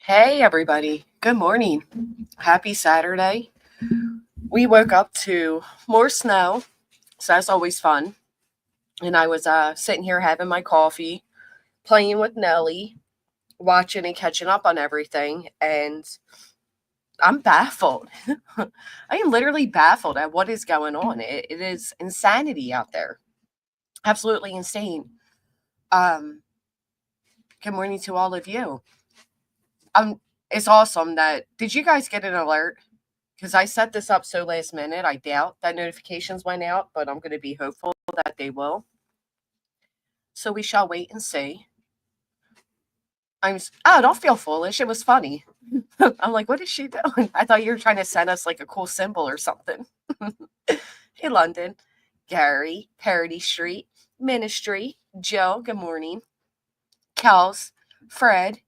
Hey, everybody. Good morning. Happy Saturday. We woke up to more snow, so that's always fun. And I was sitting here having my coffee, playing with Nellie, watching and catching up on everything. And I'm baffled. I am literally baffled at what is going on. It is insanity out there. Absolutely insane. Um, Good morning to all of you. It's awesome that. Did you guys get an alert? Because I set this up so last minute, I doubt that notifications went out, but I'm going to be hopeful that they will. So we shall wait and see. Oh, don't feel foolish. It was funny. I'm like, what is she doing? I thought you were trying to send us like a cool symbol or something. Hey, London, Gary, Parody Street, Ministry, Joe, good morning. Kels, Fred,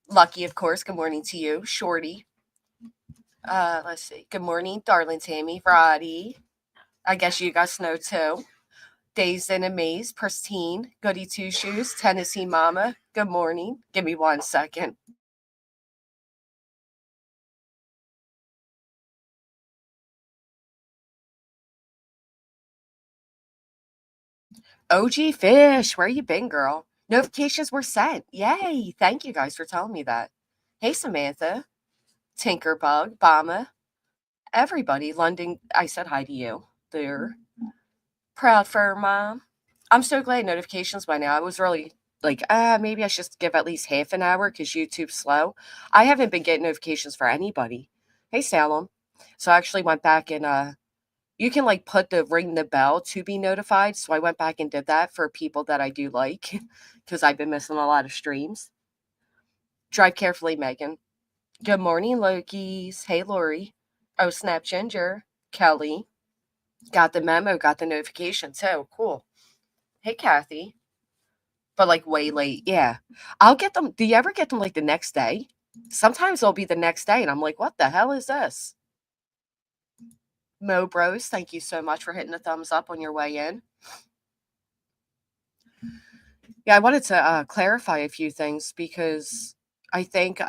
Lucky, of course, good morning to you. Shorty, let's see. Good morning, darling Tammy, Roddy. I guess you got snow too. Dazed and Amazed, Pristine, Goody Two Shoes, Tennessee Mama, good morning. Give me 1 second. OG Fish, where you been, girl? Notifications were sent. Yay. Thank you guys for telling me that. Hey, Samantha, Tinkerbug, Bama, everybody. London, I said hi to you. There. Proud for mom. I'm so glad notifications by now. I was really like, maybe I should give at least half an hour because YouTube's slow. I haven't been getting notifications for anybody. Hey, Salem. So I actually went back and you can like put the ring the bell to be notified. So I went back and did that for people that I do like because I've been missing a lot of streams. Drive carefully, Megan. Good morning, Loki's. Hey, Lori. Oh, Snap Ginger. Kelly. Got the memo, got the notification too. Cool. Hey, Kathy. But like way late. Yeah. I'll get them. Do you ever get them like the next day? Sometimes they'll be the next day, and I'm like, what the hell is this? Mo Bros, thank you so much for hitting the thumbs up on your way in. Yeah, I wanted to clarify a few things because I think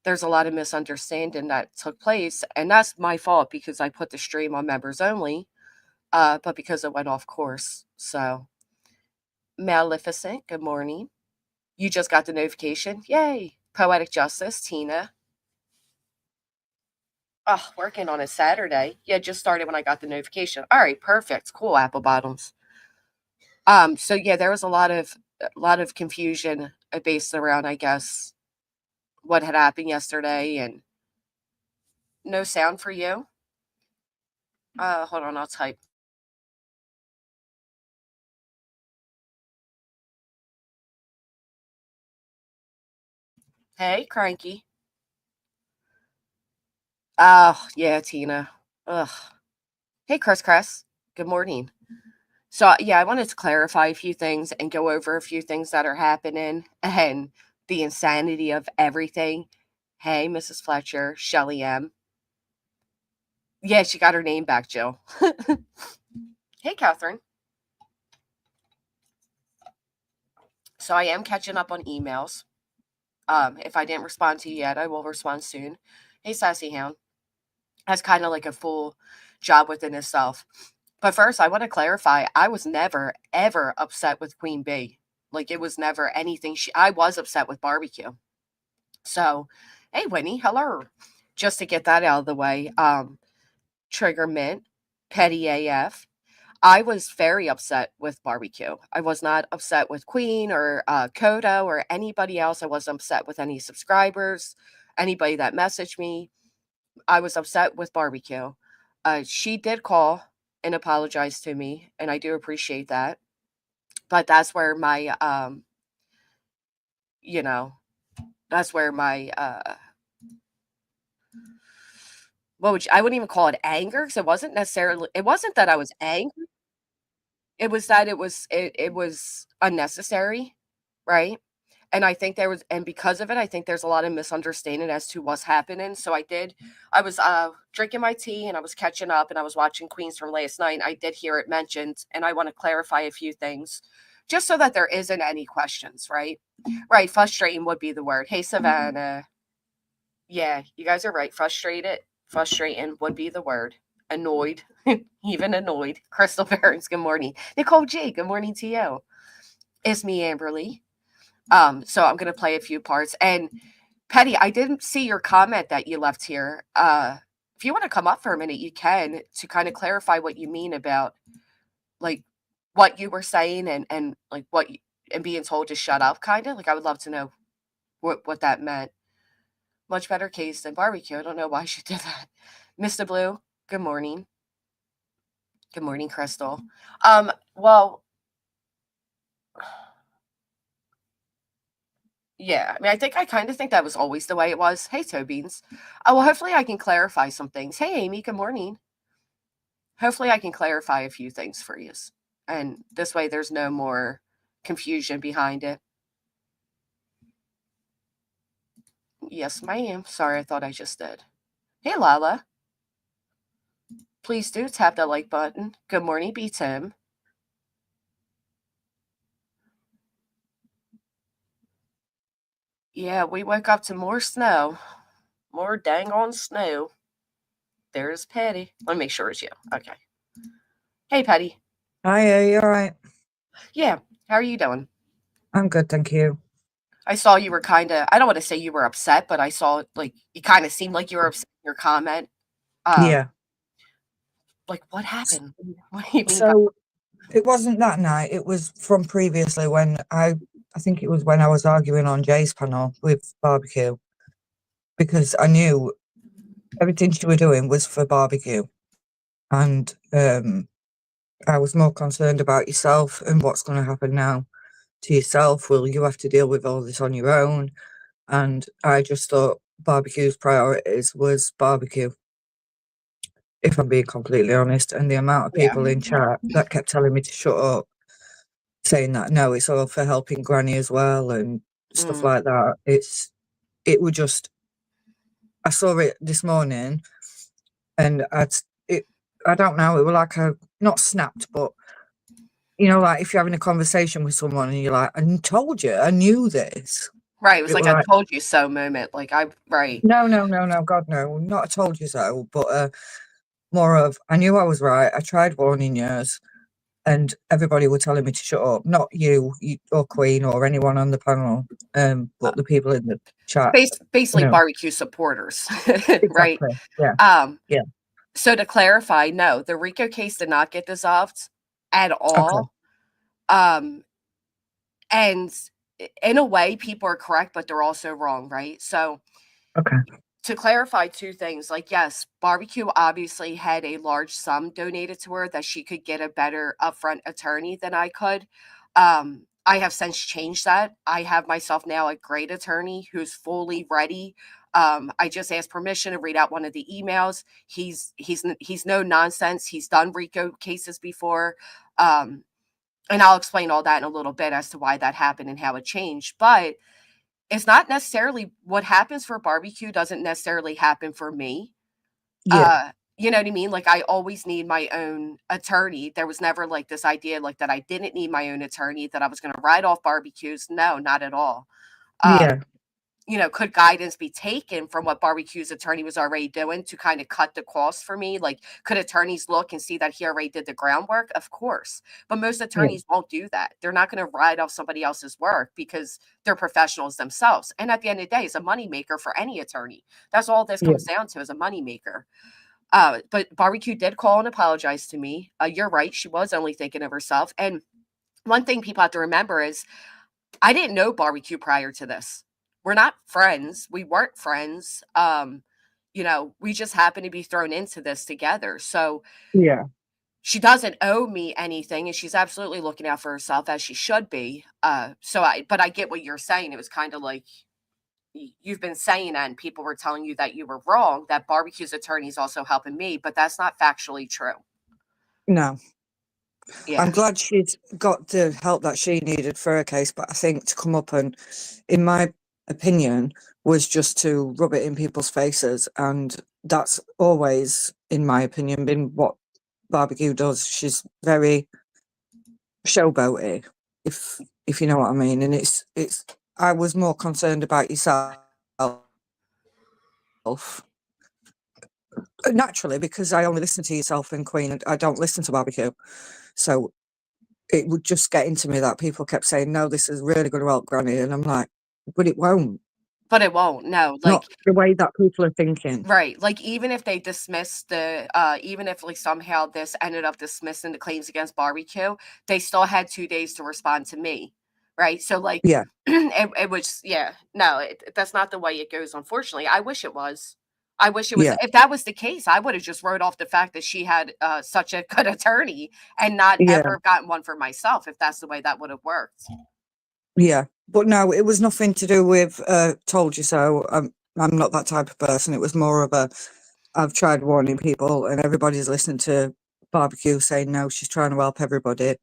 there's a lot of misunderstanding that took place, and that's my fault because I put the stream on members only, but because it went off course. So, Maleficent, good morning. You just got the notification. Yay. Poetic Justice, Tina. Oh, working on a Saturday. Yeah, just started when I got the notification. All right, perfect. Cool, apple bottoms. So yeah, there was a lot of confusion based around, I guess, what had happened yesterday and no sound for you. Hold on, I'll type. Hey, Cranky. Oh, yeah, Tina. Ugh. Hey, Chris. Good morning. So, yeah, I wanted to clarify a few things and go over a few things that are happening and the insanity of everything. Hey, Mrs. Fletcher, Shelly M. Yeah, she got her name back, Jill. Hey, Catherine. So I am catching up on emails. If I didn't respond to you yet, I will respond soon. Hey, Sassy Hound. That's kind of like a full job within itself. But first, I want to clarify I was never, ever upset with Queen Bee. Like, it was never anything. I was upset with barbecue. So, hey, Winnie, hello. Just to get that out of the way, Trigger Mint, Petty AF. I was very upset with barbecue. I was not upset with Queen or Coda or anybody else. I wasn't upset with any subscribers, anybody that messaged me. I was upset with barbecue. She did call and apologize to me, and I do appreciate that. But that's where my, you know, that's where my, I wouldn't even call it anger because it wasn't that I was angry. It was that it was unnecessary, right? And I think and because of it, I think there's a lot of misunderstanding as to what's happening. So I was drinking my tea and I was catching up and I was watching Queens from last night. I did hear it mentioned, and I want to clarify a few things. just so that there isn't any questions, right? Right, frustrating would be the word. Hey, Savannah. Yeah, you guys are right. Frustrating would be the word. Annoyed, even annoyed. Crystal Barons, good morning. Nicole G, good morning to you. It's me, Amberly. So I'm gonna play a few parts. And Petty, I didn't see your comment that you left here. If you want to come up for a minute, you can, to kind of clarify what you mean about like what you were saying and like and being told to shut up, kind of. Like, I would love to know what that meant. Much better case than barbecue. I don't know why she did that. Mr. Blue, good morning. Good morning, Crystal. Well, yeah, I mean, I kind of think that was always the way it was. Hey, Toe Beans. Well, hopefully I can clarify some things. Hey, Amy, good morning. Hopefully I can clarify a few things for you. And this way there's no more confusion behind it. Yes, ma'am. Sorry, I thought I just did. Hey, Lala. Please do tap that like button. Good morning, B. Tim. Yeah, we woke up to more snow. More dang on snow. There's Petty. Let me make sure it's you. Okay. Hey, Petty. Hi, you all right? Yeah. How are you doing? I'm good, thank you. I saw you were kind of, I don't want to say you were upset, but I saw like you kind of seemed like you were upset in your comment. Um, Yeah. like what happened? What do you mean by So it wasn't that night. It was from previously when I think it was when I was arguing on Jay's panel with barbecue because I knew everything she was doing was for barbecue, and I was more concerned about yourself and what's going to happen now to yourself. Will you have to deal with all this on your own? And I just thought barbecue's priorities was barbecue, if I'm being completely honest. And the amount of yeah. people in chat that kept telling me to shut up, saying that no, it's all for helping Granny as well and stuff Mm, like that. It was just, I saw it this morning and I don't know, it was like a not snapped, but like if you're having a conversation with someone and you're like, I told you, I knew this. right. It was It like was a like, told you so moment. Like right. no, no, no, no, God, no, not I told you so, but more of I knew I was right. I tried warning yous, and everybody were telling me to shut up. Not you or Queen or anyone on the panel, but the people in the chat. Basically barbecue supporters, right? Exactly. Yeah, Um, yeah. so to clarify, no, the RICO case did not get dissolved at Okay, all. And in a way, people are correct, but they're also wrong, right? So okay. to clarify two things, like, yes, barbecue obviously had a large sum donated to her that she could get a better upfront attorney than I could. I have since changed that. I have myself now a great attorney who's fully ready. I just asked permission to read out one of the emails. He's no nonsense. He's done RICO cases before. And I'll explain all that in a little bit as to why that happened and how it changed. But it's not necessarily what happens for barbecue doesn't necessarily happen for me. Yeah, You know what I mean? Like, I always need my own attorney. There was never like this idea like that I didn't need my own attorney, that I was going to write off barbecues. No, not at all. Um, yeah, could guidance be taken from what barbecue's attorney was already doing to kind of cut the cost for me? Like, could attorneys look and see that he already did the groundwork? Of course. But most yeah, attorneys won't do that. They're not going to write off somebody else's work because they're professionals themselves. And at the end of the day, it's a moneymaker for any attorney. That's all this yeah, comes down to, is a moneymaker. But barbecue did call and apologize to me. You're right. She was only thinking of herself. And one thing people have to remember is I didn't know barbecue prior to this. We're not friends. We weren't friends. We just happened to be thrown into this together. So yeah, she doesn't owe me anything, and she's absolutely looking out for herself as she should be. But I get what you're saying. It was kind of like you've been saying that, and people were telling you that you were wrong. That barbecue's attorney is also helping me, but that's not factually true. no. I'm Yeah. glad she's got the help that she needed for her case, but I think to come up and, in my opinion, was just to rub it in people's faces, and that's always, in my opinion, been what barbecue does. She's very showboaty. if you know what I mean. And I was more concerned about yourself, naturally, because I only listen to yourself and Queen, and I don't listen to Barbecue. So it would just get into me that people kept saying, no, this is really going to help Granny. And I'm like, but it won't. But it won't. No, Not like, the way that people are thinking. right. Like, even if they dismiss the, even if like somehow this ended up dismissing the claims against Barbecue, they still had 2 days to respond to me. Right. So, like, Yeah, it was, yeah, no, that's not the way it goes, unfortunately. I wish it was. I wish it was. yeah, If that was the case, I would have just wrote off the fact that she had such a good attorney and not yeah, ever gotten one for myself, if that's the way that would have worked. yeah. But no, it was nothing to do with told you so. I'm not that type of person. It was more of a, I've tried warning people and everybody's listening to Barbecue saying, no, she's trying to help everybody.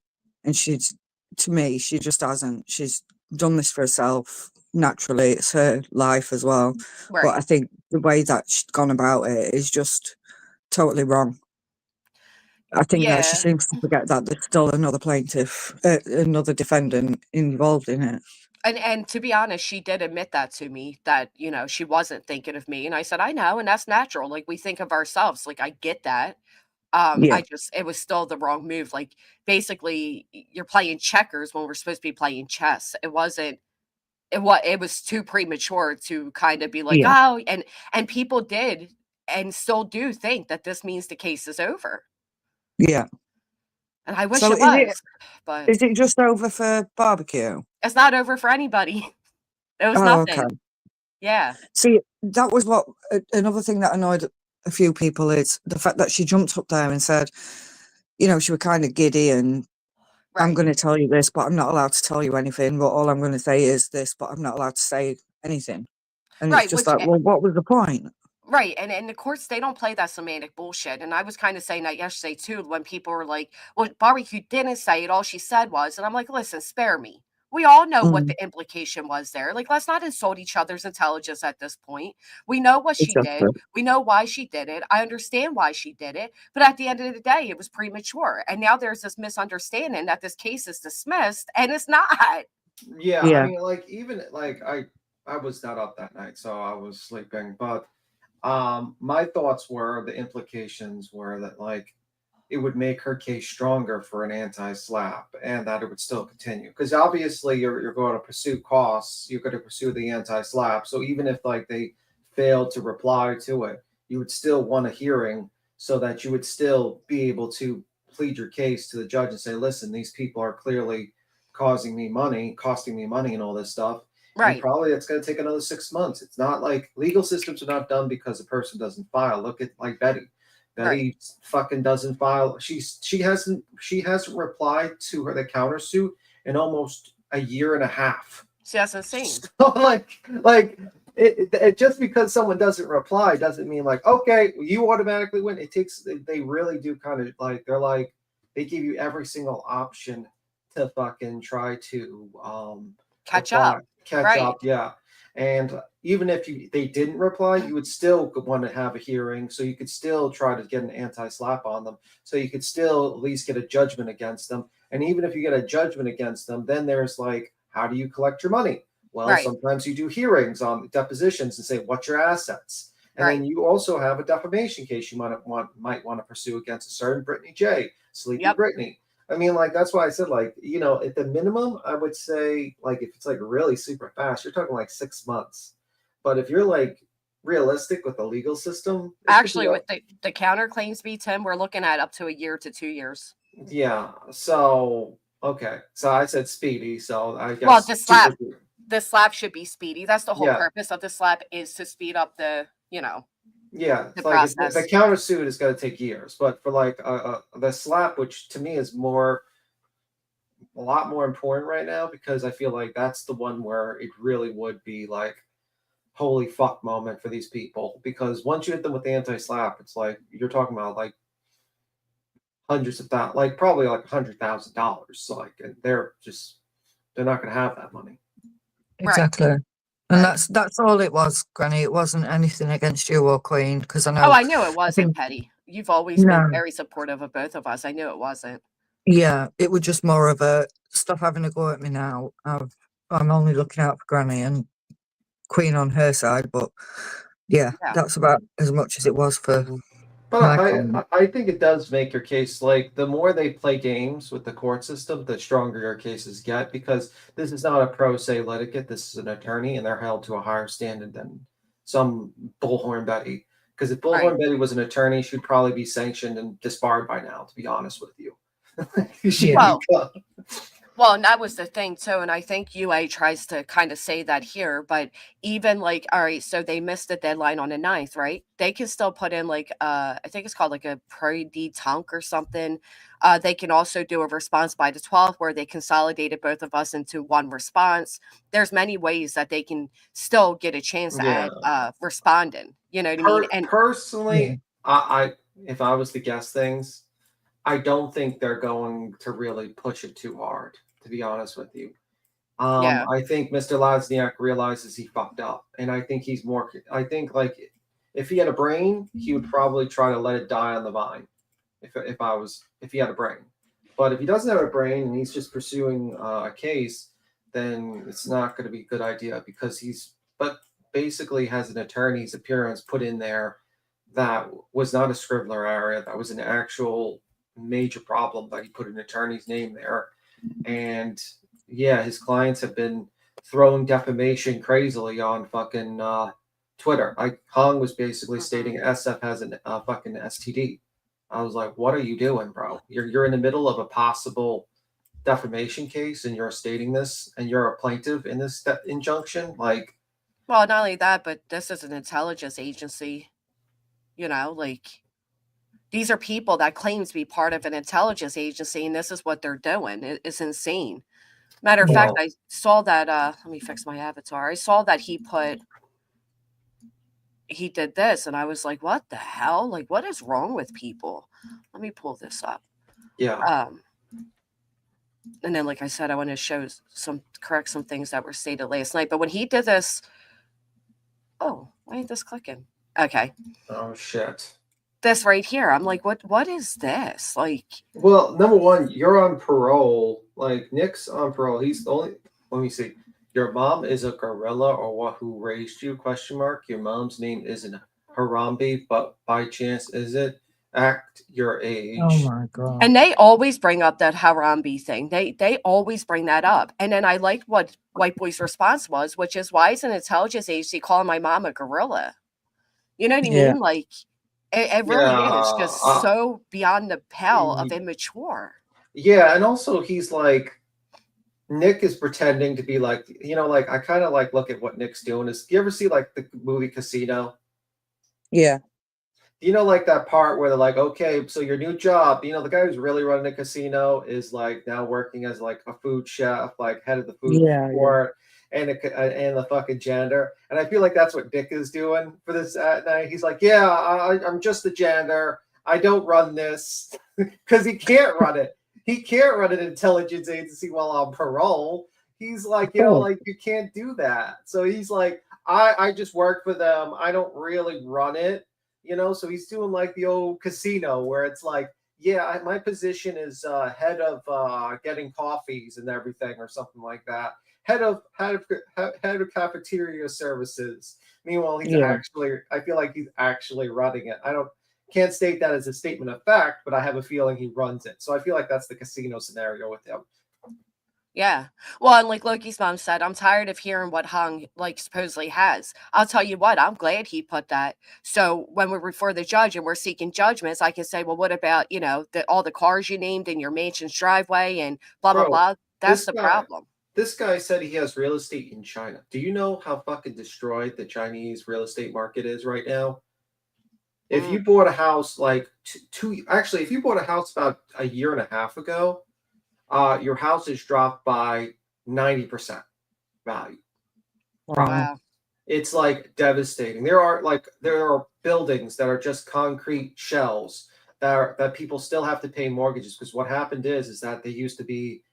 And to me, she just hasn't. She's done this for herself naturally. It's her life as well. But Right. I think the way that she's gone about it is just totally wrong. I think that she Yeah. seems to forget that there's still another plaintiff, another defendant involved in it. And to be honest, she did admit that to me, that, she wasn't thinking of me, and I said, "I know, and that's natural, like, we think of ourselves, like, I get that." Yeah, I just it was still the wrong move, like, basically, you're playing checkers when we're supposed to be playing chess. It was too premature to kinda be like, yeah, "Oh," and people did and still do think that this means the case is over, yeah. and I wish So it was, but is it just over for Barbecue? it's not over for anybody. It was Oh, okay. nothing. Yeah, See, that was what another thing that annoyed a few people is the fact that she jumped up there and said, she was kind of giddy and I'm right. going to tell you this, but I'm not allowed to tell you anything. But all I'm going to say is this, but I'm not allowed to say anything. And it's Right, just which like, well, what was the point? right, and the courts, they don't play that semantic bullshit, and I was kinda saying that yesterday too when people were like, "Well, Barbecue didn't say it, all she said was," and I'm like, "Listen, spare me. We all know what Mm, the implication was there, like, let's not insult each other's intelligence at this point. We know what she exactly. did, we know why she did it, I understand why she did it, but at the end of the day, it was premature, and now there's this misunderstanding that this case is dismissed, and it's not." Yeah, I Yeah, mean, like even like I was not up that night, so I was sleeping. But my thoughts were the implications were that like it would make her case stronger for an anti-slap, and that it would still continue because obviously you're going to pursue costs, you're going to pursue the anti-slap. So even if like they failed to reply to it, you would still want a hearing so that you would still be able to plead your case to the judge and say, listen, these people are clearly costing me money and all this stuff. And Right, probably it's going to take another 6 months. It's not like legal systems are not done because a person doesn't file. Look at like Betty. right. Betty fucking doesn't file. She hasn't replied to her the countersuit in almost a year and a half. See, that's insane. So like it just because someone doesn't reply doesn't mean like okay you automatically win. It takes they really do kind of like they give you every single option to fucking try to Catch reply up. catch Right, up, yeah. And even if they didn't reply, you would still want to have a hearing, so you could still try to get an anti-slap on them, so you could still at least get a judgment against them. And even if you get a judgment against them, then there's like, how do you collect your money? Well, right, sometimes you do hearings on depositions and say, what's your assets? And then right. you also have a defamation case you might want to pursue against a certain Brittany J, Sleepy Yep. Brittany. I mean, like that's why I said, like, at the minimum, I would say, like, if it's like really super fast, you're talking like 6 months. But if you're like realistic with the legal system, it could be Actually, with the counterclaims beat Tim, we're looking at up to a year to 2 years. yeah. So okay, so I said speedy, so I Well, guess two to three. the slap should be speedy. That's the whole Yeah, purpose of the slap, is to speed up yeah. the It's like the process. countersuit is going to take years, but for like the slap, which to me is a lot more important right now because I feel like that's the one where it really would be like holy fuck moment for these people because once you hit them with the anti-slap, it's like you're talking about like hundreds of thousands, like probably like $100,000. So like, and they're not going to have that money. Right, exactly. And right. that's all it was, Granny. It wasn't anything against you or Queen, because I Oh, know, I knew it I wasn't, think, Petty. You've always been no, very supportive of both of us. I knew it wasn't. Yeah, it was just more of a stop having a go at me now. I'm only looking out for Granny and Queen on her side, but yeah, Yeah. that's about as much as it was for But my I, comment. I I think it does make your case, like, the more they play games with the court system, the stronger your cases get, because this is not a pro se litigant. This is an attorney, and they're held to a higher standard than some bullhorn Betty. Because if Right. Bullhorn Betty was an attorney, she'd probably be sanctioned and disbarred by now, to be honest with you. She'd Yeah. be Well, gone. Well, and that was the thing too, and I think UA tries to kind of say that here, but even like, all right, so they missed the deadline on the 9th, right? They can still put in like I think it's called like a pre tunk or something. They can also do a response by the 12th where they consolidated both of us into one response. There's many ways that they can still get a chance Yeah. at responding. You know what I mean? And Yeah. Personally, I if I was to guess things, I don't think they're going to really push it too hard, to be honest with you. yeah, I think Mr. Lazniak realizes he fucked up, and I think he's more. I think like if he had a brain, he would probably try to let it die on the vine. If he had a brain, but if he doesn't have a brain and he's just pursuing a case, then it's not going to be a good idea because but basically has an attorney's appearance put in there that was not a scribbler area. That was an actual major problem that he put an attorney's name there. And yeah, his clients have been throwing defamation crazily on fucking Twitter. Like Hong was basically stating SF has an fucking STD. I was like, what are you doing, bro? You're in the middle of a possible defamation case and you're stating this and you're a plaintiff in this injunction. Like, well, not only that, but this is an intelligence agency. You know, like these are people that claim to be part of an intelligence agency, and this is what they're doing. It's insane. Matter of fact, well, I saw that, let me fix my avatar. I saw that he did this, and I was like, "What the hell? Like, what is wrong with people?" Let me pull this up. yeah. Um, and then, like I said, I want to correct some things that were stated last night. But when he did this, oh, why ain't this clicking? Okay, Oh shit. this right here. I'm like, what is this? Like, Well, number one, you're on parole. Like Nick's on parole. He's the only. Let me see. Your mom is a gorilla, or what? Who raised you? Question mark. Your mom's name isn't Harambe, but by chance is it? Act your Oh age. my God. and they always bring up that Harambe thing. They always bring that up. And then I liked what White Boy's response was, which is, why is an intelligence agency calling my mom a gorilla? You know what I Yeah. mean? Like it really is Yeah. just so beyond the pale of immature. Yeah, and also he's like Nick is pretending to be like like I kind of like look at what Nick's doing. Is you ever see like the movie Casino? Yeah. Like that part where they're like, okay, so your new job, the guy who's really running the casino is like now working as like a food chef, like head of the food Yeah. Yeah. court, and the fucking janitor. And I feel like that's what Dick is doing for this at night. He's like, yeah, I'm just the janitor. I don't run this because he can't run it. He can't run an intelligence agency while on parole. He's like, Oh. like you can't do that. So he's like, I just work for them. I don't really run it. So he's doing like the old casino where it's like, yeah, my position is head of getting coffees and everything or something like that. Head of cafeteria services. Meanwhile, Yeah. I feel like he's actually running it. Can't state that as a statement of fact, but I have a feeling he runs it. So I feel like that's the casino scenario with him. Yeah. Well, and like Loki's mom said, I'm tired of hearing what Hung like supposedly has. I'll tell you what, I'm glad he put that. So when we're before the judge and we're seeking judgments, I can say, well, what about, all the cars you named in your mansion's driveway and blah, blah, Bro, blah. That's this the guy problem. this guy said he has real estate in China. Do you know how fucking destroyed the Chinese real estate market is right now? If you bought a house like if you bought a house about a year and a half ago, your house has dropped by 90% value. Wow. It's like devastating. There are buildings that are just concrete shells that people still have to pay mortgages because what happened is that they used to be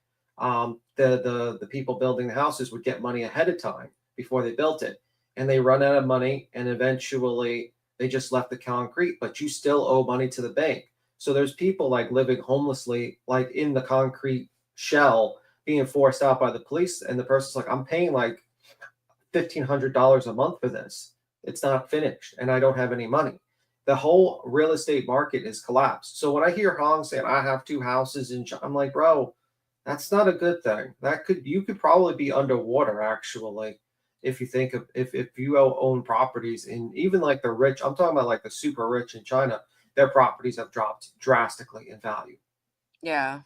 the people building the houses would get money ahead of time before they built it, and they run out of money, and eventually they just left the concrete, but you still owe money to the bank. So there's people like living homelessly, like in the concrete shell, being forced out by the police, and the person's like, I'm paying like $1,500 a month for this. It's not finished, and I don't have any money. The whole real estate market is collapsed. So when I hear Hong saying I have 2 houses in, I'm like, bro, that's not a good thing. You could probably be underwater actually, if you think of if you own properties in even like the rich. I'm talking about like the super rich in China. Their properties have dropped drastically in value. Yeah.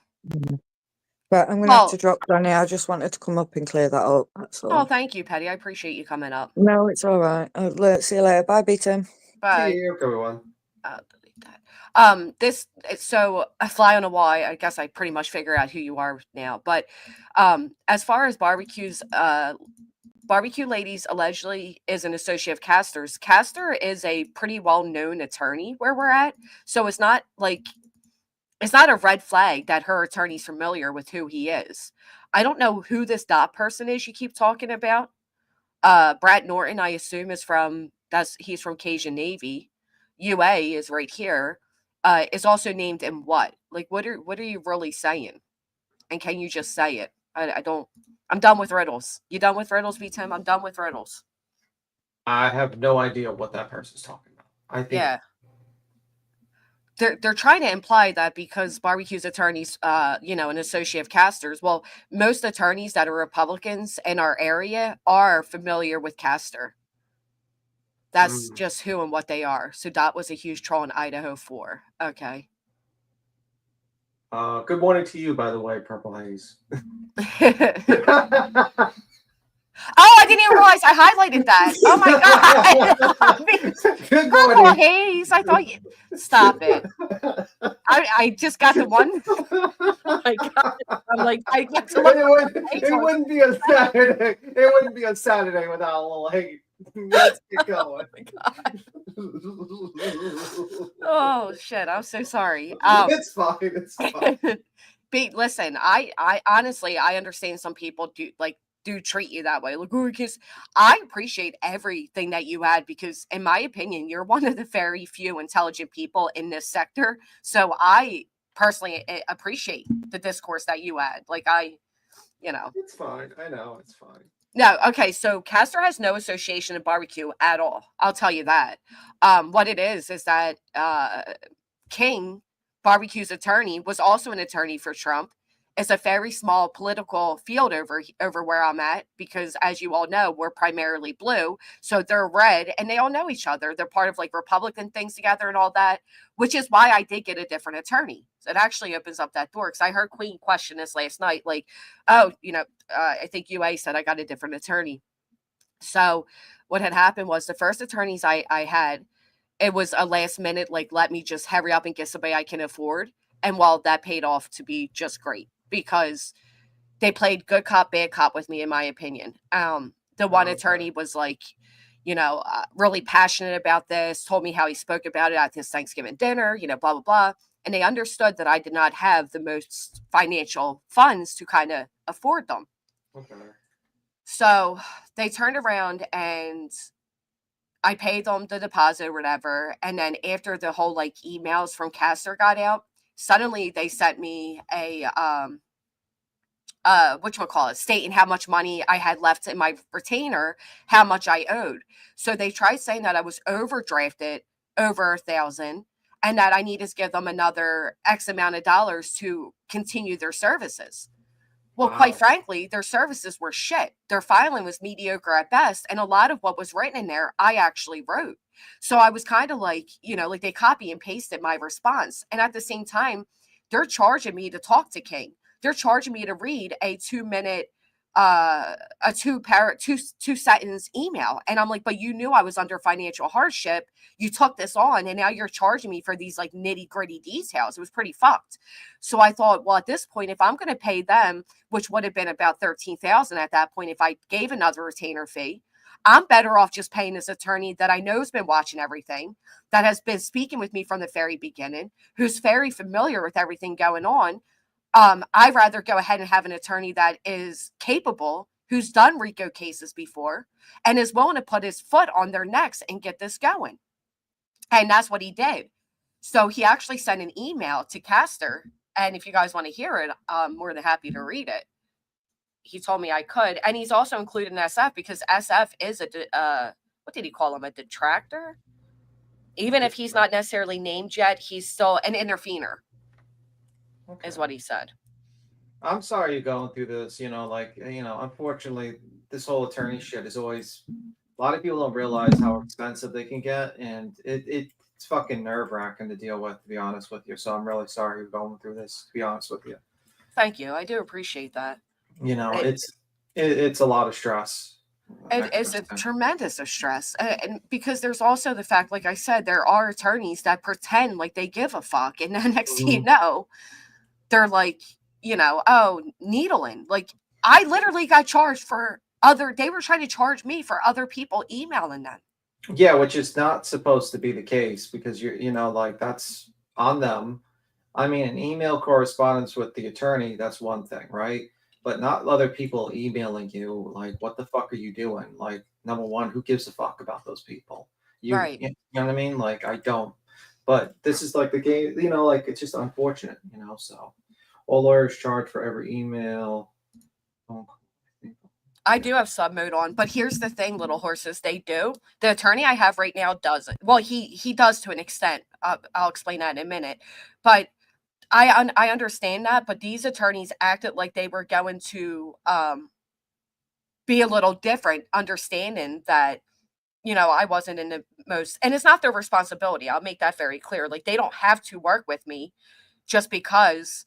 But I'm gonna have Well, to drop Danny. I just wanted to come up and clear that up. That's oh, all. thank you, Petty. I appreciate you coming up. No, it's all right. See you later. Bye, Tim. Bye. See you, everyone. I'll delete that. So a fly on a wall. I guess I pretty much figure out who you are now. But as far as barbecues, Barbecue Ladies allegedly is an associate of Castor's. Castor is a pretty well-known attorney where we're at, so it's not a red flag that her attorney's familiar with who he is. I don't know who this dot person is you keep talking about. Brad Norton, I assume, he's from Cajun Navy. UA is right here. Is also named in what? Like, what are you really saying? And can you just say it? I'm done with riddles. You done with riddles, B Tim? I'm done with riddles. I have no idea what that person's talking about. I think Yeah. They're trying to imply that because barbecue's attorneys, an associate of Castor's. Well, most attorneys that are Republicans in our area are familiar with Castor. That's just who and what they are. So that was a huge troll in Idaho 4. Okay. Good morning to you, by the way, Purple Haze. Oh, I didn't even realize I highlighted that. Oh my god. Good Purple morning. Haze. I thought you stop it. I just got the one. Oh my god. I'm like, I get to look. It wouldn't be a Saturday. It wouldn't be a Saturday without a little hate. Let's get going. Oh my god. Oh shit. I'm so sorry. It's fine. It's fine. But listen, I honestly I understand some people do treat you that way. Like, oh, because I appreciate everything that you had because, in my opinion, you're one of the very few intelligent people in this sector. So I personally appreciate the discourse that you had. Like, It's fine. I know it's fine. No, okay. So Castor has no association of barbecue at all. I'll tell you that. What it is that King, barbecue's attorney, was also an attorney for Trump. It's a very small political field over where I'm at because, as you all know, we're primarily blue. So they're red and they all know each other. They're part of like Republican things together and all that, which is why I did get a different attorney. So it actually opens up that door because I heard Queen question this last night. Like, oh, I think UA said I got a different attorney. So what had happened was the first attorneys I had, it was a last minute, like, let me just hurry up and get somebody I can afford. And while that paid off to be just great because they played good cop, bad cop with me, in my opinion. The one attorney was like, really passionate about this, told me how he spoke about it at his Thanksgiving dinner, blah, blah, blah. And they understood that I did not have the most financial funds to kind of afford them. Okay. So they turned around and I paid them the deposit or whatever. And then after the whole like emails from Castor got out, suddenly they sent me a stating how much money I had left in my retainer, how much I owed. So they tried saying that I was overdrafted over $1,000 and that I needed to give them another X amount of dollars to continue their services. Well, quite frankly, their services were shit. Their filing was mediocre at best. And a lot of what was written in there, I actually wrote. So I was kind of like, like they copy and pasted my response. And at the same time, they're charging me to talk to King. They're charging me to read a 2-minute, a two-sentence email. And I'm like, but you knew I was under financial hardship. You took this on and now you're charging me for these like nitty gritty details. It was pretty fucked. So I thought, well, at this point, if I'm going to pay them, which would have been about $13,000 at that point, if I gave another retainer fee, I'm better off just paying this attorney that I know has been watching everything, that has been speaking with me from the very beginning, who's very familiar with everything going on. I'd rather go ahead and have an attorney that is capable, who's done RICO cases before, and is willing to put his foot on their necks and get this going. And that's what he did. So he actually sent an email to Castor, and if you guys want to hear it, I'm more than happy to read it. He told me I could, and he's also included in SF because SF is what did he call him? A detractor? Even if he's not necessarily named yet, he's still an intervener, is what he said. I'm sorry you're going through this. Unfortunately, this whole attorney shit is always. A lot of people don't realize how expensive they can get, and it's fucking nerve wracking to deal with. To be honest with you, so I'm really sorry you're going through this. To be honest with you. Thank you. I do appreciate that. It's a lot of stress. It is a tremendous of stress. And because there's also the fact, like I said, there are attorneys that pretend like they give a fuck. And then next thing you know, they're like, oh, needling. Like, I literally got charged for they were trying to charge me for other people emailing them. Yeah, which is not supposed to be the case because that's on them. I mean, an email correspondence with the attorney, that's one thing, right? But not other people emailing you. Like, what the fuck are you doing? Like, number one, who gives a fuck about those people? Right. You know what I mean? Like, I don't. But this is like the game, it's just unfortunate, so all lawyers charge for every email. I do have sub mode on, but here's the thing, little horses, they do. The attorney I have right now doesn't. Well, he does to an extent. I'll explain that in a minute. But I understand that, but these attorneys acted like they were going to be a little different, understanding that, I wasn't in the most, and it's not their responsibility. I'll make that very clear. Like, they don't have to work with me just because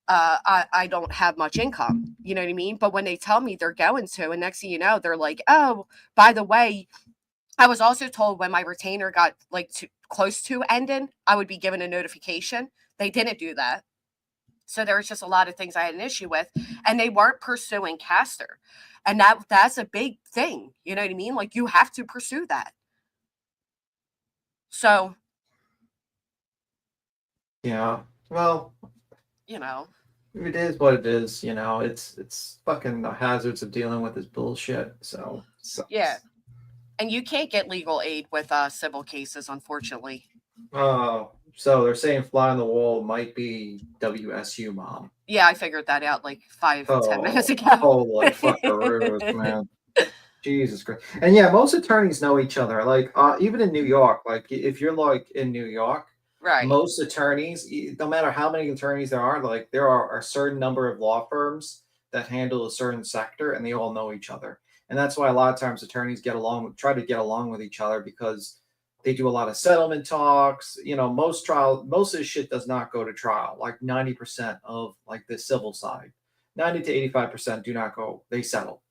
I don't have much income. You know what I mean? But when they tell me they're going to, and next thing you know, they're like, oh, by the way, I was also told when my retainer got like close to ending, I would be given a notification. They didn't do that. So there was just a lot of things I had an issue with, and they weren't pursuing Castor. And that's a big thing. You know what I mean? Like, you have to pursue that. So. Yeah. Well. It is what it is. It's fucking the hazards of dealing with this bullshit. So. Yeah. And you can't get legal aid with civil cases, unfortunately. Oh, so they're saying fly on the wall might be WSU, Mom. Yeah, I figured that out like 10 minutes ago. Holy fuckaroos, man. Jesus Christ. And yeah, most attorneys know each other. Like, even in New York, like if you're like in New York, right? Most attorneys, no matter how many attorneys there are, like there are a certain number of law firms that handle a certain sector, and they all know each other. And that's why a lot of times attorneys try to get along with each other because they do a lot of settlement talks. Most of this shit does not go to trial. Like 90% of like the civil side, 90 to 85% do not go. They settle.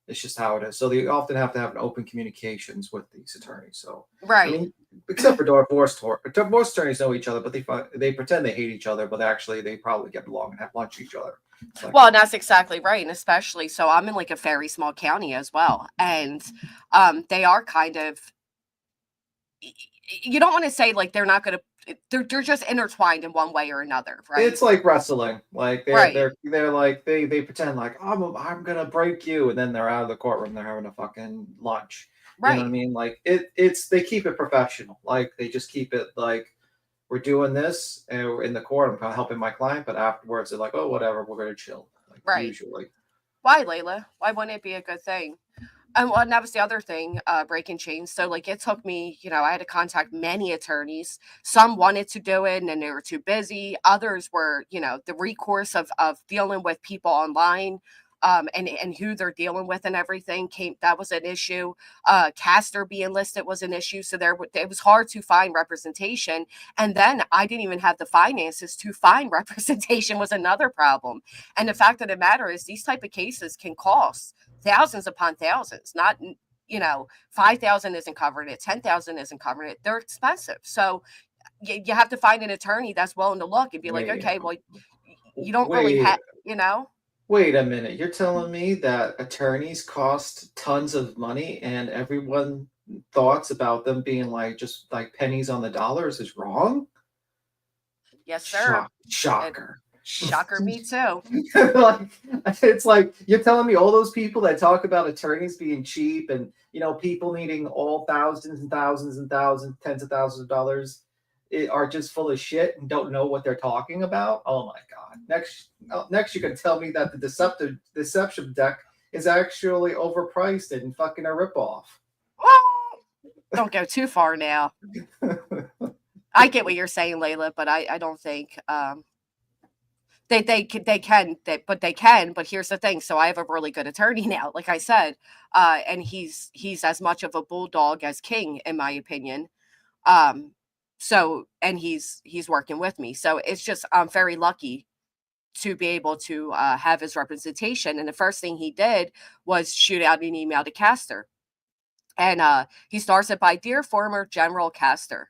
It's just how it is. So they often have to have an open communications with these attorneys. So right. I mean, except for divorce attorneys know each other, but they pretend they hate each other, but actually they probably get along and have lunch with each other. Well, that's exactly right. And especially, so I'm in like a very small county as well. And they are kind of, you don't want to say like they're not going to, they're just intertwined in one way or another, right? It's like wrestling. Like they're like, they pretend like, oh, I'm going to break you. And then they're out of the courtroom. They're having a fucking lunch. Right. You know what I mean? Like they keep it professional. Like they just keep it like, we're doing this and we're in the court. I'm kind of helping my client, but afterwards they're like, oh, whatever, we're going to chill. Like, right. Usually. Why, Layla? Why wouldn't it be a good thing? And that was the other thing, breaking chains. So like it took me, I had to contact many attorneys. Some wanted to do it and then they were too busy. Others were, the recourse of dealing with people online. And who they're dealing with and everything that was an issue. Castor being listed was an issue. So it was hard to find representation. And then I didn't even have the finances to find representation was another problem. And the fact of the matter is these type of cases can cost thousands upon thousands, not, 5,000 isn't covering it. 10,000 isn't covering it. They're expensive. So you have to find an attorney that's willing to look and be like, okay, well, you don't really have, Wait a minute. You're telling me that attorneys cost tons of money and everyone thoughts about them being like just like pennies on the dollars is wrong? Yes, sir. Shocker. Shocker, me too. Like, it's like you're telling me all those people that talk about attorneys being cheap and people needing all thousands and thousands and thousands, tens of thousands of dollars. are just full of shit and don't know what they're talking about. Oh my god! Next, you can tell me that the deception deck is actually overpriced and fucking a ripoff. Don't go too far now. I get what you're saying, Layla, but I don't think they can, but here's the thing. So I have a really good attorney now, like I said, and he's as much of a bulldog as King, in my opinion. So, and he's working with me. So it's just, I'm very lucky to be able to have his representation. And the first thing he did was shoot out an email to Castor. And he starts it by, "Dear former General Castor,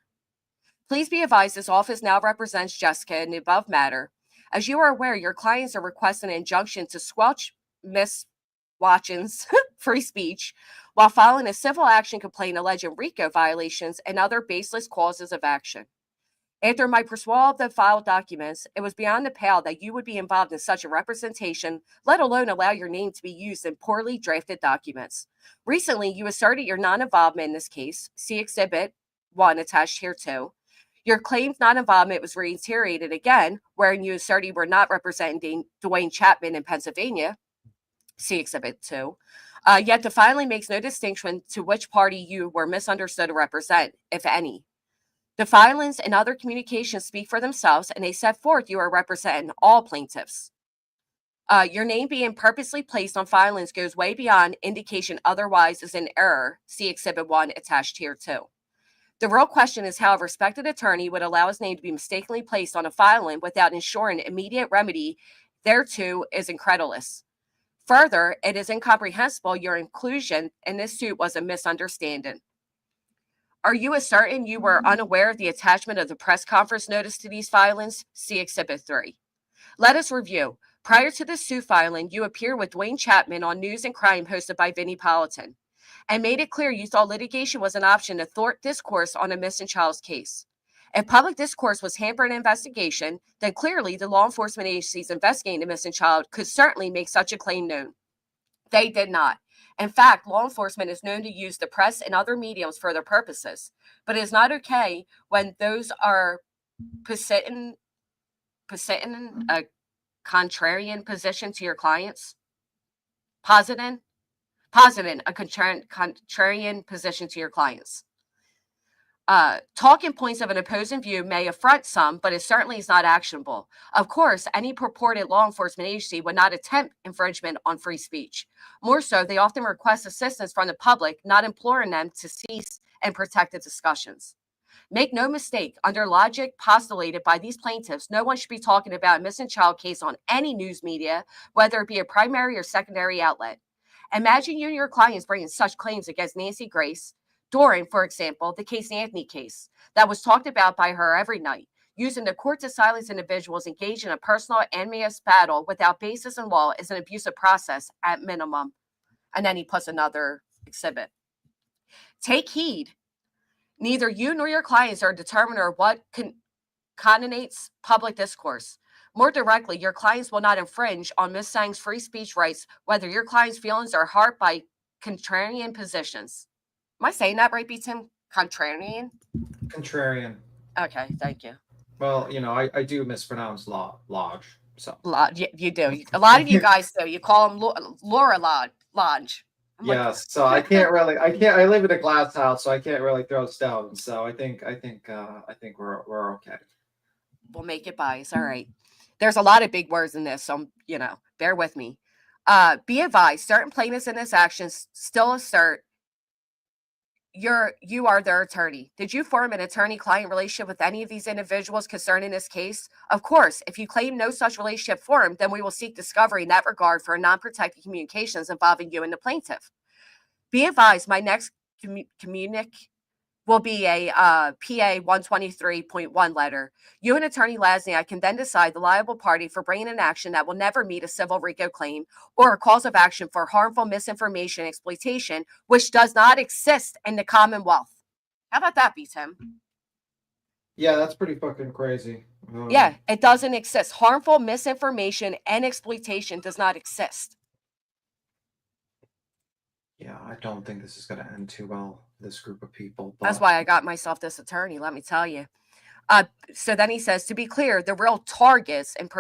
please be advised this office now represents Jessica in the above matter. As you are aware, your clients are requesting an injunction to squelch Miss Watson's free speech while filing a civil action complaint alleging RICO violations and other baseless causes of action. After my perusal of the filed documents, it was beyond the pale that you would be involved in such a representation, let alone allow your name to be used in poorly drafted documents. Recently, you asserted your non-involvement in this case. See Exhibit 1 attached here too. Your claimed non-involvement was reiterated again, wherein you asserted you were not representing Dwayne Chapman in Pennsylvania. See Exhibit 2. Yet the filing makes no distinction to which party you were misunderstood to represent, if any. The filings and other communications speak for themselves, and they set forth you are representing all plaintiffs. Your name being purposely placed on filings goes way beyond indication otherwise is in error. See Exhibit 1 attached here too. The real question is how a respected attorney would allow his name to be mistakenly placed on a filing without ensuring immediate remedy thereto is incredulous. Further, it is incomprehensible your inclusion in this suit was a misunderstanding. Are you asserting you were unaware of the attachment of the press conference notice to these filings? See Exhibit 3. Let us review. Prior to the suit filing, you appeared with Dwayne Chapman on News and Crime hosted by Vinnie Politan and made it clear you thought litigation was an option to thwart discourse on a missing child's case. If public discourse was hampering an investigation, then clearly the law enforcement agencies investigating the missing child could certainly make such a claim known. They did not. In fact, law enforcement is known to use the press and other mediums for their purposes, but it is not okay when those are positing a contrarian position to your clients. Positing a contrarian position to your clients. Talking points of an opposing view may affront some, but it certainly is not actionable. Of course, any purported law enforcement agency would not attempt infringement on free speech. More so, they often request assistance from the public, not imploring them to cease and protect the discussions. Make no mistake, under logic postulated by these plaintiffs, no one should be talking about a missing child case on any news media, whether it be a primary or secondary outlet. Imagine you and your clients bringing such claims against Nancy Grace during, for example, the Casey Anthony case that was talked about by her every night, using the court to silence individuals engaged in a personal envious battle without basis in law is an abusive process at minimum. And then he puts another exhibit. Take heed. Neither you nor your clients are a determiner of what connotates public discourse. More directly, your clients will not infringe on Ms. Sang's free speech rights, whether your client's feelings are hurt by contrarian positions. Am I saying that right, Tim? Contrarian? Contrarian. Okay, thank you. Well, I do mispronounce lodge. So you do. A lot of you guys do. You call them Laura Lodge. Yes, so I live in a glass house, so I can't really throw stones. So I think we're okay. We'll make it bias. All right. There's a lot of big words in this, so bear with me. Be advised, certain plaintiffs in this action still assert you are their attorney. Did you form an attorney-client relationship with any of these individuals concerning this case? Of course, if you claim no such relationship formed, then we will seek discovery in that regard for non-protected communications involving you and the plaintiff. Be advised, my next communique will be a PA 123.1 letter. You and Attorney Lasniak can then decide the liable party for bringing an action that will never meet a civil RICO claim or a cause of action for harmful misinformation and exploitation, which does not exist in the Commonwealth. How about that, Tim? Yeah, that's pretty fucking crazy. Yeah, it doesn't exist. Harmful misinformation and exploitation does not exist. Yeah, I don't think this is going to end too well, this group of people. That's why I got myself this attorney, let me tell you. So then he says, to be clear, the real targets and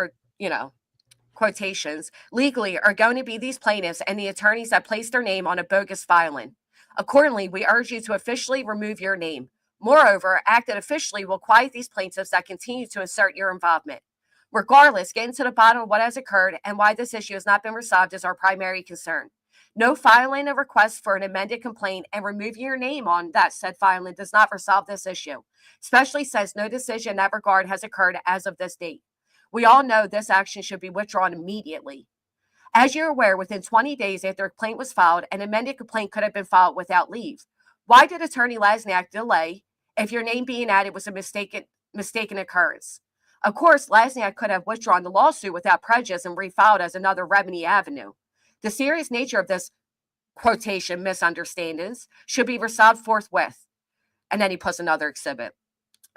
quotations legally are going to be these plaintiffs and the attorneys that placed their name on a bogus filing. Accordingly, we urge you to officially remove your name. Moreover, acted officially will quiet these plaintiffs that continue to assert your involvement. Regardless, getting to the bottom of what has occurred and why this issue has not been resolved is our primary concern. No filing a request for an amended complaint and removing your name on that said filing does not resolve this issue, especially since no decision in that regard has occurred as of this date. We all know this action should be withdrawn immediately. As you're aware, within 20 days after a complaint was filed, an amended complaint could have been filed without leave. Why did Attorney Lasniak delay if your name being added was a mistaken occurrence? Of course, Lasniak could have withdrawn the lawsuit without prejudice and refiled as another remedy avenue. The serious nature of this quotation misunderstandings should be resolved forthwith. And then he puts another exhibit.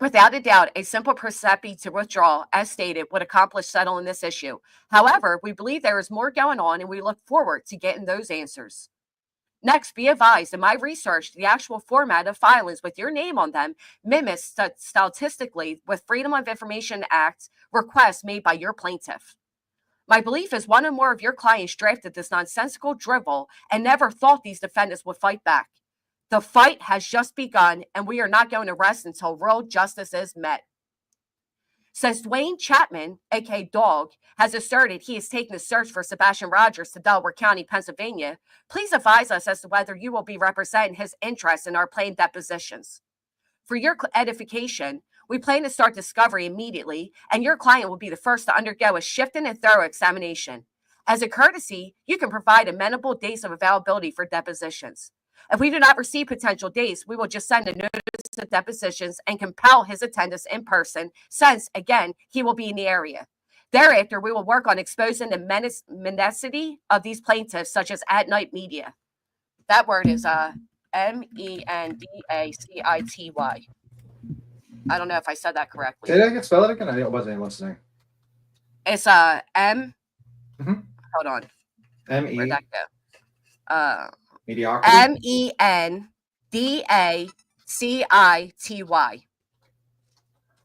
Without a doubt, a simple percepi to withdraw, as stated, would accomplish settling this issue. However, we believe there is more going on and we look forward to getting those answers. Next, be advised, in my research, the actual format of filings with your name on them mimics statistically with Freedom of Information Act requests made by your plaintiff. My belief is one or more of your clients drafted this nonsensical drivel and never thought these defendants would fight back. The fight has just begun, and we are not going to rest until real justice is met. Since Dwayne Chapman, aka Dog, has asserted he is taking the search for Sebastian Rogers to Delaware County, Pennsylvania, please advise us as to whether you will be representing his interests in our planned depositions. For your edification, we plan to start discovery immediately, and your client will be the first to undergo a shifting and thorough examination. As a courtesy, you can provide amenable dates of availability for depositions. If we do not receive potential dates, we will just send a notice of depositions and compel his attendance in person, since, again, he will be in the area. Thereafter, we will work on exposing the mendacity of these plaintiffs, such as at-night media. That word is Mendacity. I don't know if I said that correctly. Say that again, spell it again. I wasn't even listening. It's M. Hold on. M-E. Where'd that go? Mediocrity. Mendacity.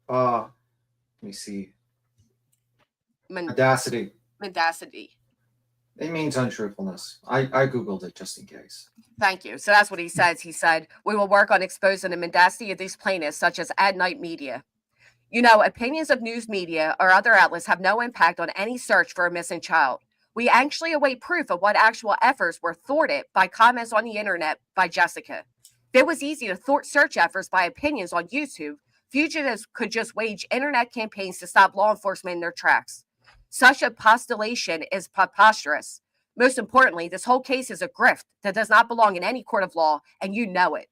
Let me see. Mendacity. Mendacity. It means untruthfulness. I Googled it just in case. Thank you. So that's what he says. He said, we will work on exposing the mendacity of these plaintiffs, such as at-night media. You know, opinions of news media or other outlets have no impact on any search for a missing child. We actually await proof of what actual efforts were thwarted by comments on the internet by Jessica. If it was easy to thwart search efforts by opinions on YouTube, fugitives could just wage internet campaigns to stop law enforcement in their tracks. Such a postulation is preposterous. Most importantly, this whole case is a grift that does not belong in any court of law, and you know it.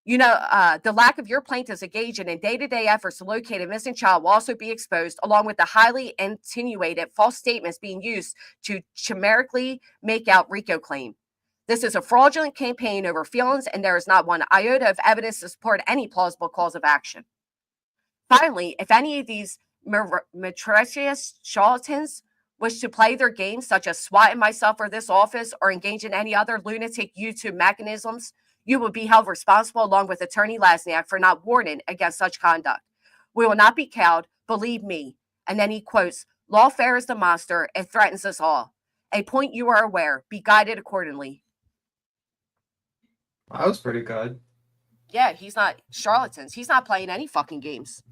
You know, the lack of your plaintiffs engaging in day-to-day efforts to locate a missing child will also be exposed, along with the highly insinuated false statements being used to chimerically make out RICO claim. This is a fraudulent campaign over feelings, and there is not one iota of evidence to support any plausible cause of action. Finally, if any of these meretricious charlatans wish to play their games, such as swatting myself or this office or engage in any other lunatic YouTube mechanisms, you will be held responsible along with Attorney Lasniak for not warning against such conduct. We will not be cowed, believe me. And then he quotes, lawfare is the monster, it threatens us all. A point you are aware, be guided accordingly. That was pretty good. Yeah, he's not charlatans. He's not playing any fucking games.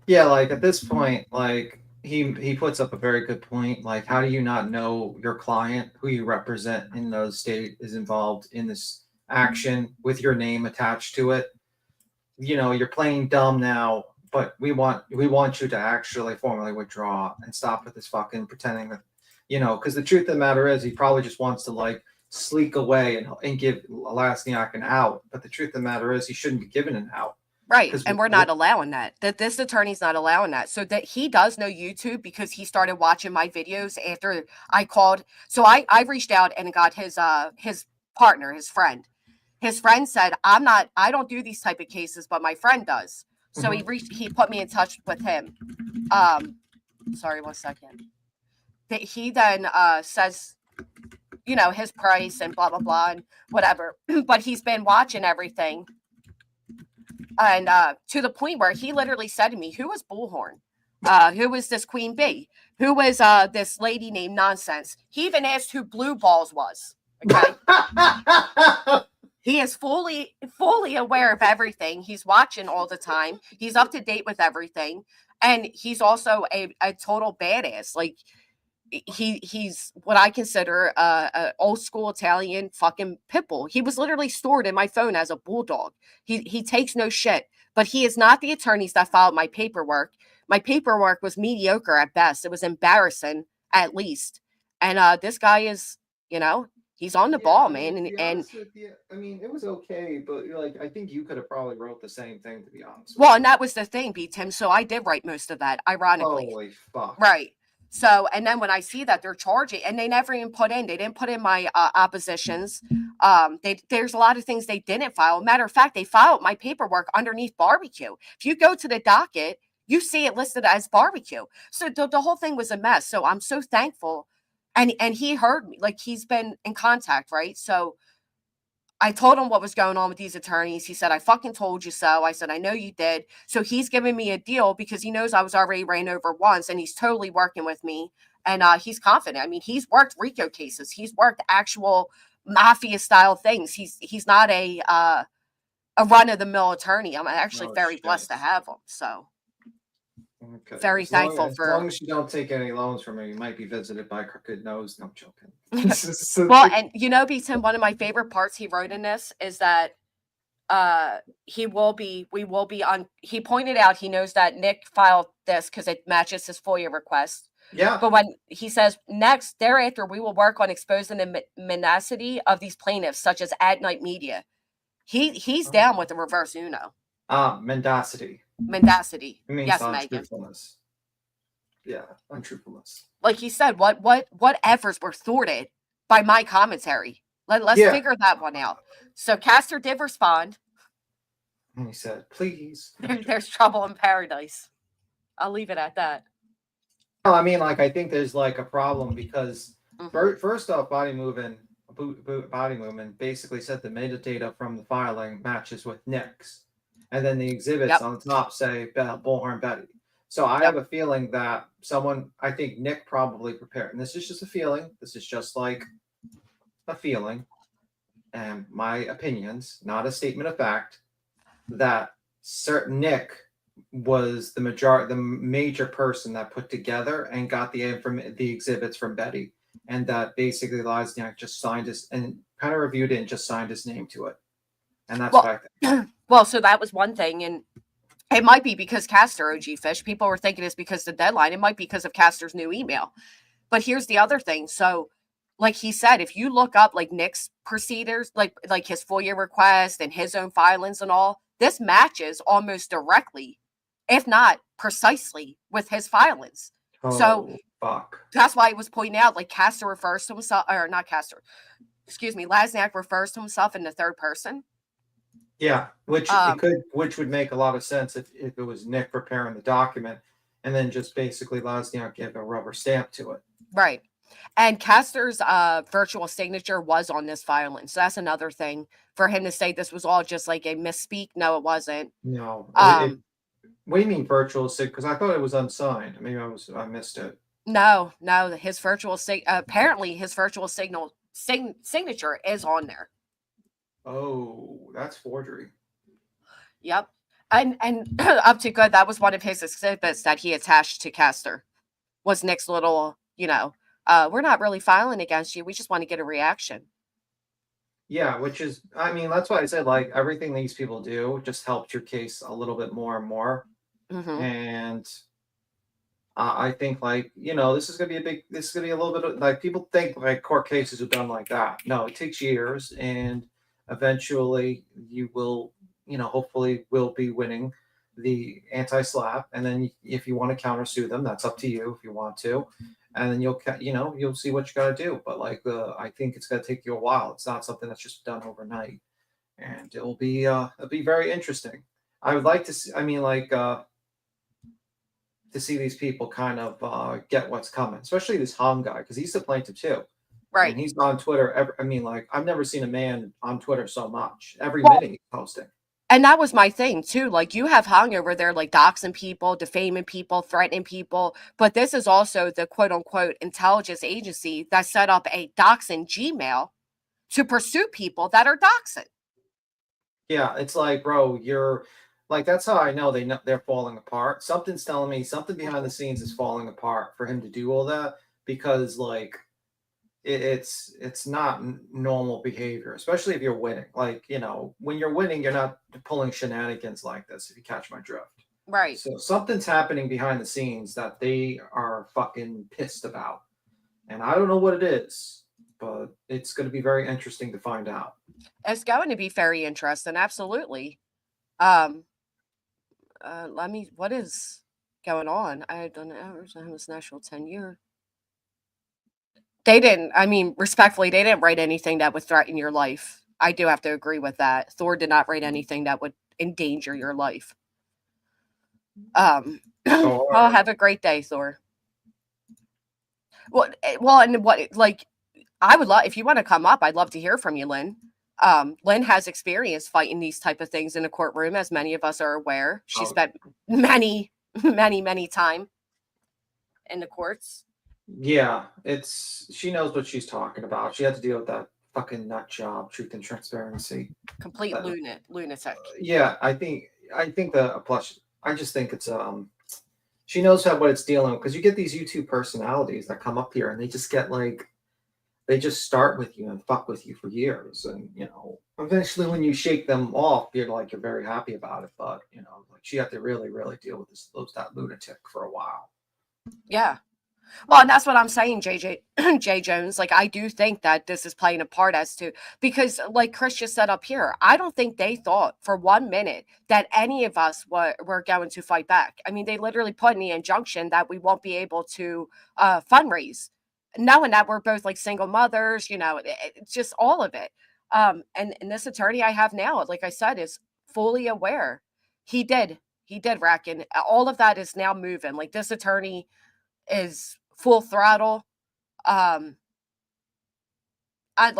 Yeah, like at this point, like he puts up a very good point. Like, how do you not know your client, who you represent in the state, is involved in this action with your name attached to it? You know, you're playing dumb now, but we want you to actually formally withdraw and stop with this fucking pretending that, you know, because the truth of the matter is he probably just wants to like sleek away and give Lasniak an out. But the truth of the matter is he shouldn't be given an out. Right. And we're not allowing that. That this attorney's not allowing that. So that he does know YouTube because he started watching my videos after I called. So I reached out and got his partner, his friend. His friend said, I don't do these type of cases, but my friend does. So he put me in touch with him. Sorry, 1 second. That he then says, you know, his price and blah, blah, blah, and whatever. But he's been watching everything. And to the point where he literally said to me, who was Bullhorn? Who was this Queen Bee? Who was this lady named Nonsense? He even asked who Blue Balls was. Okay. He is fully aware of everything. He's watching all the time. He's up to date with everything. And he's also a total badass. Like, he's what I consider a old school Italian fucking pit bull. He was literally stored in my phone as a bulldog. He takes no shit. But he is not the attorneys that filed my paperwork. My paperwork was mediocre at best. It was embarrassing at least. And this guy is, he's on the ball, man. To be And honest with you, I mean, it was okay, but like, I think you could have probably wrote the same thing, to be honest. well, and that was the thing, B Tim. So I did write most of that, ironically. Holy fuck! Right. So, and then when I see that they're charging, and they never even they didn't put in my oppositions. There's a lot of things they didn't file. Matter of fact, they filed my paperwork underneath barbecue. If you go to the docket, you see it listed as barbecue. So the whole thing was a mess. So I'm so thankful. And he heard me, like he's been in contact, right? So I told him what was going on with these attorneys. He said, I fucking told you so. I said, I know you did. So he's giving me a deal because he knows I was already ran over once, and he's totally working with me. And he's confident. I mean, he's worked RICO cases. He's worked actual mafia style things. He's not a run of the mill attorney. I'm actually very blessed to have him. So okay. Very thankful as for. long as you don't take any loans from him, you might be visited by crooked nose. No, I'm joking. Well, and B-Tim, one of my favorite parts he wrote in this is that we will be on. He pointed out he knows that Nick filed this because it matches his FOIA request. Yeah. But when he says next, thereafter, we will work on exposing the menacity of these plaintiffs, such as At Night Media. He's down with the reverse Uno. Mendacity. Mendacity. It means Yes, untruthfulness. Yeah, untruthfulness. Like he said, what efforts were thwarted by my commentary? Let's figure that one out. So Castor did respond. And he said, please. There's trouble in paradise. I'll leave it at that. Well, I mean, like, I think there's like a problem because first off, Body Movement basically said the metadata from the filing matches with Nick's. And then the exhibits on the top say Bullhorn Betty. So I have a feeling that I think Nick probably prepared, and this is just a feeling. This is just like a feeling and my opinions, not a statement of fact, that certain Nick was the major person that put together and got the exhibits from Betty, and that basically Lesniak just signed his and kind of reviewed it and just signed his name to it. And that's what I think. Well, so that was one thing, and it might be because Castor, OG Fish, people were thinking it's because the deadline. It might be because of Castor's new email. But here's the other thing. So, like he said, if you look up like Nick's procedures, like his FOIA request and his own filings and all, this matches almost directly, if not precisely, with his filings. So that's why it was pointing out, like Castor refers to himself, or not Castor, excuse me, Lesniak refers to himself in the third person. Yeah, which would make a lot of sense if it was Nick preparing the document and then just basically Lesniak give a rubber stamp to it. Right. And Castor's virtual signature was on this filing. So that's another thing for him to say this was all just like a misspeak. No, it wasn't. No. What do you mean virtual sig? Because I thought it was unsigned. Maybe I missed it. No, his virtual apparently his virtual signature is on there. Oh, that's forgery. Yep. And up to good, that was one of his exhibits that he attached to Castor. Was Nick's little, we're not really filing against you. We just want to get a reaction. Yeah, which is, I mean, that's why I said, like, everything these people do just helps your case a little bit more and more. Mm-hmm. And I think, like, this is going to be a little bit of, like, people think, like, court cases are done like that. No, it takes years, and eventually you will, hopefully will be winning the anti-SLAPP. And then if you want to countersue them, that's up to you if you want to. And then you'll see what you got to do. But like I think it's going to take you a while. It's not something that's just done overnight, and it'll be very interesting. I would like to see, to see these people kind of get what's coming, especially this Hong guy, because he's the plaintiff too. Right. And he's on Twitter. I've never seen a man on Twitter so much. Every minute he's posting. And that was my thing too. Like, you have hung over there, like, doxing people, defaming people, threatening people. But this is also the quote unquote intelligence agency that set up a doxing Gmail to pursue people that are doxing. Yeah, it's like, bro, you're like, that's how I know they're falling apart. Something's telling me something behind the scenes is falling apart for him to do all that, because like it's not normal behavior, especially if you're winning. Like, when you're winning, you're not pulling shenanigans like this, if you catch my drift. Right. So something's happening behind the scenes that they are fucking pissed about. And I don't know what it is, but it's going to be very interesting to find out. It's going to be very interesting. Absolutely. What is going on? I don't know. It's national 10-year. They didn't, I mean, respectfully, they didn't write anything that would threaten your life. I do have to agree with that. Thor did not write anything that would endanger your life. Oh, Well, have a great day, Thor. Well, and what, like, I would love, if you want to come up, I'd love to hear from you, Lynn. Lynn has experience fighting these type of things in a courtroom, as many of us are aware. She spent many, many time in the courts. yeah, she knows what she's talking about. She had to deal with that fucking nut job, Truth and Transparency. Complete lunatic. Yeah, I think plus I just think it's she knows what it's dealing with, because you get these YouTube personalities that come up here and they just get like, they just start with you and fuck with you for years, and eventually when you shake them off, you're very happy about it. But like, she had to really deal with that lunatic for a while. Yeah. Well, and that's what I'm saying, Jay Jones. Like, I do think that this is playing a part as to, because like Chris just said up here, I don't think they thought for 1 minute that any of us were going to fight back. I mean, they literally put in the injunction that we won't be able to fundraise, knowing that we're both like single mothers, it's just all of it. And this attorney I have now, like I said, is fully aware. He did rack in. All of that is now moving. Like, this attorney is full throttle. Like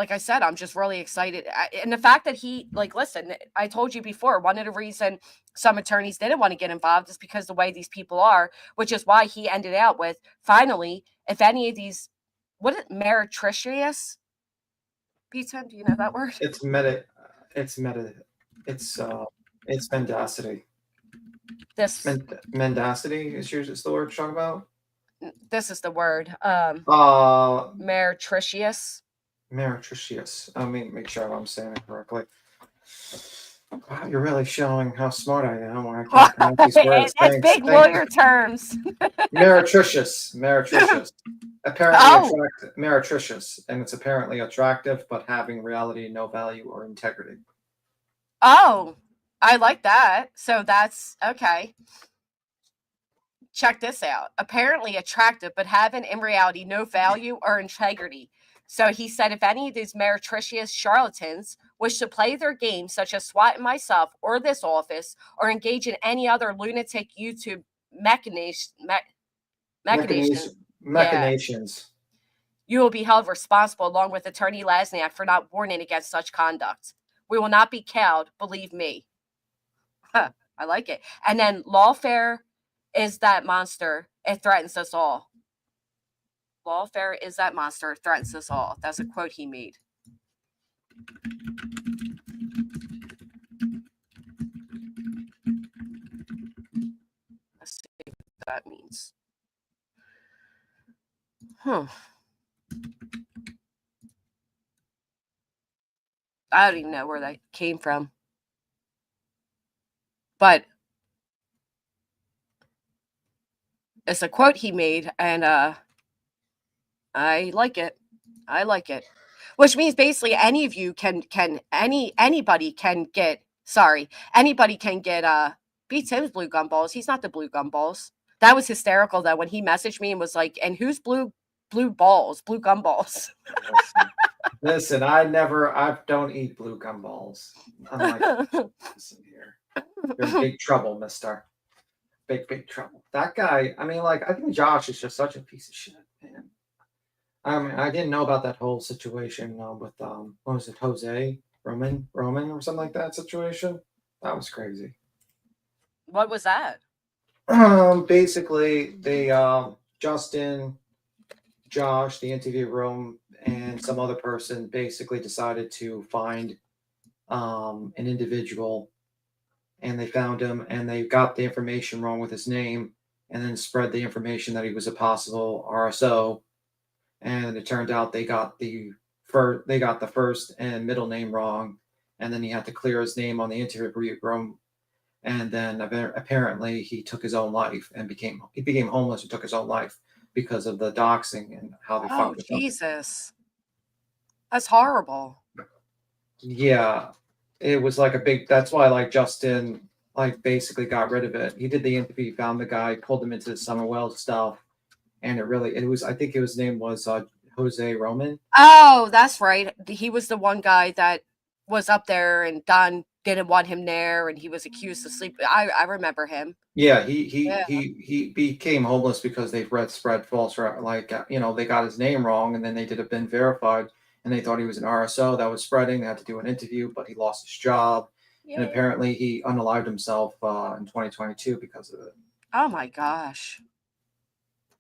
I said, I'm just really excited. And the fact that he, like, listen, I told you before, one of the reason some attorneys didn't want to get involved is because the way these people are, which is why he ended out with, finally, if any of these, what is meretricious? P10, do you know that word? It's mendacity. Mendacity is the word you're talking about? This is the word. Meretricious. Meretricious. I mean, make sure I'm saying it correctly. Wow, you're really showing how smart I am when I can't pronounce these words. That's big lawyer terms. Meretricious. Apparently meretricious, and it's apparently attractive, but having reality no value or integrity. Oh, I like that. So that's okay. Check this out. Apparently attractive, but having in reality no value or integrity. So he said, if any of these meretricious charlatans wish to play their game, such as swatting myself or this office, or engage in any other lunatic YouTube machinations, you will be held responsible along with Attorney Lasniak for not warning against such conduct. We will not be cowed, believe me. Huh, I like it. And then lawfare is that monster. It threatens us all. Lawfare is that monster. It threatens us all. That's a quote he made. Let's see what that means. I don't even know where that came from. But it's a quote he made, and I like it. I like it. Which means basically any of you anybody can get beat Tim's blue gumballs. He's not the blue gumballs. That was hysterical though when he messaged me and was like, and who's blue gumballs? Listen, I don't eat blue gumballs. Listen here. You're in big trouble, mister. Big trouble. That guy, I mean, like, I think Josh is just such a piece of shit, man. I mean, I didn't know about that whole situation with what was it, Jose Roman or something like that situation. That was crazy. What was that? Basically, they Justin, Josh, the interview room, and some other person basically decided to find an individual, and they found him, and they got the information wrong with his name, and then spread the information that he was a possible RSO, and it turned out they got the first and middle name wrong, and then he had to clear his name on the interview room, and then apparently he took his own life and became homeless and took his own life because of the doxing and how they Oh, fucked with him. Jesus. That's horrible. Yeah, it was like a big. That's why like Justin like basically got rid of it. He did the interview, found the guy, pulled him into the Summerwell stuff, and it was I think his name was Jose Roman. Oh, that's right. He was the one guy that was up there and Don didn't want him there and he was accused of sleep. I remember him. Yeah, Yeah. he became homeless because they spread false they got his name wrong, and then they did a been verified, and they thought he was an RSO that was spreading. They had to do an interview, but he lost his job, and apparently he unalived himself in 2022 because of it. Oh my gosh.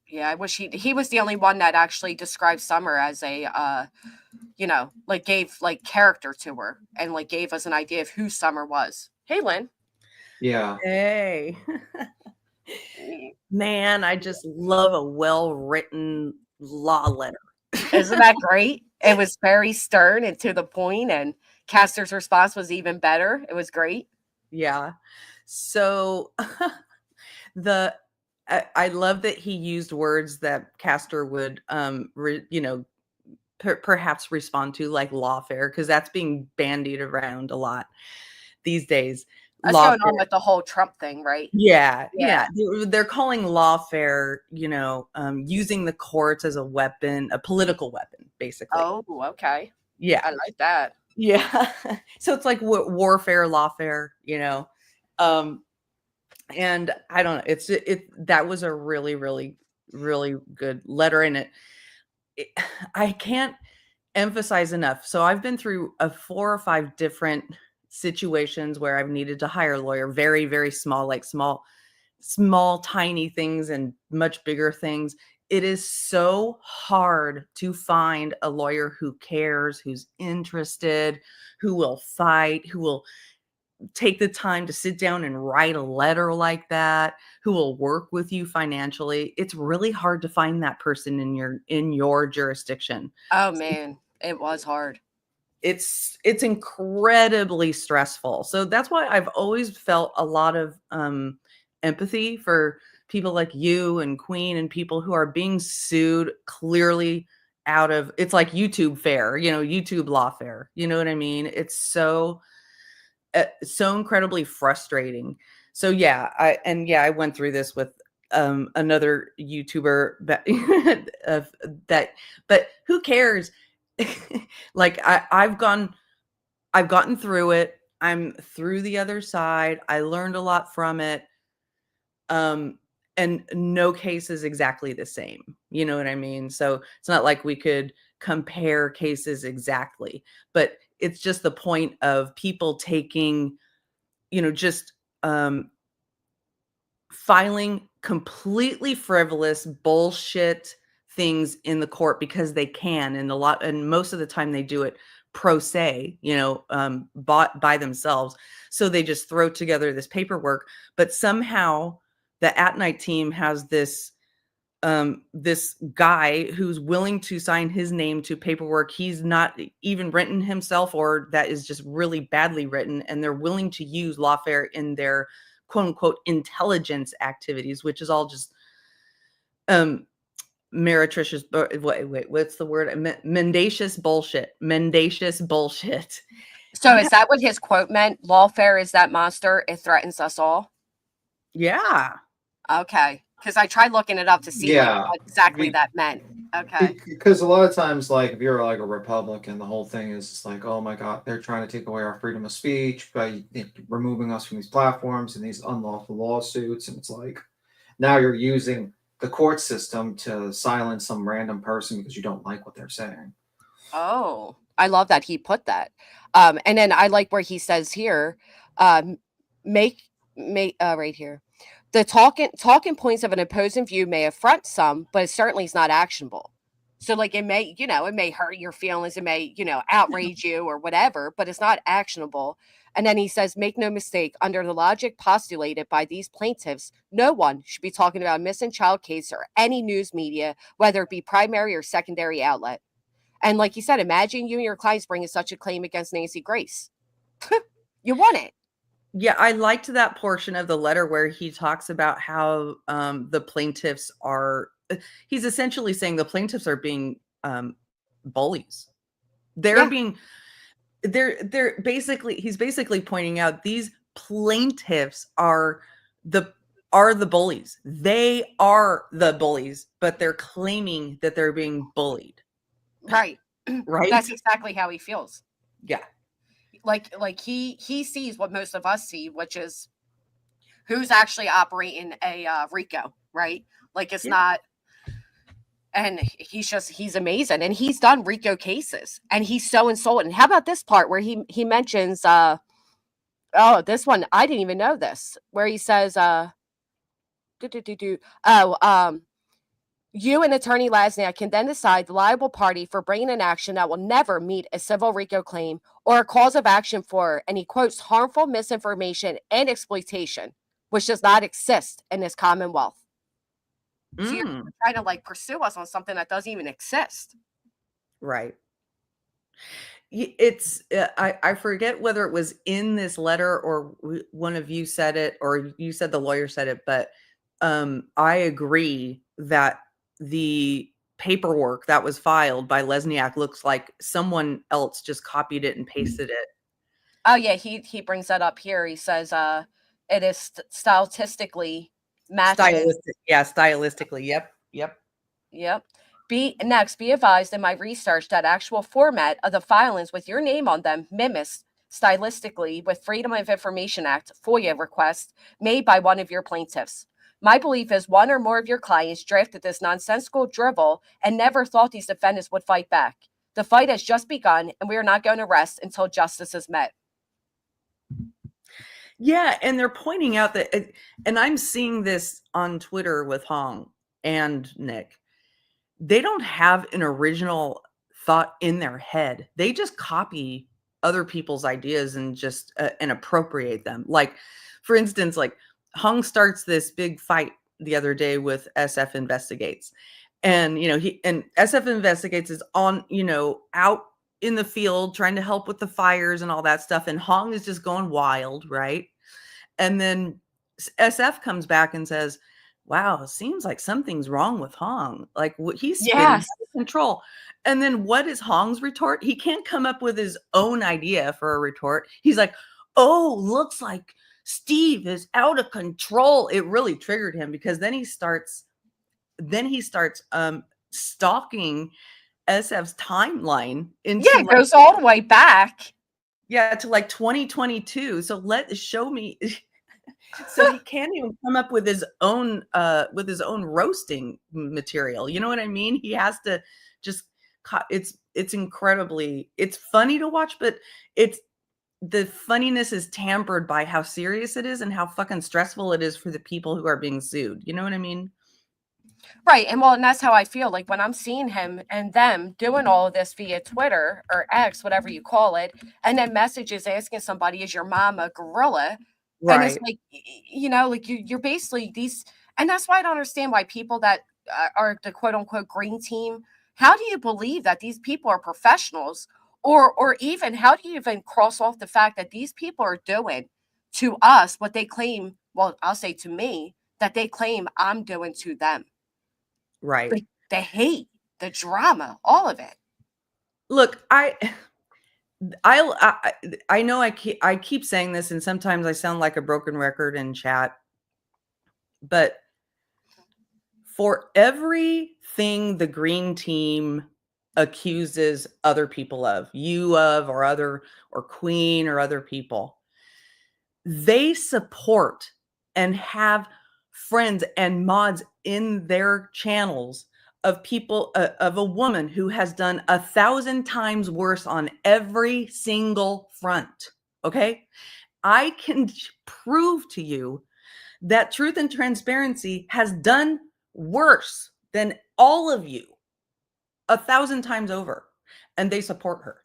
Yeah, I wish he was the only one that actually described Summer as a like gave like character to her and like gave us an idea of who Summer was. Hey, Lynn. Yeah. Hey. Man, I just love a well-written law letter. Isn't that great? It was very stern and to the point, and Castor's response was even better. It was great. Yeah. So I love that he used words that Castor would perhaps respond to, like lawfare, because that's being bandied around a lot these days. That's going on with the whole Trump thing, right? Yeah. They're calling lawfare, using the courts as a weapon, a political weapon, basically. Oh, okay. Yeah. I like that. Yeah. So it's like warfare, lawfare, and I don't know. That was a really, really, really good letter, and I can't emphasize enough. So I've been through 4 or 5 different situations where I've needed to hire a lawyer, very, very small, like small, tiny things and much bigger things. It is so hard to find a lawyer who cares, who's interested, who will fight, who will take the time to sit down and write a letter like that, who will work with you financially. It's really hard to find that person in your jurisdiction. Oh man, it was hard. It's incredibly stressful. So that's why I've always felt a lot of empathy for people like you and Queen and people who are being sued clearly out of, it's like YouTube fair, YouTube lawfare. You know what I mean? It's so incredibly frustrating. So yeah, I went through this with another YouTuber but who cares? Like I've gotten through it. I'm through the other side. I learned a lot from it. And no case is exactly the same. You know what I mean? So it's not like we could compare cases exactly, but it's just the point of people taking, just filing completely frivolous bullshit things in the court because they can, and most of the time they do it pro se, bought by themselves. So they just throw together this paperwork, but somehow the At Night team has this guy who's willing to sign his name to paperwork he's not even written himself, or that is just really badly written, and they're willing to use lawfare in their quote unquote intelligence activities, which is all just meretricious. Wait, what's the word? Mendacious bullshit. So is that what his quote meant? Lawfare is that monster. It threatens us all. Yeah. Okay. Because I tried looking it up to see what exactly that meant. Okay. Because a lot of times, like, if you're like a Republican, the whole thing is just like, oh my God, they're trying to take away our freedom of speech by removing us from these platforms and these unlawful lawsuits. And it's like, now you're using the court system to silence some random person because you don't like what they're saying. Oh, I love that he put that. And then I like where he says here, right here. The talking points of an opposing view may affront some, but it certainly is not actionable. So like it may, it may hurt your feelings, it may, outrage you or whatever, but it's not actionable. And then he says, make no mistake, under the logic postulated by these plaintiffs, no one should be talking about a missing child case or any news media, whether it be primary or secondary outlet. And like you said, imagine you and your clients bringing such a claim against Nancy Grace. You want it. Yeah, I liked that portion of the letter where he talks about how the plaintiffs are, he's essentially saying the plaintiffs are being bullies. They're being, they're basically, he's basically pointing out these plaintiffs are the bullies. They are the bullies, but they're claiming that they're being bullied. Right. Right. That's exactly how he feels. Yeah. Like he sees what most of us see, which is who's actually operating a RICO, right? Like it's not, and he's amazing, and he's done RICO cases, and he's so insulting. How about this part where he mentions this one, I didn't even know this, where he says you and Attorney Lasniak can then decide the liable party for bringing an action that will never meet a civil RICO claim or a cause of action for, and he quotes, harmful misinformation and exploitation, which does not exist in this Commonwealth. So you're trying to like pursue us on something that doesn't even exist. Right. It's, I forget whether it was in this letter or one of you said it, or you said the lawyer said it, but I agree that the paperwork that was filed by Lesniak looks like someone else just copied it and pasted it. Oh yeah, he brings that up here. He says it is stylistically matching. Stylistically. Yep. Be advised in my research that actual format of the filings with your name on them mimics stylistically with Freedom of Information Act FOIA requests made by one of your plaintiffs. My belief is one or more of your clients drafted this nonsensical drivel and never thought these defendants would fight back. The fight has just begun, and we are not going to rest until justice is met. Yeah, and they're pointing out that, and I'm seeing this on Twitter with Hong and Nick. They don't have an original thought in their head. They just copy other people's ideas and just and appropriate them. Like, for instance, like Hung starts this big fight the other day with SF Investigates. And, SF Investigates is on, out in the field trying to help with the fires and all that stuff. And Hong is just going wild, right? And then SF comes back and says, wow, it seems like something's wrong with Hong. Like he's spinning out of control. And then what is Hong's retort? He can't come up with his own idea for a retort. He's like, oh, looks like Steve is out of control. It really triggered him because then he starts stalking SF's timeline into it goes all the way back. Yeah, to like 2022. So show me. So he can't even come up with his own roasting material. You know what I mean? He has to just it's incredibly, it's funny to watch, but the funniness is tempered by how serious it is and how fucking stressful it is for the people who are being sued. You know what I mean? Right. And that's how I feel like when I'm seeing him and them doing all of this via Twitter or X, whatever you call it, and then messages asking somebody, is your mom a gorilla? Right. And it's like, like you're basically these, and that's why I don't understand why people that are the quote unquote green team, how do you believe that these people are professionals? Or even how do you even cross off the fact that these people are doing to us what they claim, well, I'll say to me, that they claim I'm doing to them. Right. The hate, the drama, all of it. Look, I know I keep saying this, and sometimes I sound like a broken record in chat, but for everything the green team accuses other people of, or Queen or other people, they support and have friends and mods in their channels of people, of a woman who has done 1,000 times worse on every single front. Okay. I can prove to you that Truth and Transparency has done worse than all of you 1,000 times over, and they support her.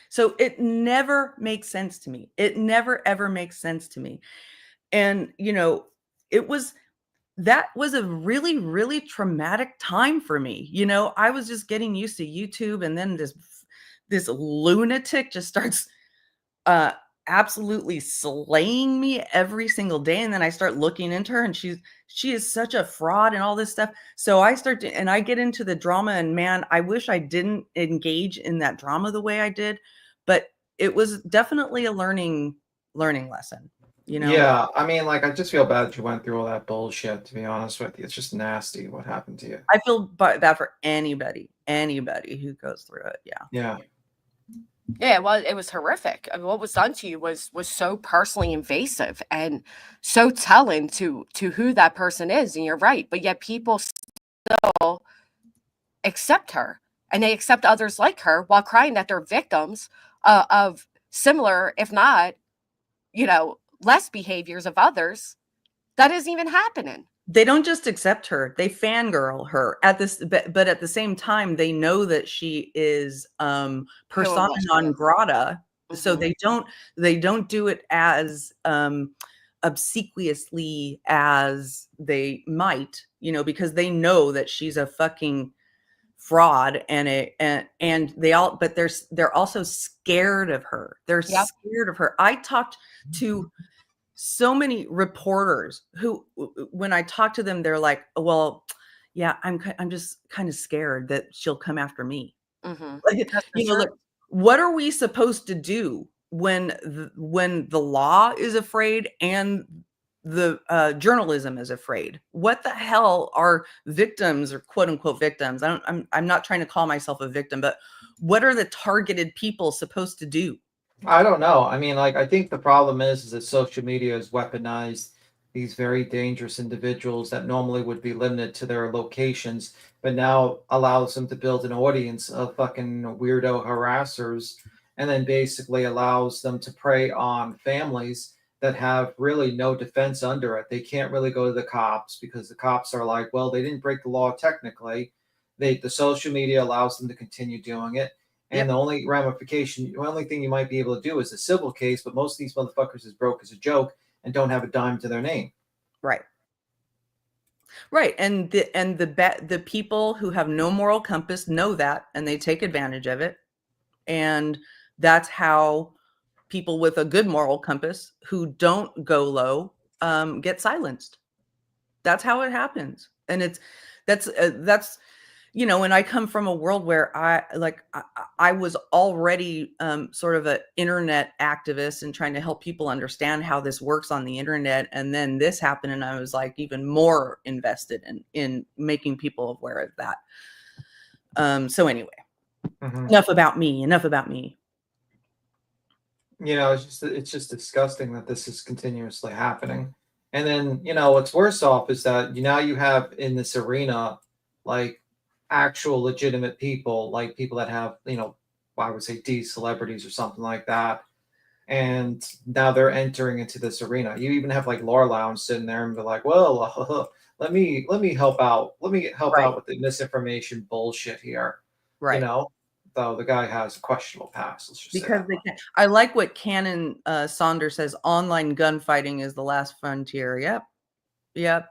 So it never makes sense to me. It never, ever makes sense to me. And, that was a really, really traumatic time for me. I was just getting used to YouTube, and then this lunatic just starts absolutely slaying me every single day. And then I start looking into her, and she is such a fraud and all this stuff. So I get into the drama, and man, I wish I didn't engage in that drama the way I did, but it was definitely a learning lesson, Yeah, I mean, like, I just feel bad that you went through all that bullshit, to be honest with you. It's just nasty what happened to you. I feel bad for anybody who goes through it. Yeah. Yeah. Yeah, well, it was horrific. I mean, what was done to you was so personally invasive and so telling to who that person is. And you're right, but yet people still accept her, and they accept others like her while crying that they're victims of similar, if not, less behaviors of others that isn't even happening. They don't just accept her, they fangirl her at this, but at the same time, they know that she is persona non grata. So they don't do it as obsequiously as they might, because they know that she's a fucking fraud, and they're also scared of her. They're scared of her. I talked to so many reporters who, when I talk to them, they're like, well, yeah, I'm just kind of scared that she'll come after me. Like, look, what are we supposed to do when the law is afraid and the journalism is afraid? What the hell are victims, or quote unquote victims? I'm not trying to call myself a victim, but what are the targeted people supposed to do? I don't know. I mean, like, I think the problem is that social media has weaponized these very dangerous individuals that normally would be limited to their locations, but now allows them to build an audience of fucking weirdo harassers, and then basically allows them to prey on families that have really no defense under it. They can't really go to the cops because the cops are like, well, they didn't break the law technically. The social media allows them to continue doing it. And the only ramification, the only thing you might be able to do is a civil case, but most of these motherfuckers is broke as a joke and don't have a dime to their name. Right. Right. And the people who have no moral compass know that, and they take advantage of it. And that's how people with a good moral compass who don't go low get silenced. That's how it happens. And that's and I come from a world where I was already sort of an internet activist and trying to help people understand how this works on the internet. And then this happened, and I was like even more invested in making people aware of that. So anyway, enough about me. It's just disgusting that this is continuously happening. And then, what's worse off is that now you have in this arena, like, actual legitimate people, like people that have, I would say D celebrities or something like that. And now they're entering into this arena. You even have like Laura Lounge sitting there and be like, well, let me help out. Let me help out with the misinformation bullshit here. Right. Though the guy has a questionable past. Let's just because they can. I like what Cannon Saunders says. Online gunfighting is the last frontier. Yep.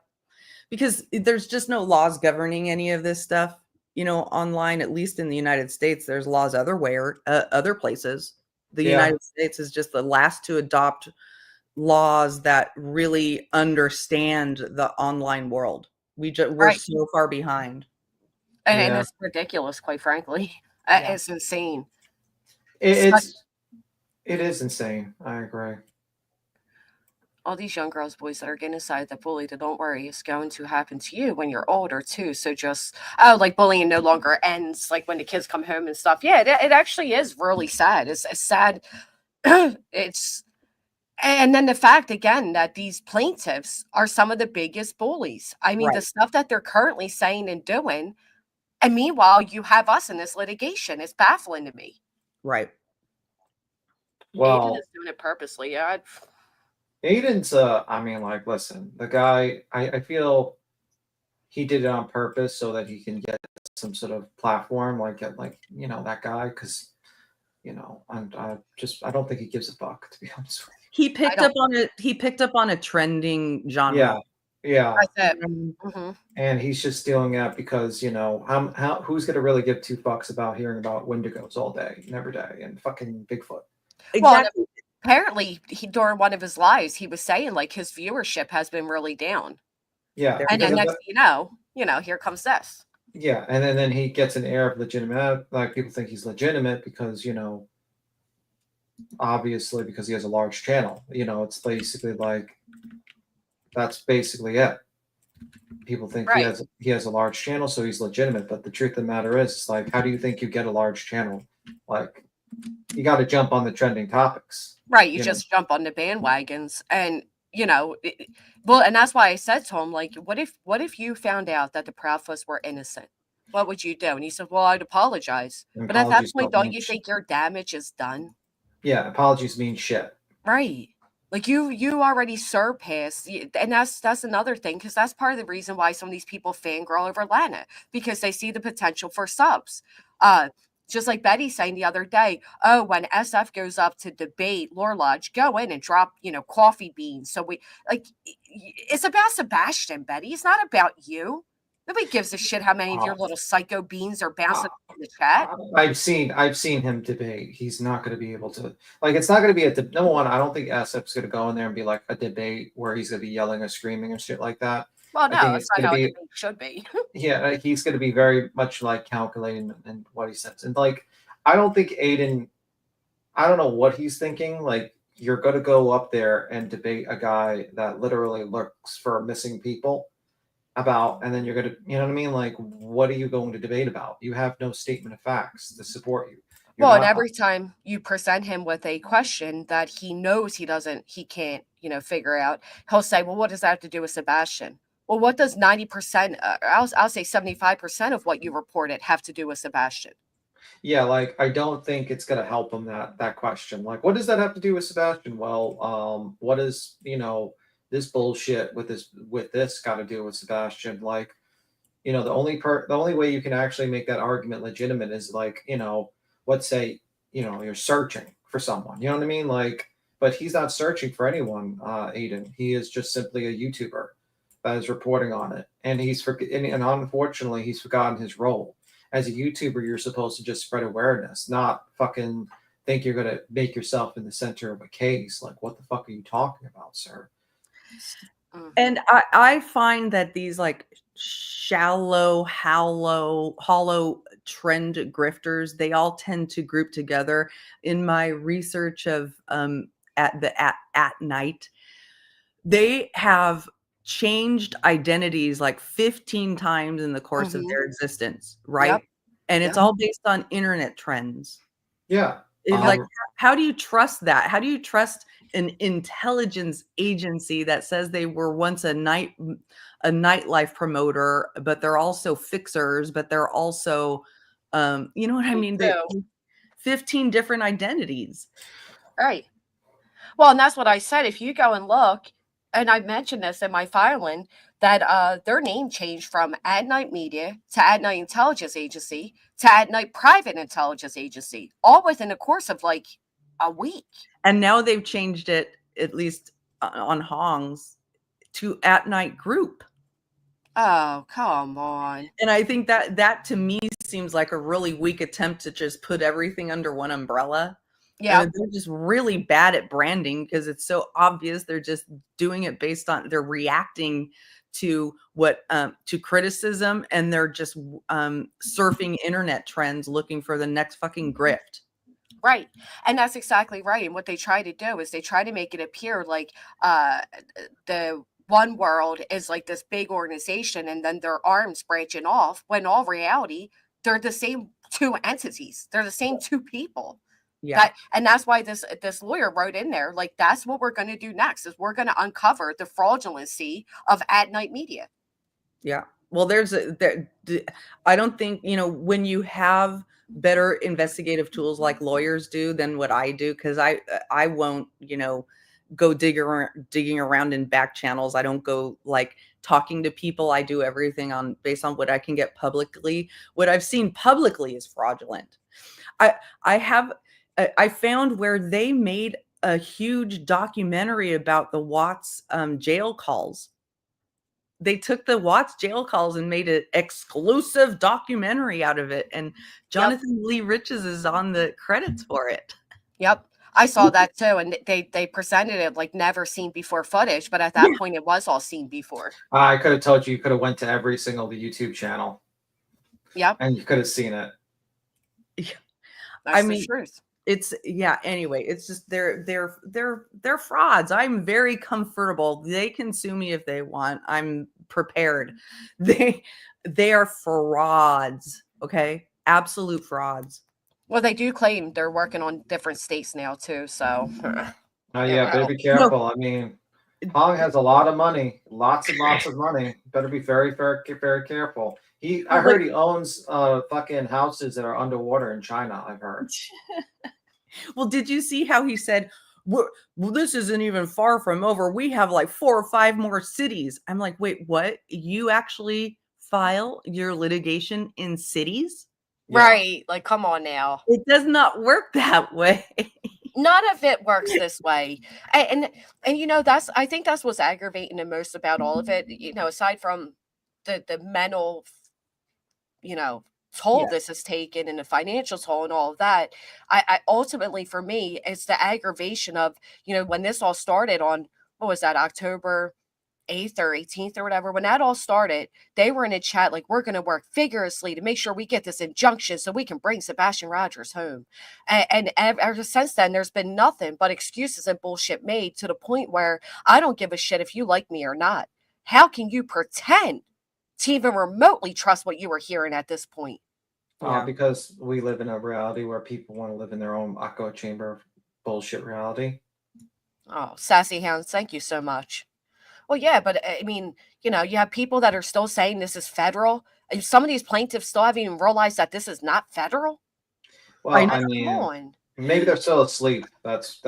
Because there's just no laws governing any of this stuff. Online, at least in the United States, there's laws other places. The United States is just the last to adopt laws that really understand the online world. We're so far behind. And it's ridiculous, quite frankly. It's insane. It is insane. I agree. All these young girls, boys that are getting aside that bullied, don't worry, it's going to happen to you when you're older too. So just, like bullying no longer ends like when the kids come home and stuff. Yeah, it actually is really sad. It's sad. And then the fact again that these plaintiffs are some of the biggest bullies. I mean, the stuff that they're currently saying and doing, and meanwhile you have us in this litigation. It's baffling to me. Right. Well, Aiden is doing it purposely. Aiden's I mean, like, listen, the guy, I feel he did it on purpose so that he can get some sort of platform, like get like, you know, that guy, because I don't think he gives a fuck, to be honest with He I picked don't. up on it. He picked up on a trending you. genre. Yeah. That's it. And hmm And he's just stealing that because, who's gonna really give two fucks about hearing about Wendigos all day and every day and fucking Bigfoot? Well, and exactly. apparently, during one of his lives, he was saying like his viewership has been really down, Yeah, There and you because then of next the, thing you know, here comes this. yeah, and then he gets an air of legitimate, like people think he's legitimate because, obviously because he has a large channel. It's basically like that's basically it. People think he Right, has a large channel, so he's legitimate. But the truth of the matter is, it's like, how do you think you get a large channel? Like, you got to jump on the trending topics. right. You You know, just jump on the bandwagons, and well, and that's why I said to him, like, what if you found out that the Proudfoots were innocent? What would you do? And he said, well, I'd apologize. and But at that apologies point, don't don't mean you shit. think your damage is done? Yeah, apologies mean shit. Right. Like you already surpassed, and that's another thing because that's part of the reason why some of these people fangirl over Lana because they see the potential for subs. Uh, just like Betty saying the other day, oh, when SF goes up to debate Lore Lodge, go in and drop, coffee beans. So it's about Sebastian, Betty. It's not about you. Nobody gives a shit how many of your Uh, little psycho beans are bouncing uh, in the chat. I've seen him debate. He's not going to be able to. Like, it's not going to be number one. I don't think SF's going to go in there and be like a debate where he's going to be yelling or screaming and shit like that. Well, I no, think that's it's not going to how a be debate should be. yeah. Like, he's going to be very much like calculating and what he says. And like, I don't think Aiden. I don't know what he's thinking. Like, you're going to go up there and debate a guy that literally looks for missing people and then you're going to, you know what I mean? Like, what are you going to debate about? You have no statement of facts to support you. You're Well, and not, every time you present him with a question that he knows he can't, figure out, he'll say, "Well, what does that have to do with Sebastian?" Well, what does 90%, I'll say 75% of what you reported have to do with Sebastian? yeah, like, I don't think it's going to help him that question. Like, what does that have to do with Sebastian? Well, what is, this bullshit with this got to do with Sebastian? Like, the only way you can actually make that argument legitimate is like, let's say, you're searching for someone, you know what I mean? Like, but he's not searching for anyone, Aiden. He is just simply a YouTuber that is reporting on it. And and unfortunately he's forgotten his role. As a YouTuber, you're supposed to just spread awareness, not fucking think you're gonna make yourself in the center of a case. Like, what the fuck are you talking about, sir? And I find that these like shallow, hollow trend grifters, they all tend to group together. In my research of at night, they have changed identities like 15 times in the course of Mhm. their existence, Yep. right? And it's Yep. all based on internet trends. Yeah. It's like, Um, how do you trust that? How do you trust an intelligence agency that says they were once a nightlife promoter, but they're also fixers, but they're also, you know what I Me mean? They too. 15 different identities. Right. Well, and that's what I said. If you go and look, and I mentioned this in my filing, that their name changed from At Night Media to At Night Intelligence Agency to At Night Private Intelligence Agency, all within the course of like a week. And now they've changed it, at least on Hong's, to At Night Group. Oh, come on. And I think that to me seems like a really weak attempt to just put everything under one umbrella. Yeah. And they're just really bad at branding because it's so obvious. They're just doing it based on they're reacting to to criticism, and they're just surfing internet trends looking for the next fucking grift. Right. And that's exactly right. And what they try to do is they try to make it appear like uh, the one world is like this big organization and then their arms branching off, when in all reality, they're the same two entities. They're the same two people. Yeah. And that's why this lawyer wrote in there, like, that's what we're going to do next is we're going to uncover the fraudulency of At Night Media. Yeah. Well, I don't think, when you have better investigative tools like lawyers do than what I do, because I won't, go digging around in back channels. I don't go like talking to people. I do everything based on what I can get publicly. What I've seen publicly is fraudulent. I found where they made a huge documentary about the Watts jail calls. They took the Watts jail calls and made an exclusive documentary out of it. And Jonathan Lee Riches is on the credits for it. Yep. I saw that too. And they presented it like never seen before footage, but at that point it was all seen before. I could have told you could have went to every single YouTube channel. Yep. And you could have seen it. Yeah. That's the truth. It's anyway, it's just they're frauds. I'm very comfortable. They can sue me if they want. I'm prepared. They are frauds. Okay. Absolute frauds. Well, they do claim they're working on different states now too. So yeah, better be careful. I mean, Hong has a lot of money, lots and lots of money. Better be very careful. I heard he owns fucking houses that are underwater in China. I've heard. Well, did you see how he said, well, this isn't even far from over. We have like 4 or 5 more cities. I'm like, wait, what? You actually file your litigation in cities? Yeah. Right. Like, come on now. It does not work that way. None of it works this way. And you know, I think that's what's aggravating the most about all of it, you know, aside from the mental, you know, toll this has taken and the financial toll and all of that. I ultimately, for me, it's the aggravation of, you know, when this all started on, what was that, October 8th or 18th or whatever, when that all started, they were in a chat like, we're going to work vigorously to make sure we get this injunction so we can bring Sebastian Rogers home. And ever since then, there's been nothing but excuses and bullshit made, to the point where I don't give a shit if you like me or not. How can you pretend to even remotely trust what you were hearing at this point? Because we live in a reality where people want to live in their own echo chamber bullshit reality. Oh, Sassy Hounds, thank you so much. Well, yeah, but I mean, you know, you have people that are still saying this is federal. Some of these plaintiffs still haven't even realized that this is not federal. Well, I mean, maybe they're still asleep. That's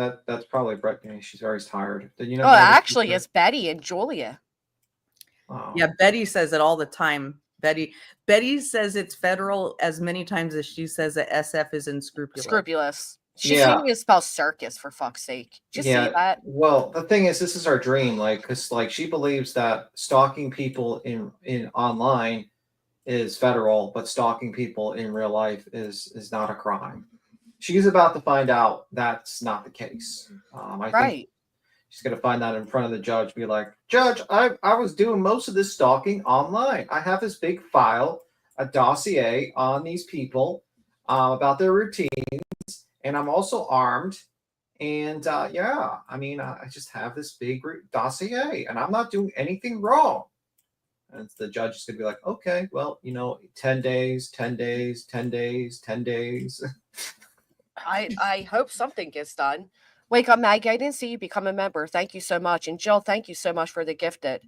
probably Brittany. She's very tired. Did you know? Oh, actually, it's Betty and Julia. Oh. Yeah, Betty says it all the time. Betty says it's federal as many times as she says that SF is unscrupulous. She can't even spell circus, for fuck's sake. Just see that. Well, the thing is, this is our dream. Like, because like she believes that stalking people in online is federal, but stalking people in real life is not a crime. She's about to find out that's not the case. I think she's going to find that in front of the judge, be like, Judge, I was doing most of this stalking online. I have this big file, a dossier on these people about their routines, and I'm also armed. And yeah, I mean, I just have this big dossier, and I'm not doing anything wrong. And the judge is going to be like, okay, well, you know, 10 days, 10 days, 10 days, 10 days. I hope something gets done. Wake up, Maggie. I didn't see you become a member. Thank you so much. And Jill, thank you so much for the gifted.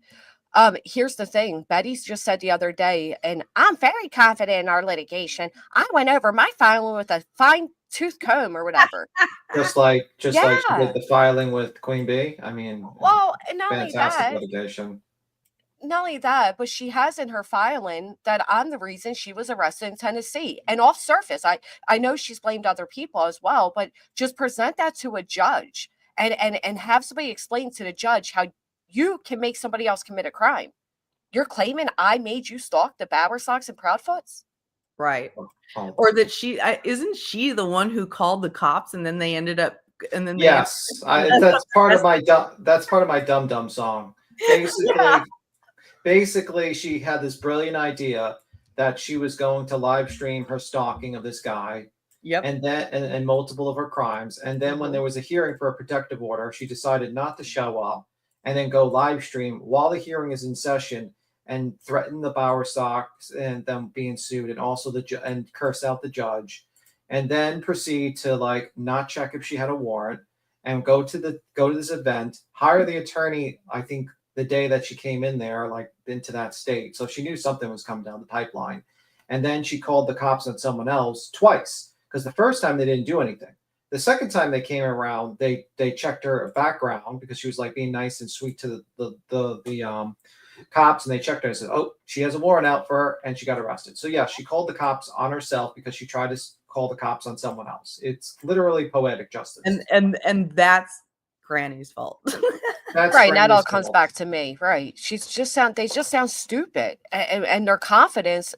Here's the thing. Betty's just said the other day, and I'm very confident in our litigation. I went over my filing with a fine tooth comb or whatever. just like she did the filing with Queen Bee. I mean, well, not fantastic only that, litigation. Not only that, but she has in her filing that I'm the reason she was arrested in Tennessee. And off surface, I know she's blamed other people as well, but just present that to a judge and have somebody explain to the judge how you can make somebody else commit a crime. You're claiming I made you stalk the Bowersocks and Proudfoots? Right. Or that isn't she the one who called the cops and then they ended up yes, that's part of my Dum Dum song. Basically, she had this brilliant idea that she was going to live stream her stalking of this guy. Yep. And then and multiple of her crimes. And then when there was a hearing for a protective order, she decided not to show up and then go live stream while the hearing is in session and threaten the Bowersocks and them being sued, and also and curse out the judge, and then proceed to like not check if she had a warrant and go to this event, hire the attorney, I think the day that she came in there, like into that state. So she knew something was coming down the pipeline. And then she called the cops on someone else twice, because the first time they didn't do anything. The second time they came around, they checked her background because she was like being nice and sweet to the cops, and they checked her and said, "Oh, she has a warrant out for her," and she got arrested. So yeah, she called the cops on herself because she tried to call the cops on someone else. It's literally poetic justice. And that's Granny's fault. That's Right, and that all Granny's comes fault. back to me, right? They just sound stupid, and their confidence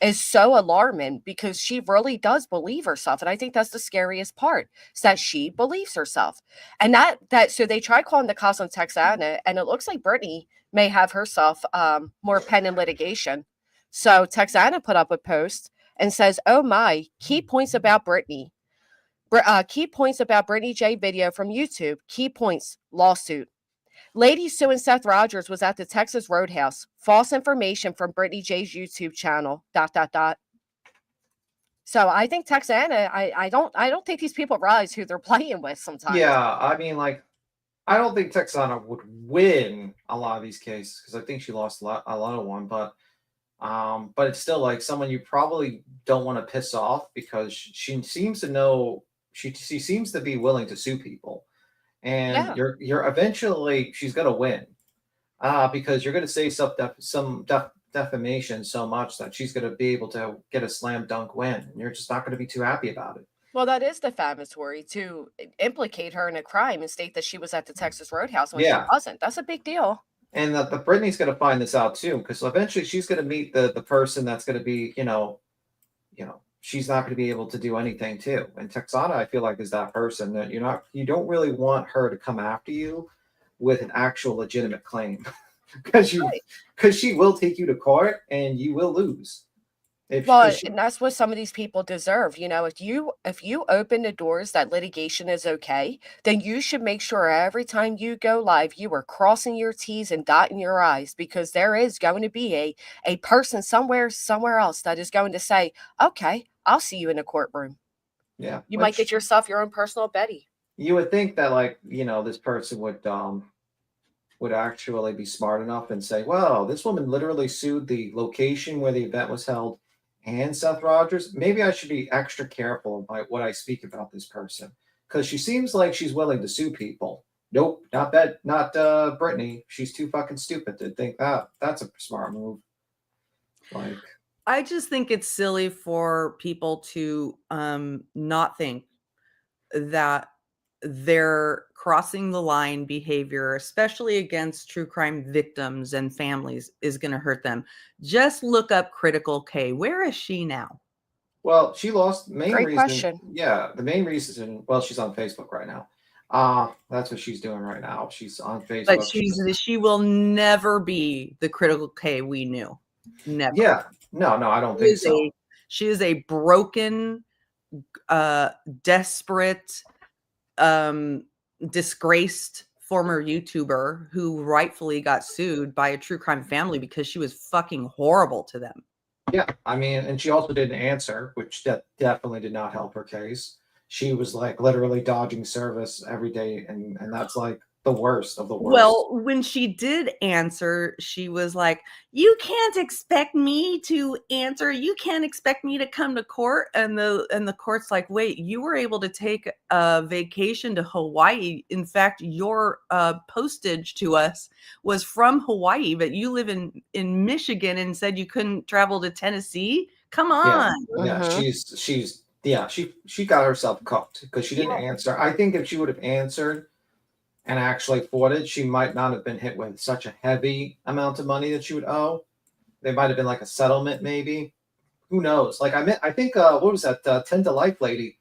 is so alarming because she really does believe herself, and I think that's the scariest part, is that she believes herself, and so they tried calling the cops on Texana, and it looks like Brittany may have herself more pen in litigation. So Texana put up a post and says, "Oh my, key points about Brittany." Key points about Brittany J video from YouTube. Key points, lawsuit. Lady suing Seth Rogers was at the Texas Roadhouse. False information from Brittany J's YouTube channel. ... So I think Texana, I don't think these people realize who they're playing with sometimes. Yeah, I mean, like, I don't think Texana would win a lot of these cases because I think she lost a lot of one, but it's still like someone you probably don't want to piss off because she seems to know she seems to be willing to sue people, and Yeah. you're eventually she's gonna win, because you're gonna say some defamation so much that she's gonna be able to get a slam dunk win, and you're just not gonna be too happy about it. Well, that is defamatory to implicate her in a crime and state that she was at the Texas Roadhouse when she Yeah. wasn't. That's a big deal. And the Brittany's going to find this out too, because eventually she's going to meet the person that's going to be, she's not going to be able to do anything too. And Texana, I feel like, is that person that you don't really want her to come after you with an actual legitimate claim, because she will take you to court and you will lose. And that's what some of these people deserve. If you open the doors that litigation is okay, then you should make sure every time you go live, you are crossing your T's and dotting your I's, because there is going to be a person somewhere else that is going to say, okay, I'll see you in the courtroom. Yeah. You might get yourself your own personal Betty. You would think that, like, this person would actually be smart enough and say, well, this woman literally sued the location where the event was held and Seth Rogers. Maybe I should be extra careful about what I speak about this person, because she seems like she's willing to sue people. Nope, not Brittany. She's too fucking stupid to think that's a smart move. Like, I just think it's silly for people to not think that their crossing the line behavior, especially against true crime victims and families, is going to hurt them. Just look up Critical K. Where is she now? well, she lost the main Great reason. question. Yeah, the main reason. Well, she's on Facebook right now. That's what she's doing right now. She's on Facebook. But she will never be the Critical K we knew. Never. Yeah. No, I don't think so. She is a broken, desperate, disgraced former YouTuber who rightfully got sued by a true crime family because she was fucking horrible to them. Yeah, I mean, and she also didn't answer, which definitely did not help her case. She was like literally dodging service every day, and that's like the worst of the worst. Well, when she did answer, she was like, "You can't expect me to answer. You can't expect me to come to court." And the court's like, "Wait, you were able to take a vacation to Hawaii. In fact, your postage to us was from Hawaii, but you live in Michigan and said you couldn't travel to Tennessee. Come on." Yeah, she got herself cooked because she didn't answer. I think if she would have answered and actually fought it, she might not have been hit with such a heavy amount of money that she would owe. There might have been like a settlement, maybe. Who knows? Like, I think what was that 10 to Life lady?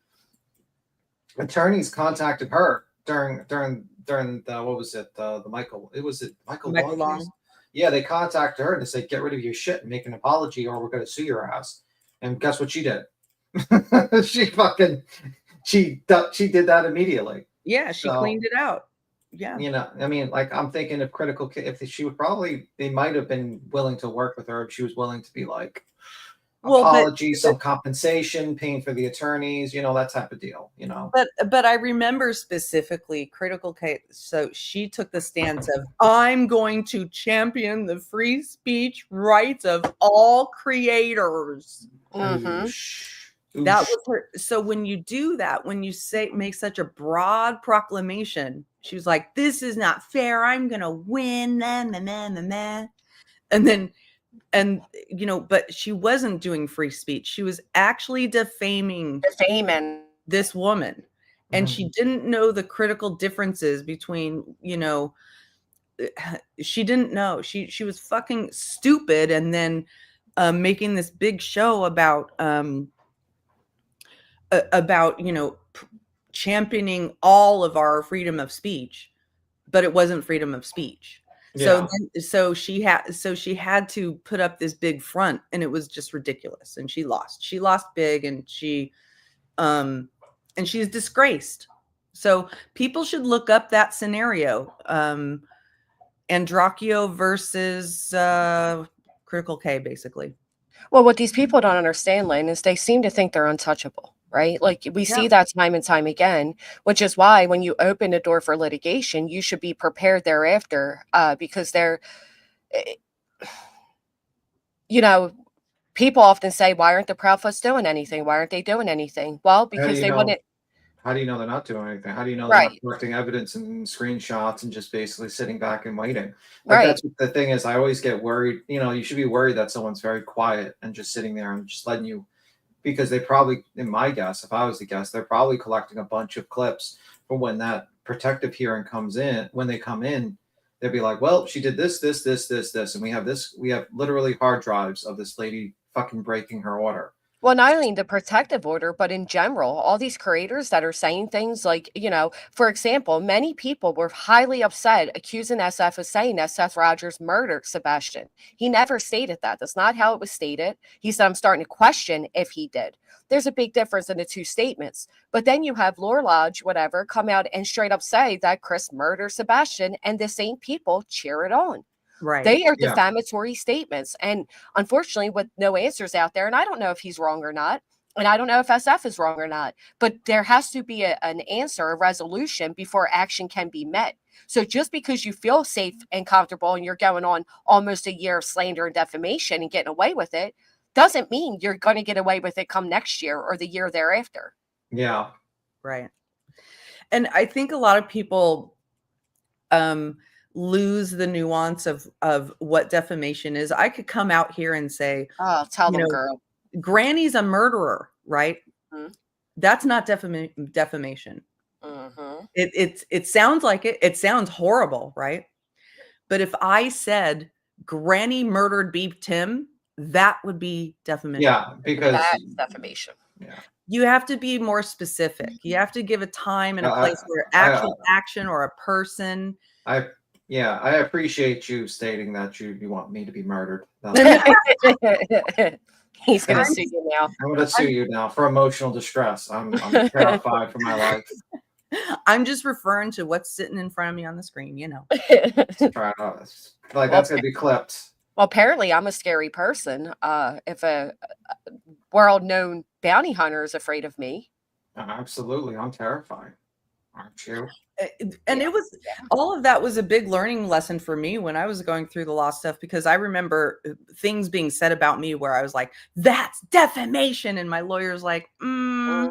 Attorneys contacted her during the what was it? The Michael? Was it Michael Long? Yeah, they contacted her and they said, "Get rid of your shit and make an apology, or we're going to sue your ass." And guess what she did? she did that immediately. Yeah, she cleaned it out. Yeah. I mean, like, I'm thinking of Critical K, if she would they might have been willing to work with her if she was willing to be like, apology, some compensation, paying for the attorneys, that type of deal, But I remember specifically Critical K. So she took the stance of, I'm going to champion the free speech rights of all creators. Mm-hmm. That Oosh. was her. So when you do that, when you make such a broad proclamation, she was like, "This is not fair. I'm gonna win." Nah, nah, nah, nah, nah. And then, but she wasn't doing free speech. She was actually defaming Defaming. this woman, and Mhm. she didn't know the critical differences between, she didn't know. She was fucking stupid, and then making this big show about championing all of our freedom of speech, but it wasn't freedom of speech. Yeah. So she had to put up this big front, and it was just ridiculous, and she lost big, and she's disgraced. So people should look up that scenario, Androcchio versus Critical K, basically. Well, what these people don't understand, Lynn, is they seem to think they're untouchable, right? Like we see that time and time again, which is why when you open the door for litigation, you should be prepared thereafter, because they're, eh, people often say, why aren't the Proudfoots doing anything? Why aren't they doing anything? Well, How do because you they know? wouldn't. How do you know they're not doing anything? How do you know they're not Right, collecting evidence and screenshots and just basically sitting back and waiting? Like right. that's what the thing is. I always get worried. You should be worried that someone's very quiet and just sitting there and just letting you, because they probably, in my guess, if I was to guess, they're probably collecting a bunch of clips for when that protective hearing comes in. When they come in, they'll be like, "Well, she did this, this, this, this, this, and we have this. We have literally hard drives of this lady fucking breaking her order." Well, not only the protective order, but in general, all these creators that are saying things like, for example, many people were highly upset accusing SF of saying that Seth Rogers murdered Sebastian. He never stated that. That's not how it was stated. He said, I'm starting to question if he did. There's a big difference in the two statements. But then you have Lore Lodge, whatever, come out and straight up say that Chris murdered Sebastian, and the same people cheer it on. Right. They are Yeah. defamatory statements. And unfortunately, with no answers out there, and I don't know if he's wrong or not, and I don't know if SF is wrong or not, but there has to be an answer, a resolution before action can be met. So just because you feel safe and comfortable and you're going on almost a year of slander and defamation and getting away with it, doesn't mean you're going to get away with it come next year or the year thereafter. Yeah. Right. And I think a lot of people lose the nuance of what defamation is. I could come out here and say, Oh, tell them, girl. Granny's a murderer, right? Mhm. That's not defamation. Mm-hmm. It sounds like it. It sounds horrible, right? But if I said Granny murdered Beef Tim, that would be defamation. Yeah, because That's defamation. yeah. You have to be more specific. You have to give a time and a I- place where actual action or a person. I appreciate you stating that you want me to be murdered. He's going to sue you now. I'm going to sue you now for emotional distress. I'm terrified for my life. I'm just referring to what's sitting in front of me on the screen, Try that's going to be clipped. Well, apparently I'm a scary person. If a world-known bounty hunter is afraid of me. Absolutely. I'm terrified. Aren't you? And it was, all of that was a big learning lesson for me when I was going through the law stuff, because I remember things being said about me where I was like, that's defamation. And my lawyer's like, yeah.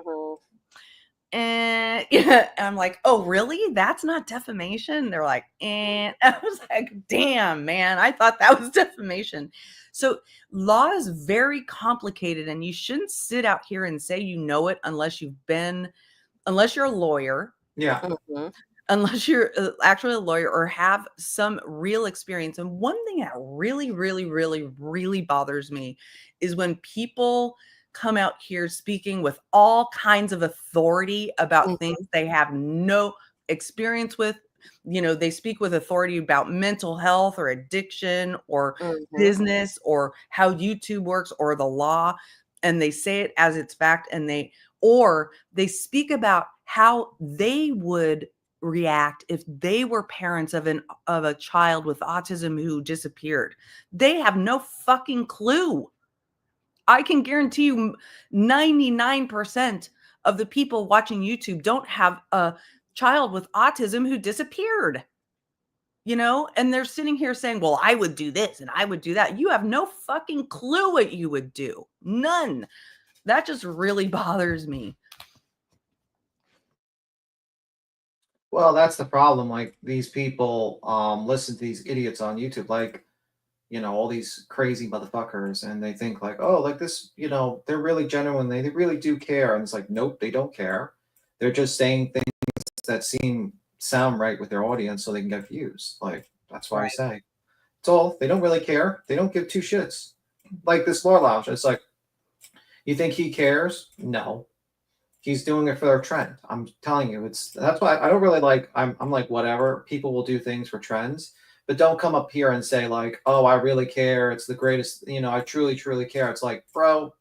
And I'm like, oh, really? That's not defamation? They're like, I was like, damn, man, I thought that was defamation. So law is very complicated, and you shouldn't sit out here and say you know it unless you're a lawyer. Yeah. Mm-hmm. Unless you're actually a lawyer or have some real experience. And one thing that really, really, really, really bothers me is when people come out here speaking with all kinds of authority about things they have no experience with. They speak with authority about mental health or addiction or business or how YouTube works or the law. And they say it as it's fact, and they speak about how they would react if they were parents of a child with autism who disappeared. They have no fucking clue. I can guarantee you 99% of the people watching YouTube don't have a child with autism who disappeared. And they're sitting here saying, well, I would do this and I would do that. You have no fucking clue what you would do. None. that just really bothers me. Well, that's the problem. Like these people listen to these idiots on YouTube, like, you know, all these crazy motherfuckers, and they think like, oh, like this, you know, they're really genuine, they really do care. And it's like, nope, they don't care. They're just saying things that sound right with their audience so they can get views. Like, that's why I Right. say it's all, they don't really care. They don't give two shits. Like this Lore Lounge, it's like, you think he cares? No. He's doing it for their trend. I'm telling you, that's why I don't really like, I'm like, whatever. People will do things for trends, but don't come up here and say like, oh, I really care. It's the greatest, you know, I truly, truly care. It's like, bro,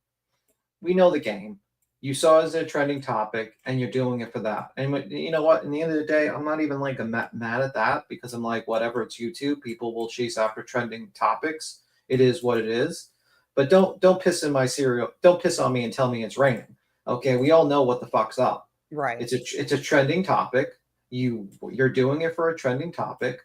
we know the game. You saw it as a trending topic and you're doing it for that. And you know what? In the end of the day, I'm not even like mad at that, because I'm like, whatever, it's YouTube. People will chase after trending topics. It is what it is. But don't piss in my cereal. Don't piss on me and tell me it's raining. Okay, we all know what the fuck's up. Right. It's a trending topic. You're doing it for a trending topic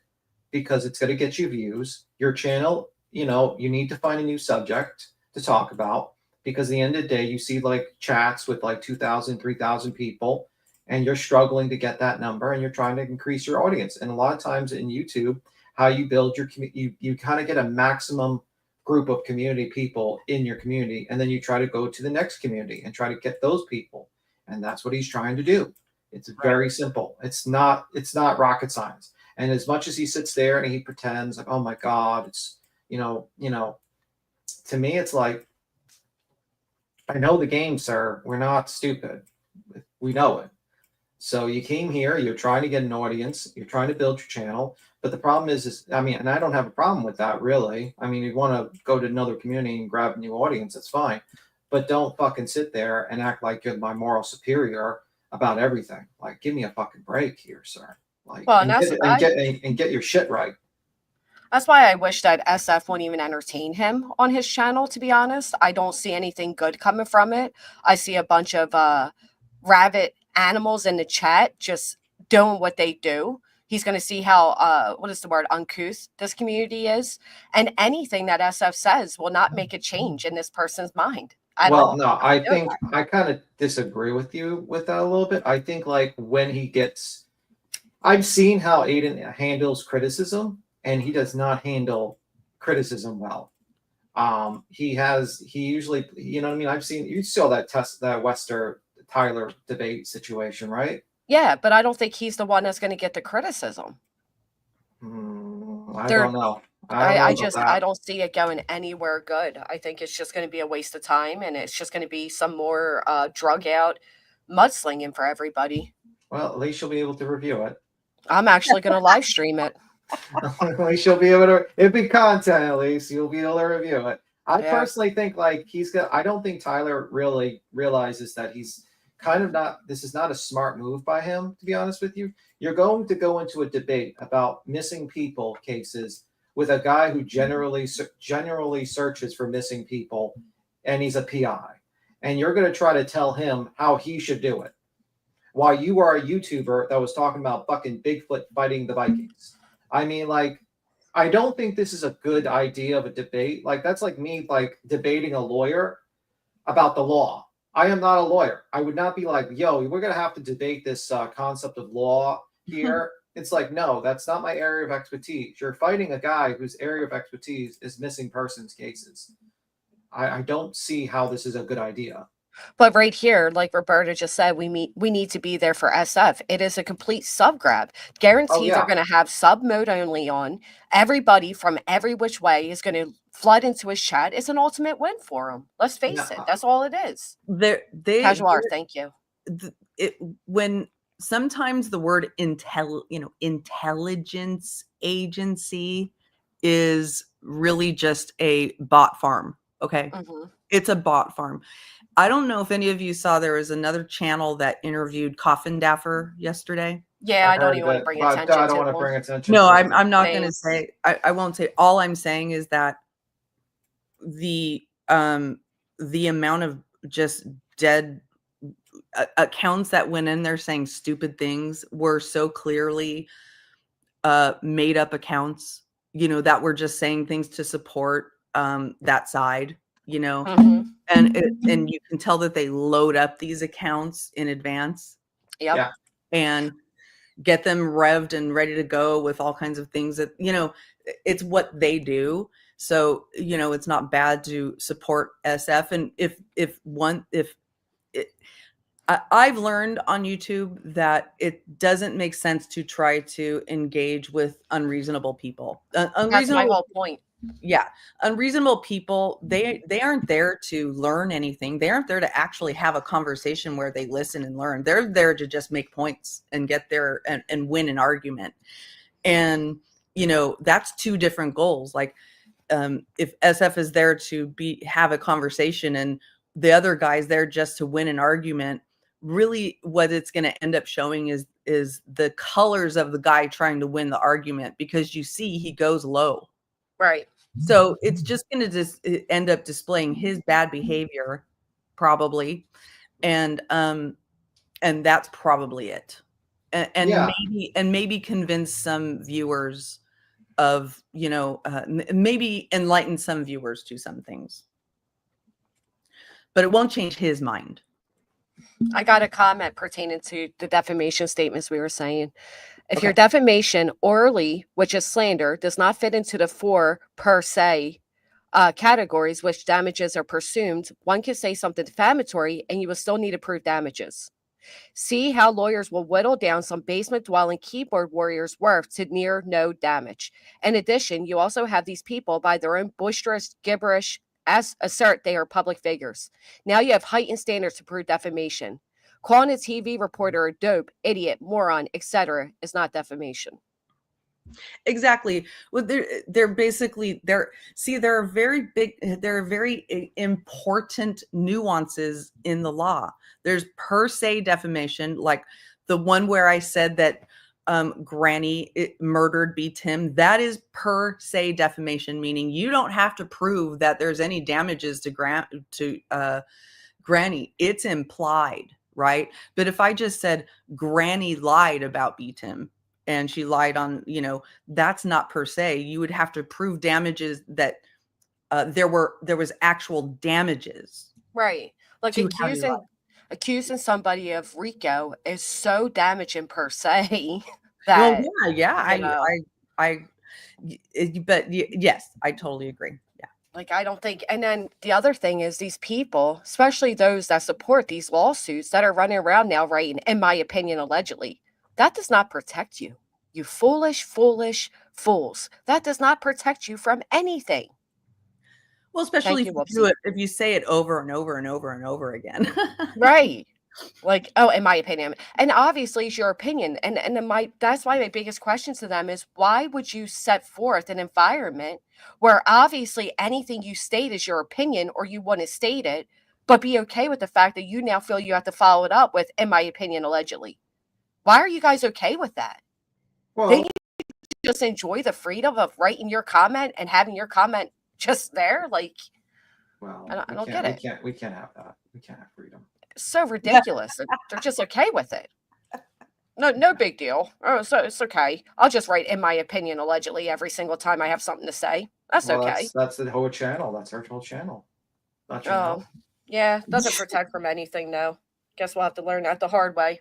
because it's going to get you views. Your channel, you know, you need to find a new subject to talk about, because at the end of the day, you see like chats with like 2,000, 3,000 people, and you're struggling to get that number, and you're trying to increase your audience. And a lot of times in YouTube, how you build your community, you kind of get a maximum group of community people in your community, and then you try to go to the next community and try to get those people. And that's what he's trying to do. It's very simple. It's not rocket science. And as much as he sits there and he pretends like, oh my God, it's, you know, to me, it's like, I know the game, sir. We're not stupid. We know it. So you came here, you're trying to get an audience, you're trying to build your channel. But the problem is, I mean, and I don't have a problem with that, really. I mean, you want to go to another community and grab a new audience, that's fine. But don't fucking sit there and act like you're my moral superior about everything. Like, give me a fucking break here, sir. Like, Well, and get your shit right. That's why I wish that SF wouldn't even entertain him on his channel, to be honest. I don't see anything good coming from it. I see a bunch of rabid animals in the chat just doing what they do. He's going to see how, what is the word, uncouth this community is. And anything that SF says will not make a change in this person's mind. I think I kind of disagree with you with that a little bit. I think like when he gets, I've seen how Aiden handles criticism, and he does not handle criticism well. He usually, you know what I mean? I've seen, you saw that Wester Tyler debate situation, right? Yeah, but I don't think he's the one that's going to get the criticism. I don't know. I don't see it going anywhere good. I think it's just going to be a waste of time, and it's just going to be some more drug out mudslinging for everybody. Well, at least you'll be able to review it. I'm actually going to live stream it. At least you'll be able to, it'll be content, at least you'll be able to review it. I personally think like I don't think Tyler really realizes that he's kind of this is not a smart move by him, to be honest with you. You're going to go into a debate about missing people cases with a guy who generally searches for missing people, and he's a PI. And you're going to try to tell him how he should do it, while you are a YouTuber that was talking about fucking Bigfoot fighting the Vikings. I mean, like, I don't think this is a good idea of a debate. Like, that's like me, like, debating a lawyer about the law. I am not a lawyer. I would not be like, yo, we're going to have to debate this concept of law here. It's like, no, that's not my area of expertise. You're fighting a guy whose area of expertise is missing persons cases. I don't see how this is a good idea. But right here, like Roberta just said, we need to be there for SF. It is a complete sub grab. Guaranteed they're going to have sub mode only on. Everybody from every which way is going to flood into his chat. It's an ultimate win for him. Let's face it. That's all it is. Casual art, thank you. When sometimes the word intelligence agency is really just a bot farm. Okay. It's a bot farm. I don't know if any of you saw, there was another channel that interviewed Coffin Daffer yesterday. Yeah, I don't even want to bring attention to it. I don't want to bring attention. No, I'm not going to say, I won't say. All I'm saying is that the amount of just dead accounts that went in there saying stupid things were so clearly made up accounts, you know, that were just saying things to support that side. you know, Mhm. and you can tell that they load up these accounts in advance Yep. Yeah. and get them revved and ready to go with all kinds of things that, you know, it's what they do. So, you know, it's not bad to support SF. And I've learned on YouTube that it doesn't make sense to try to engage with unreasonable people. That's my Unreasonable, whole point. yeah, unreasonable people. They aren't there to learn anything. They aren't there to actually have a conversation where they listen and learn. They're there to just make points and get there and win an argument. And you know, that's two different goals. Like if SF is there to have a conversation and the other guy's there just to win an argument, really what it's going to end up showing is the colors of the guy trying to win the argument, because you see he goes low. Right. So it's just going to just end up displaying his bad behavior, probably, and that's probably it. And Yeah. maybe convince some viewers of, you know, maybe enlighten some viewers to some things, but it won't change his mind. I got a comment pertaining to the defamation statements we were saying. If your Okay. defamation orally, which is slander, does not fit into the 4 per se categories which damages are presumed, one can say something defamatory and you will still need to prove damages. See how lawyers will whittle down some basement-dwelling keyboard warriors' worth to near no damage. In addition, you also have these people, by their own boisterous gibberish, assert they are public figures. Now you have heightened standards to prove defamation. Calling a TV reporter a dope, idiot, moron, etc. is not defamation. Exactly. Well, they're basically there are very important nuances in the law. There's per se defamation, like the one where I said that Granny murdered B. Tim. That is per se defamation, meaning you don't have to prove that there's any damages to Granny. It's implied, right? But if I just said Granny lied about B. Tim, and she lied on, you know, that's not per se. You would have to prove damages, that there was actual damages. Right. Like accusing somebody of RICO is so damaging per se that, Well, yes, I totally agree. Yeah. like, I don't think, and then the other thing is these people, especially those that support these lawsuits that are running around now writing, in my opinion, allegedly, that does not protect you. You foolish, foolish fools. That does not protect you from anything. Well, especially Thank if you, you do it, if you say it over and over and over and over again. Right. Like, oh, in my opinion. And obviously it's your opinion. And that's why my biggest question to them is, why would you set forth an environment where obviously anything you state is your opinion or you want to state it, but be okay with the fact that you now feel you have to follow it up with, in my opinion, allegedly? Why are you guys okay with that? Well, Didn't you just enjoy the freedom of writing your comment and having your comment just there? Like, well, I don't get it. We can't have that. We can't have freedom. So ridiculous. They're just okay with it. No big deal. Oh, so it's okay. I'll just write, in my opinion, allegedly, every single time I have something to say. That's okay. That's the whole channel. That's our whole channel. Not your Oh, yeah. Doesn't protect from anything, though. Guess we'll have to learn that the hard way.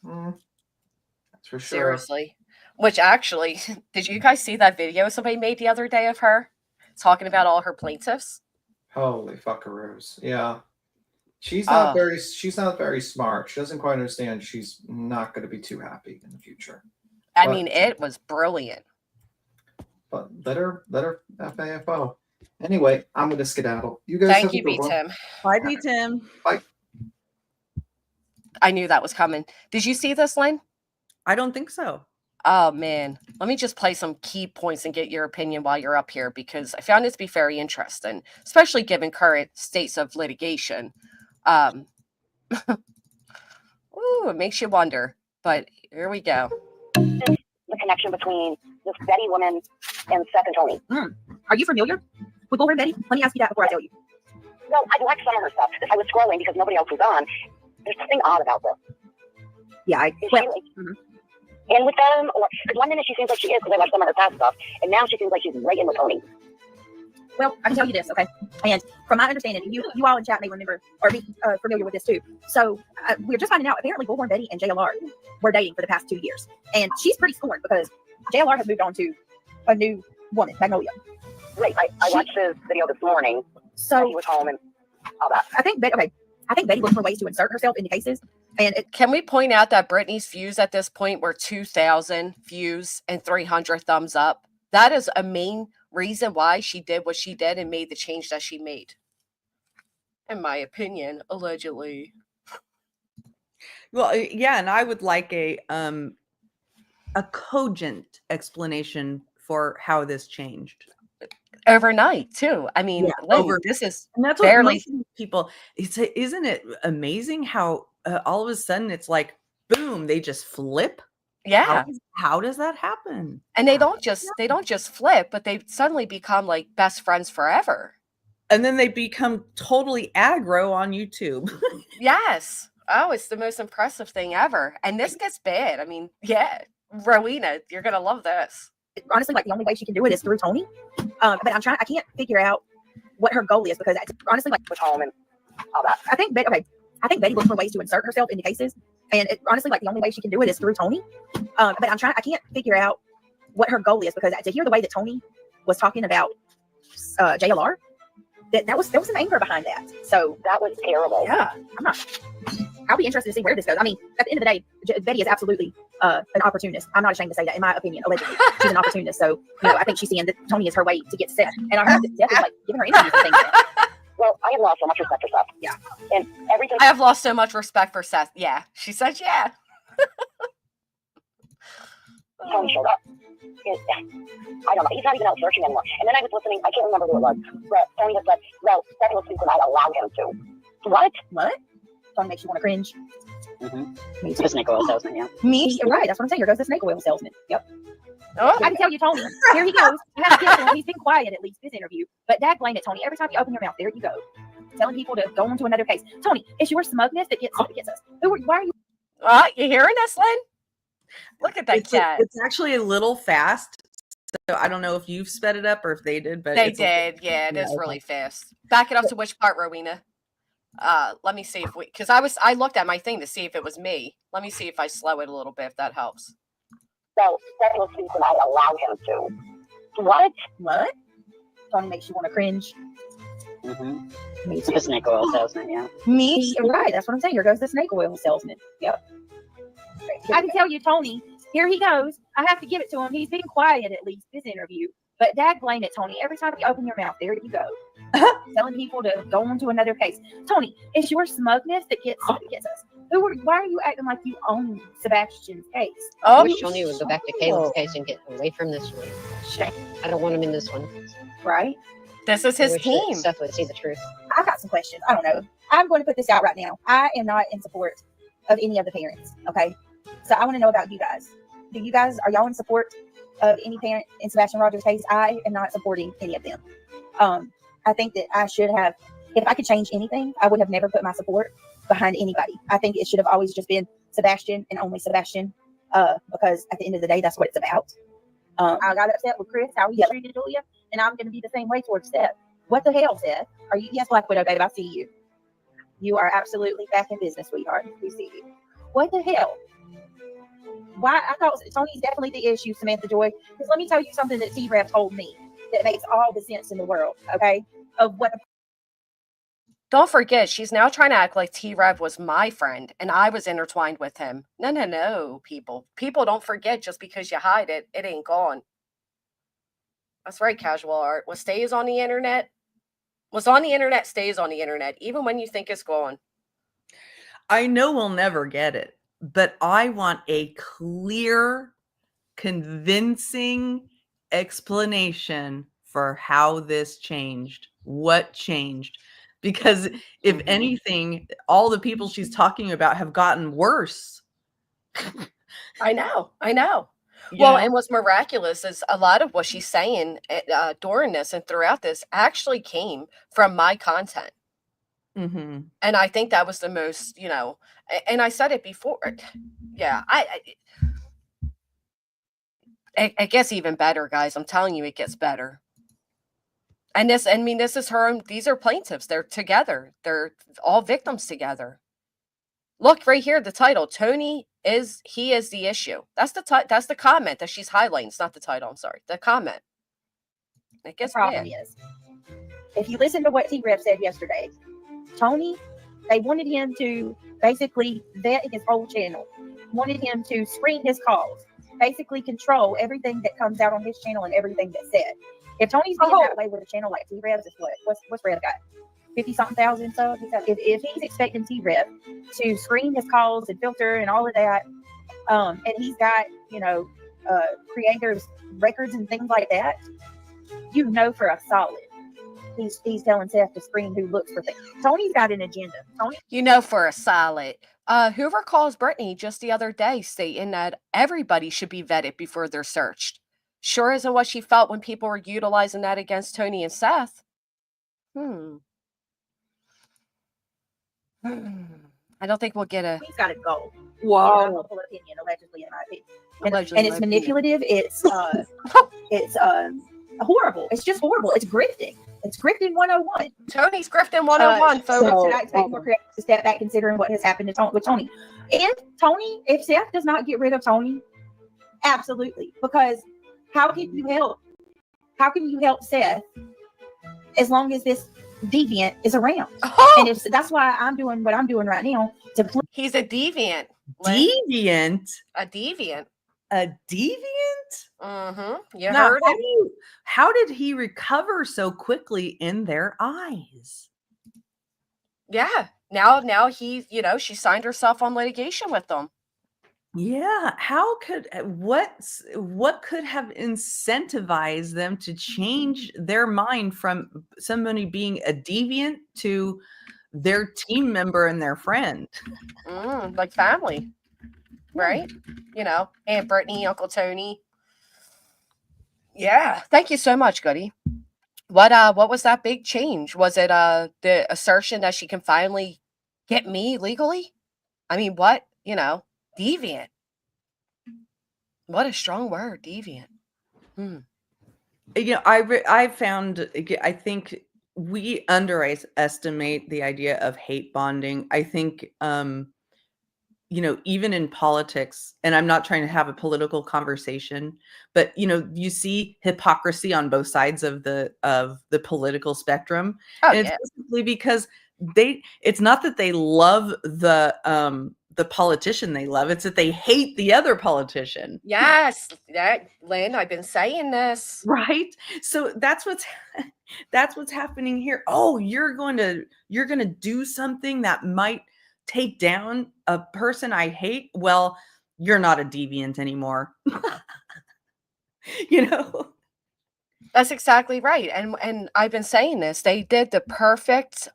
That's for sure. Seriously. Which actually, did you guys see that video somebody made the other day of her talking about all her plaintiffs? Holy fuckaroos. Yeah. She's not very smart. She doesn't quite understand. She's not going to be too happy in the future. I mean, it was brilliant. But let her FAFO. Anyway, I'm going to skedaddle. You guys Thank have a you, good B. one. Tim. Bye, B. Tim. Bye. I knew that was coming. Did you see this, Lynn? I don't think so. Oh, man. Let me just play some key points and get your opinion while you're up here, because I found it to be very interesting, especially given current states of litigation. Ooh, it makes you wonder. But here we go. The connection between this Betty woman and Seth and Tony. Are you familiar with Bullhorn Betty? Let me ask you that before I tell you. No, I liked some of her stuff. I was scrolling because nobody else was on. There's something odd about this. Yeah, Is she, like, in with them? Or, because one minute she seems like she is, because I watched some of her past stuff, and now she seems like she's right in with Tony. Well, I can tell you this, okay? And from my understanding, you all in chat may remember or be familiar with this too. So we're just finding out, apparently Bullhorn Betty and JLR were dating for the past 2 years. And she's pretty scorned because JLR has moved on to a new woman, Magnolia. Right. I watched his video this morning. So He was home and all that. I think Betty looks for ways to insert herself into cases. And Can we point out that Britney's views at this point were 2,000 views and 300 thumbs up? That is a main reason why she did what she did and made the change that she made. In my opinion, allegedly. Well, yeah, and I would like a cogent explanation for how this changed. Overnight, too. I mean, Lynn, this is And that's what barely most of these people. Isn't it amazing how all of a sudden it's like boom, they just flip? yeah. How does that happen? And they don't just flip, but they suddenly become like best friends forever. And then they become totally aggro on YouTube. Yes. Oh, it's the most impressive thing ever. And this gets bad. I mean, yeah. Rowena, you're gonna love this. honestly, like the only way she can do it is through Tony. But I can't figure out what her goal is because honestly, like Was home and all that. I think Betty looks for ways to insert herself into cases, and honestly, like the only way she can do it is through Tony. But I can't figure out what her goal is because to hear the way that Tony was talking about JLR, there was some anger behind that. So That was terrible. yeah, I'll be interested to see where this goes. I mean, at the end of the day, Betty is absolutely an opportunist. I'm not ashamed to say that, in my opinion. Allegedly, she's an opportunist. So I think she's seeing that Tony is her way to get Seth. And I heard that Seth is like giving her interviews and things. Well, I have lost so much respect for Seth. Yeah. And everything. I have lost so much respect for Seth. Yeah. She said, yeah. Tony showed up. I don't know. He's not even out searching anymore. And then I was listening. I can't remember who it was. But Tony had said, "Well, Seth will speak when I allow him to." What? Tony makes you want to cringe. Mm-hmm. The snake oil salesman. Yeah. Me? Right. That's what I'm saying. Here goes the snake oil salesman. Yep. Oh, I can tell you, Tony. Here he goes. You have to get him. He's been quiet at least this interview. But Dad blamed it, Tony. Every time you open your mouth, there you go, telling people to go on to another case. Tony, it's your smugness that gets us. Why are you? you hearing us, Lynn? Look at that cat. It's actually a little fast. So I don't know if you've sped it up or if they did, but They did. Yeah, it is really fast. Back it up to which part, Rowena? Let me see if because I looked at my thing to see if it was me. Let me see if I slow it a little bit, if that helps. Well, Seth will speak when I allow him to. What? Tony makes you want to cringe. Mm-hmm. The snake oil salesman. Yeah. Me? Right. That's what I'm saying. Here goes the snake oil salesman. Yep. I can tell you, Tony. Here he goes. I have to give it to him. He's been quiet at least this interview. But Dad blamed it, Tony. Every time you open your mouth, there you go. Telling people to go on to another case. Tony, it's your smugness that gets us. Why are you acting like you own Sebastian's case? Oh, Wish Johnny would go back to Caleb's case and get away from this one. Shame. I don't want him in this one. Right? this is I his wish that team. Seth would see the truth. I've got some questions. I don't know. I'm going to put this out right now. I am not in support of any of the parents. Okay. So I want to know about you guys. Are y'all in support of any parent in Sebastian Rogers' case? I am not supporting any of them. I think that I should have, if I could change anything, I would have never put my support behind anybody. I think it should have always just been Sebastian and only Sebastian, because at the end of the day, that's what it's about. I got upset with Chris, how he treated Julia, and I'm going to be the same way towards Seth. What the hell, Seth? Are you? Yes, Black Widow, babe, I see you. You are absolutely back in business, sweetheart. We see you. What the hell? Why? I thought Tony's definitely the issue, Samantha Joy. Because let me tell you something that T-Rev told me that makes all the sense in the world, okay? Of what the Don't forget, she's now trying to act like T-Rev was my friend and I was intertwined with him. No, people. People, don't forget, just because you hide it, it ain't gone. That's right, Casual Art. What stays on the internet, what's on the internet stays on the internet, even when you think it's gone. I know we'll never get it, but I want a clear, convincing explanation for how this changed, what changed. Because if anything, all the people she's talking about have gotten worse. I know. You Well, know? and what's miraculous is a lot of what she's saying during this and throughout this actually came from my content. Mm-hmm. And I think that was the most, and I said it before. Yeah, it gets even better, guys. I'm telling you, it gets better. And this, I mean, this is her own, these are plaintiffs. They're together. They're all victims together. Look right here, the title, Tony is the issue. That's the comment that she's highlighting. It's not the title, I'm sorry. The comment. It The gets problem bad. is, if you listen to what T-Rev said yesterday, Tony, they wanted him to basically vet his whole channel, wanted him to screen his calls, basically control everything that comes out on his channel and everything that's said. If Tony's being that way with a channel like T-Rev's, is what's Rev got? 50-something thousand subs? If he's expecting T-Rev to screen his calls and filter and all of that, and he's got, creators' records and things like that, you know for a solid he's telling Seth to screen who looks for things. Tony's got an agenda. Tony, You know, for a solid. Hoover calls Brittany just the other day stating that everybody should be vetted before they're searched. Sure isn't what she felt when people were utilizing that against Tony and Seth. I don't think we'll get a he's got a goal. Whoa. Unlawful opinion, allegedly, in my opinion. allegedly, And it's my opinion. manipulative. It's horrible. It's just horrible. It's grifting. It's grifting 101. Tony's grifting 101, folks. so- Should I take more correct to step back considering what has happened with Tony? And Tony, if Seth does not get rid of Tony, absolutely. Because how can you help? How can you help Seth as long as this deviant is around? And if that's why I'm doing what I'm doing right now to please. He's a deviant. Lynn. Deviant? A deviant. A deviant? You Now, heard it. how did he recover so quickly in their eyes? Yeah. Now he, she signed herself on litigation with them. Yeah, how could what could have incentivized them to change their mind from somebody being a deviant to their team member and their friend? Like family. Right? Aunt Brittany, Uncle Tony. Yeah. Thank you so much, Goody. What was that big change? Was it the assertion that she can finally get me legally? I mean, what? Deviant. What a strong word, deviant. I think we underestimate the idea of hate bonding. I think even in politics, and I'm not trying to have a political conversation, but you see hypocrisy on both sides of the political spectrum. Oh, And it's yeah. basically because it's not that they love the politician they love, it's that they hate the other politician. Yes. Lynn, I've been saying this. Right? So that's what's happening here. Oh, you're going to do something that might take down a person I hate. Well, you're not a deviant anymore. That's exactly right. And I've been saying this. They did the perfect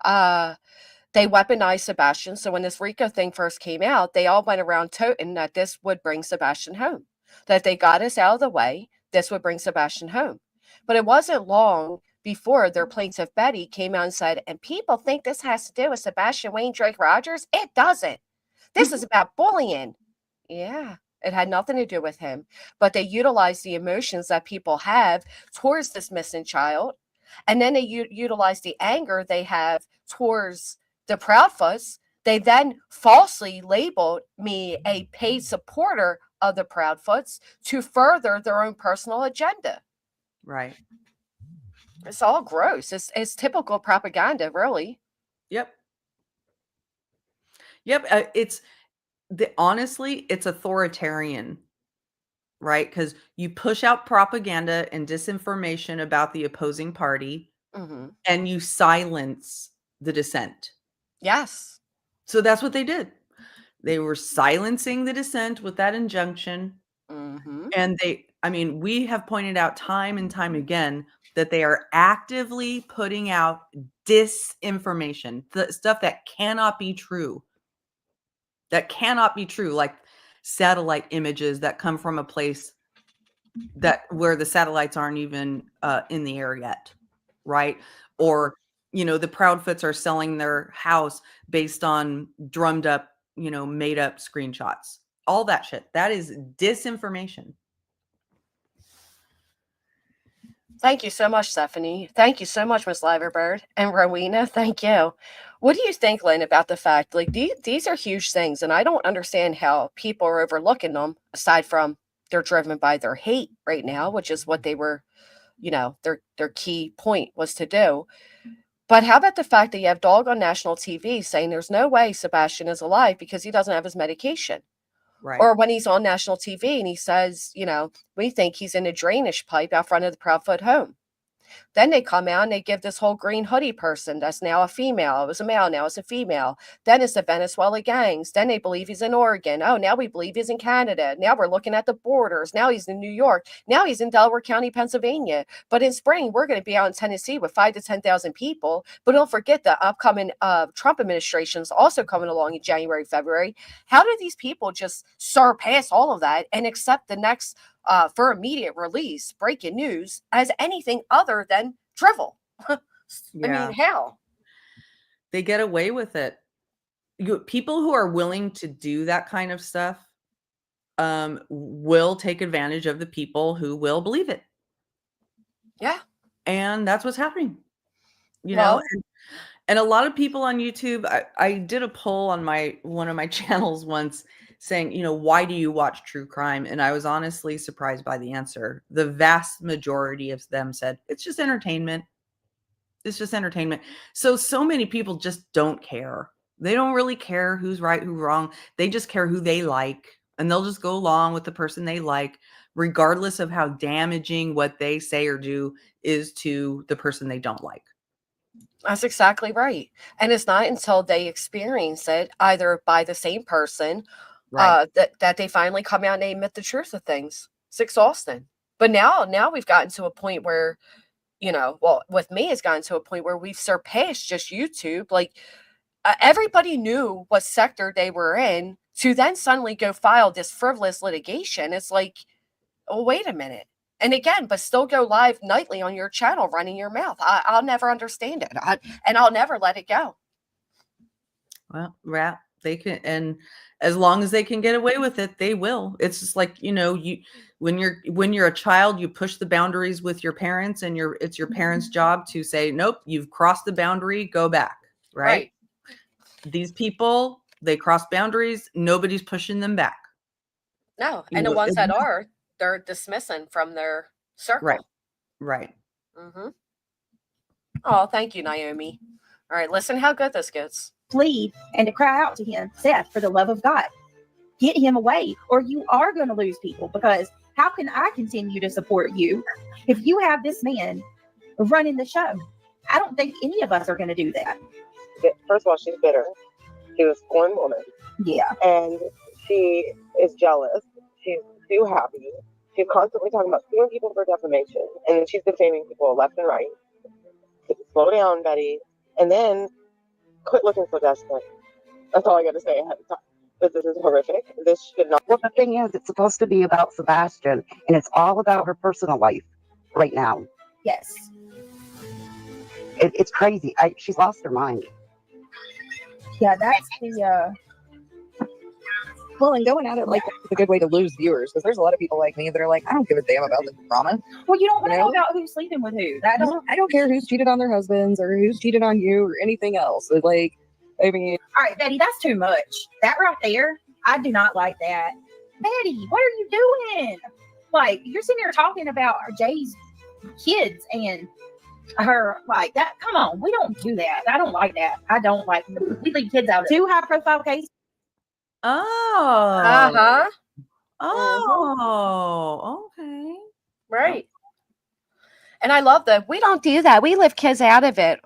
they weaponized Sebastian. So when this RICO thing first came out, they all went around toting that this would bring Sebastian home. That they got us out of the way, this would bring Sebastian home. But it wasn't long before their plaintiff Betty came out and said, and people think this has to do with Sebastian Wayne Drake Rogers. It doesn't. This is about bullying. Yeah, it had nothing to do with him. But they utilized the emotions that people have towards this missing child. And then they utilize the anger they have towards the Proudfoots. They then falsely labeled me a paid supporter of the Proudfoots to further their own personal agenda. Right. It's all gross. It's typical propaganda, really. Yep. Honestly, it's authoritarian, right? Because you push out propaganda and disinformation about the opposing party, and you silence the dissent. Yes. So that's what they did. They were silencing the dissent with that injunction. And we have pointed out time and time again that they are actively putting out disinformation, the stuff that cannot be true. That cannot be true, like satellite images that come from a place where the satellites aren't even in the air yet, right? Or the Proudfoots are selling their house based on drummed up, made up screenshots. All that shit. That is disinformation. Thank you so much, Stephanie. Thank you so much, Miss Liverbird. And Rowena, thank you. What do you think, Lynn, about the fact, like, these are huge things, and I don't understand how people are overlooking them, aside from they're driven by their hate right now, which is what they were, their key point was to do. But how about the fact that you have Dog on national TV saying there's no way Sebastian is alive because he doesn't have his medication? Right. Or when he's on national TV and he says, we think he's in a drainage pipe out front of the Proudfoot home. Then they come out and they give this whole green hoodie person that's now a female. It was a male, now it's a female. Then it's the Venezuela gangs. Then they believe he's in Oregon. Oh, now we believe he's in Canada. Now we're looking at the borders. Now he's in New York. Now he's in Delaware County, Pennsylvania. But in spring, we're going to be out in Tennessee with 5,000 to 10,000 people. But don't forget the upcoming Trump administration is also coming along in January, February. How do these people just surpass all of that and accept the next for immediate release, breaking news, as anything other than drivel? I mean, how? They get away with it. People who are willing to do that kind of stuff will take advantage of the people who will believe it. Yeah. And that's what's happening. You know, and a lot of people on YouTube, I did a poll on one of my channels once saying, why do you watch true crime? And I was honestly surprised by the answer. The vast majority of them said, it's just entertainment. It's just entertainment. So many people just don't care. They don't really care who's right, who's wrong. They just care who they like. And they'll just go along with the person they like, regardless of how damaging what they say or do is to the person they don't like. That's exactly right. And it's not until they experience it, either by the same person, Right. that they finally come out and they admit the truth of things. It's exhausting. But now we've gotten to a point where, with me, it's gotten to a point where we've surpassed just YouTube. Like, everybody knew what sector they were in, to then suddenly go file this frivolous litigation. It's like, oh, wait a minute. And again, but still go live nightly on your channel running your mouth. I'll never understand it. And I'll never let it go. Well, they can, and as long as they can get away with it, they will. It's just like, when you're a child, you push the boundaries with your parents, and it's your parents' job to say, nope, you've crossed the boundary, go back. Right. These people, they cross boundaries. Nobody's pushing them back. No. And the ones that are, they're dismissing from their circle. Right. Mm-hmm. Oh, thank you, Naomi. All right, listen how good this gets. Plead and to cry out to him, Seth, for the love of God, get him away, or you are going to lose people. Because how can I continue to support you if you have this man running the show? I don't think any of us are going to do that. First of all, she's bitter. She was a scorned woman. Yeah. And she is jealous. She's too happy. She's constantly talking about suing people for defamation. And then she's defaming people left and right. Slow down, Betty. And then quit looking so desperate. That's all I got to say ahead of time. But this is horrific. This should not. Well, the thing is, it's supposed to be about Sebastian, and it's all about her personal life right now. Yes. It's crazy. She's lost her mind. Yeah, that's the. Well, and going at it like that's a good way to lose viewers, because there's a lot of people like me that are like, I don't give a damn about the drama. Well, you don't want to know about who's sleeping with who. I don't care who's cheated on their husbands or who's cheated on you or anything else. It's like, I mean, all right, Betty, that's too much. That right there, I do not like that. Betty, what are you doing? Like, you're sitting here talking about Jay's kids and her, like that. Come on, we don't do that. I don't like that. I don't like, we leave kids out of 2 high-profile cases. Oh. Uh-huh. Oh, okay. Right. And I love that. We don't do that. We leave kids out of it.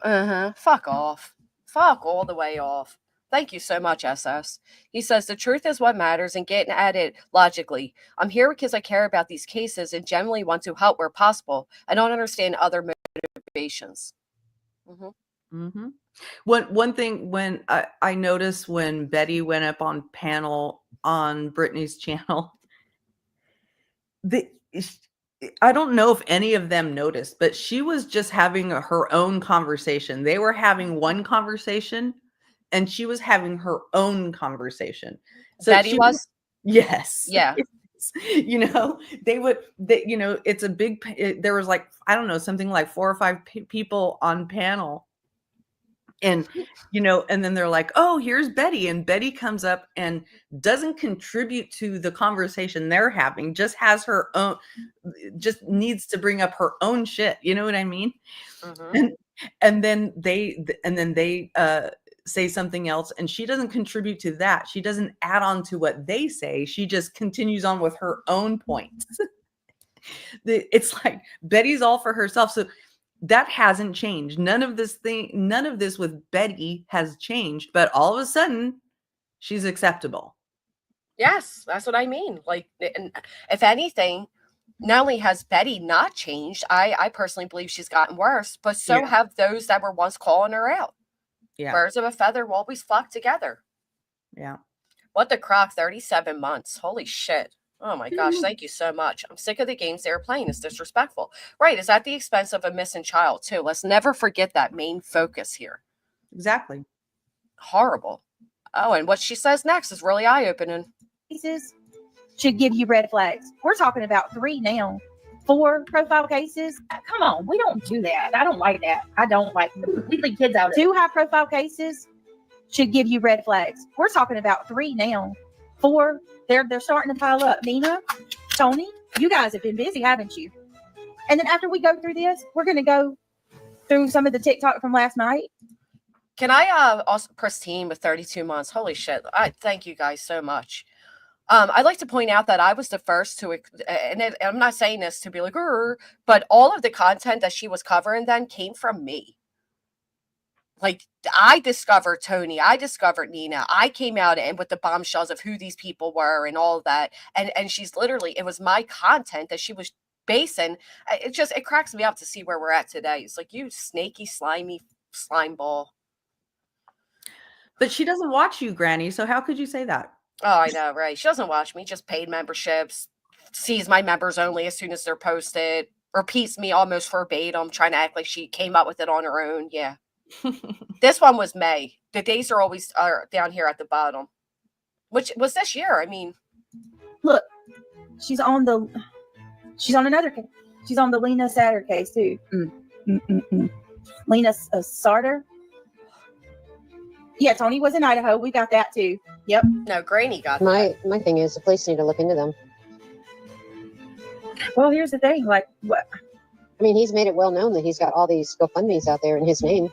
Fuck off. Fuck all the way off. Thank you so much, SS. He says, the truth is what matters, and getting at it logically. I'm here because I care about these cases and generally want to help where possible. I don't understand other motivations. One thing, when I noticed when Betty went up on panel on Brittany's channel, I don't know if any of them noticed, but she was just having her own conversation. They were having one conversation, and she was having her own conversation. So Betty was? Yes. Yeah. you know, it's a big, there was like, I don't know, something like 4 or 5 people on panel. And, and then they're like, oh, here's Betty. And Betty comes up and doesn't contribute to the conversation they're having, just has her own, just needs to bring up her own shit. You know what I mean? Mhm. And then they say something else, and she doesn't contribute to that. She doesn't add on to what they say. She just continues on with her own points. It's like Betty's all for herself. So that hasn't changed. None of this with Betty has changed, but all of a sudden she's acceptable. Yes, that's what I mean. Like, and if anything, not only has Betty not changed, I personally believe she's gotten worse, but so Yeah. have those that were once calling her out. Yeah. Birds of a feather will always flock together. Yeah. What the crock, 37 months. Holy shit. Oh my gosh, thank you so much. I'm sick of the games they were playing. It's disrespectful. Right, it's at the expense of a missing child, too. Let's never forget that main focus here. Exactly. Horrible. Oh, and what she says next is really eye-opening. Cases should give you red flags. We're talking about 3 now. 4 profile cases. Come on, we don't do that. I don't like that. I don't like. We leave kids out. 2 high profile cases should give you red flags. We're talking about 3 now. 4. They're starting to pile up. Nina, Tony, you guys have been busy, haven't you? And then after we go through this, we're going to go through some of the TikTok from last night. Can I also Pristine with 32 months? Holy shit. I thank you guys so much. I'd like to point out that I was the first to, and I'm not saying this to be like, but all of the content that she was covering then came from me. Like, I discovered Tony, I discovered Nina, I came out and with the bombshells of who these people were and all of that. And she's literally, it was my content that she was basing. It cracks me up to see where we're at today. It's like, you snaky, slimy slime ball. But she doesn't watch you, Granny. So how could you say that? Oh, I know, right? She doesn't watch me, just paid memberships, sees my members only as soon as they're posted, repeats me almost verbatim, trying to act like she came up with it on her own. Yeah. This one was May. The days are always down here at the bottom, which was this year. I mean, look, she's on another case. She's on the Lena Satter case too. Lena Sarter. Yeah, Tony was in Idaho. We got that too. Yep. No, Granny got My thing is the police need to look into them. Well, here's the thing. Like, what? I mean, he's made it well known that he's got all these GoFundMes out there in his name.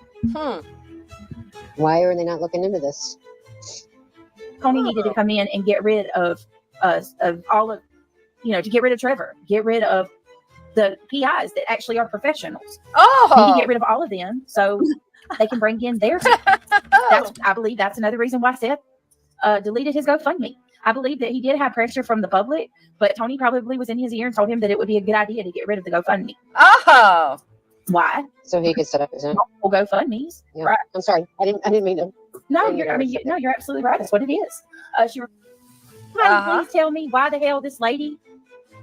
Why are they not looking into this? Tony needed to come in and get rid of all of, to get rid of Trevor, get rid of the PIs that actually are professionals. He need to get rid of all of them so they can bring in theirs. I believe that's another reason why Seth deleted his GoFundMe. I believe that he did have pressure from the public, but Tony probably was in his ear and told him that it would be a good idea to get rid of the GoFundMe. Oh, why? So he could set up his own. Multiple GoFundMes. Yeah. Right. I'm sorry. I didn't mean to. No, you're absolutely right. That's what it is. Please tell me why the hell this lady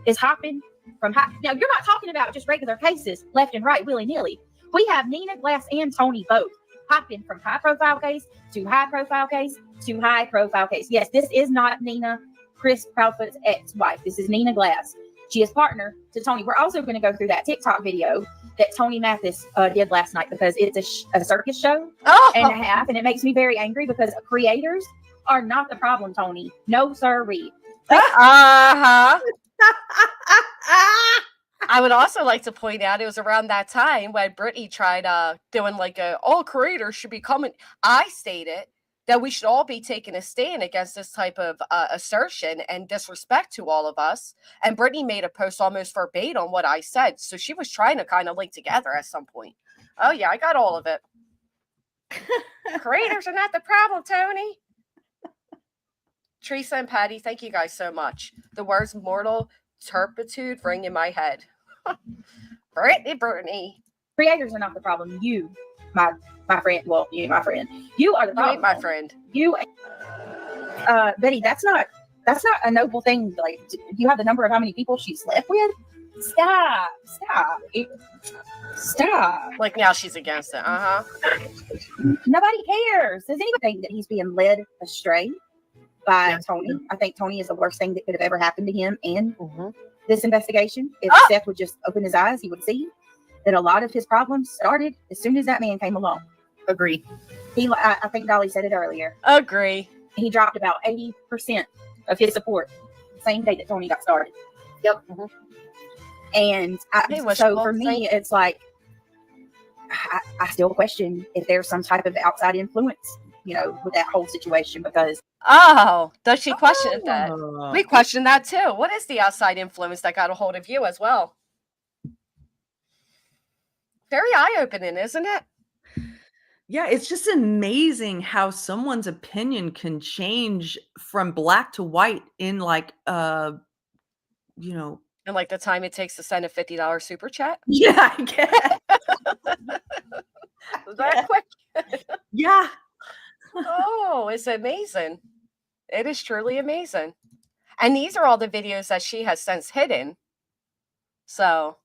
is hopping from high. Now, you're not talking about just regular cases left and right, willy-nilly. We have Nina Glass and Tony both hopping from high-profile case to high-profile case to high-profile case. Yes, this is not Nina, Chris Proudfoot's ex-wife. This is Nina Glass. She is partner to Tony. We're also going to go through that TikTok video that Tony Mathis did last night because it's a circus show and a half, and it makes me very angry because creators are not the problem, Tony. No, sirree. I would also like to point out it was around that time when Brittany tried doing like all creators should be coming. I stated that we should all be taking a stand against this type of assertion and disrespect to all of us. And Brittany made a post almost verbatim what I said. So she was trying to kind of link together at some point. Oh, yeah, I got all of it. Creators are not the problem, Tony. Teresa and Patty, thank you guys so much. The words mortal turpitude ring in my head. Brittany. Creators are not the problem. You, my friend. Well, you, my friend. You are the problem. You ain't my friend. You, Betty. That's not a noble thing. Like, do you have the number of how many people she slept with? Stop. Like now she's against it. Nobody cares. Does anybody think that he's being led astray by Yeah. Tony. I think Tony is the worst thing that could have ever happened to him in Mhm. this investigation. If Ah! Seth would just open his eyes, he would see that a lot of his problems started as soon as that man came along. Agree. I think Dolly said it earlier. Agree. He dropped about 80% of his support the same day that Tony got started. Yep. And Hey, so wishful for me, thinking. it's like I still question if there's some type of outside influence, with that whole situation, because Oh, does she question that? Oh. We question that too. What is the outside influence that got a hold of you as well? Very eye-opening, isn't it? Yeah, it's just amazing how someone's opinion can change from black to white in like you know, And like the time it takes to send a $50 super chat? yeah, I guess. That quick? Yeah. Oh, it's amazing. It is truly amazing. And these are all the videos that she has since hidden. So,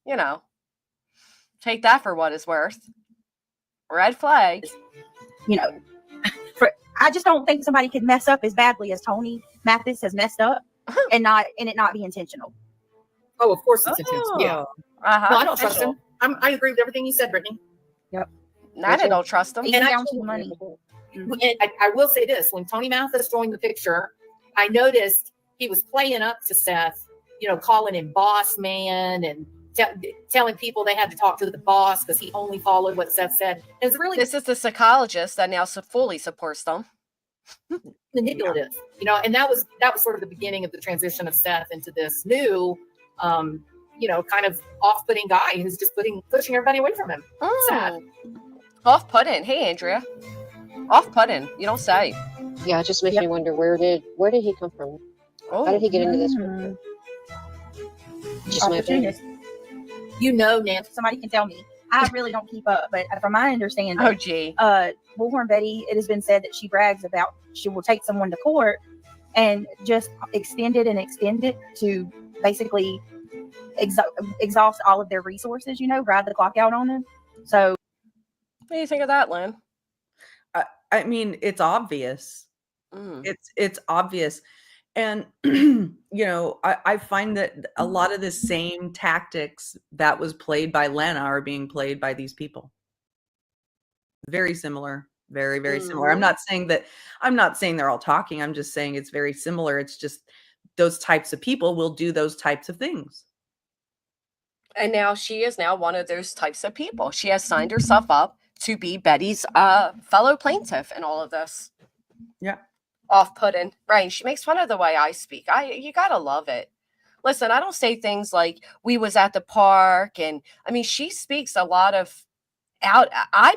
take that for what it's worth. Red flag. I just don't think somebody could mess up as badly as Tony Mathis has messed up and it not be intentional. Oh, of course it's intentional. Yeah. Uh-huh. No, I don't trust him. I agree with everything you said, Brittany. I don't trust them. Even And down to the money. And I will say this: when Tony Mathis joined the picture, I noticed he was playing up to Seth, calling him boss man and telling people they had to talk to the boss because he only followed what Seth said. It was really This is the psychologist that now fully supports them. manipulative, and that was sort of the beginning of the transition of Seth into this new, kind of off-putting guy who's just pushing everybody away from him. Sad. Off-putting. Hey, Andrea. Off-putting. You don't say. Yeah, it just makes me wonder where did he come from? Oh. How did he get into this? Just my opinion. Opportunist. Nancy, somebody can tell me. I really don't keep up, but from my understanding, Oh, gee. Bullhorn Betty, it has been said that she brags about she will take someone to court and just extend it to basically exhaust all of their resources, ride the clock out on them. So What do you think of that, Lynn? I mean, it's obvious. Mm. It's obvious. And, I find that a lot of the same tactics that was played by Lena are being played by these people. Very similar. Very, very similar. I'm not saying they're all talking. I'm just saying it's very similar. It's just those types of people will do those types of things. And now she is now one of those types of people. She has signed herself up to be Betty's fellow plaintiff in all of this. Yeah. Off-putting. Right. She makes fun of the way I speak. You gotta love it. Listen, I don't say things like we was at the park, and I mean she speaks a lot of I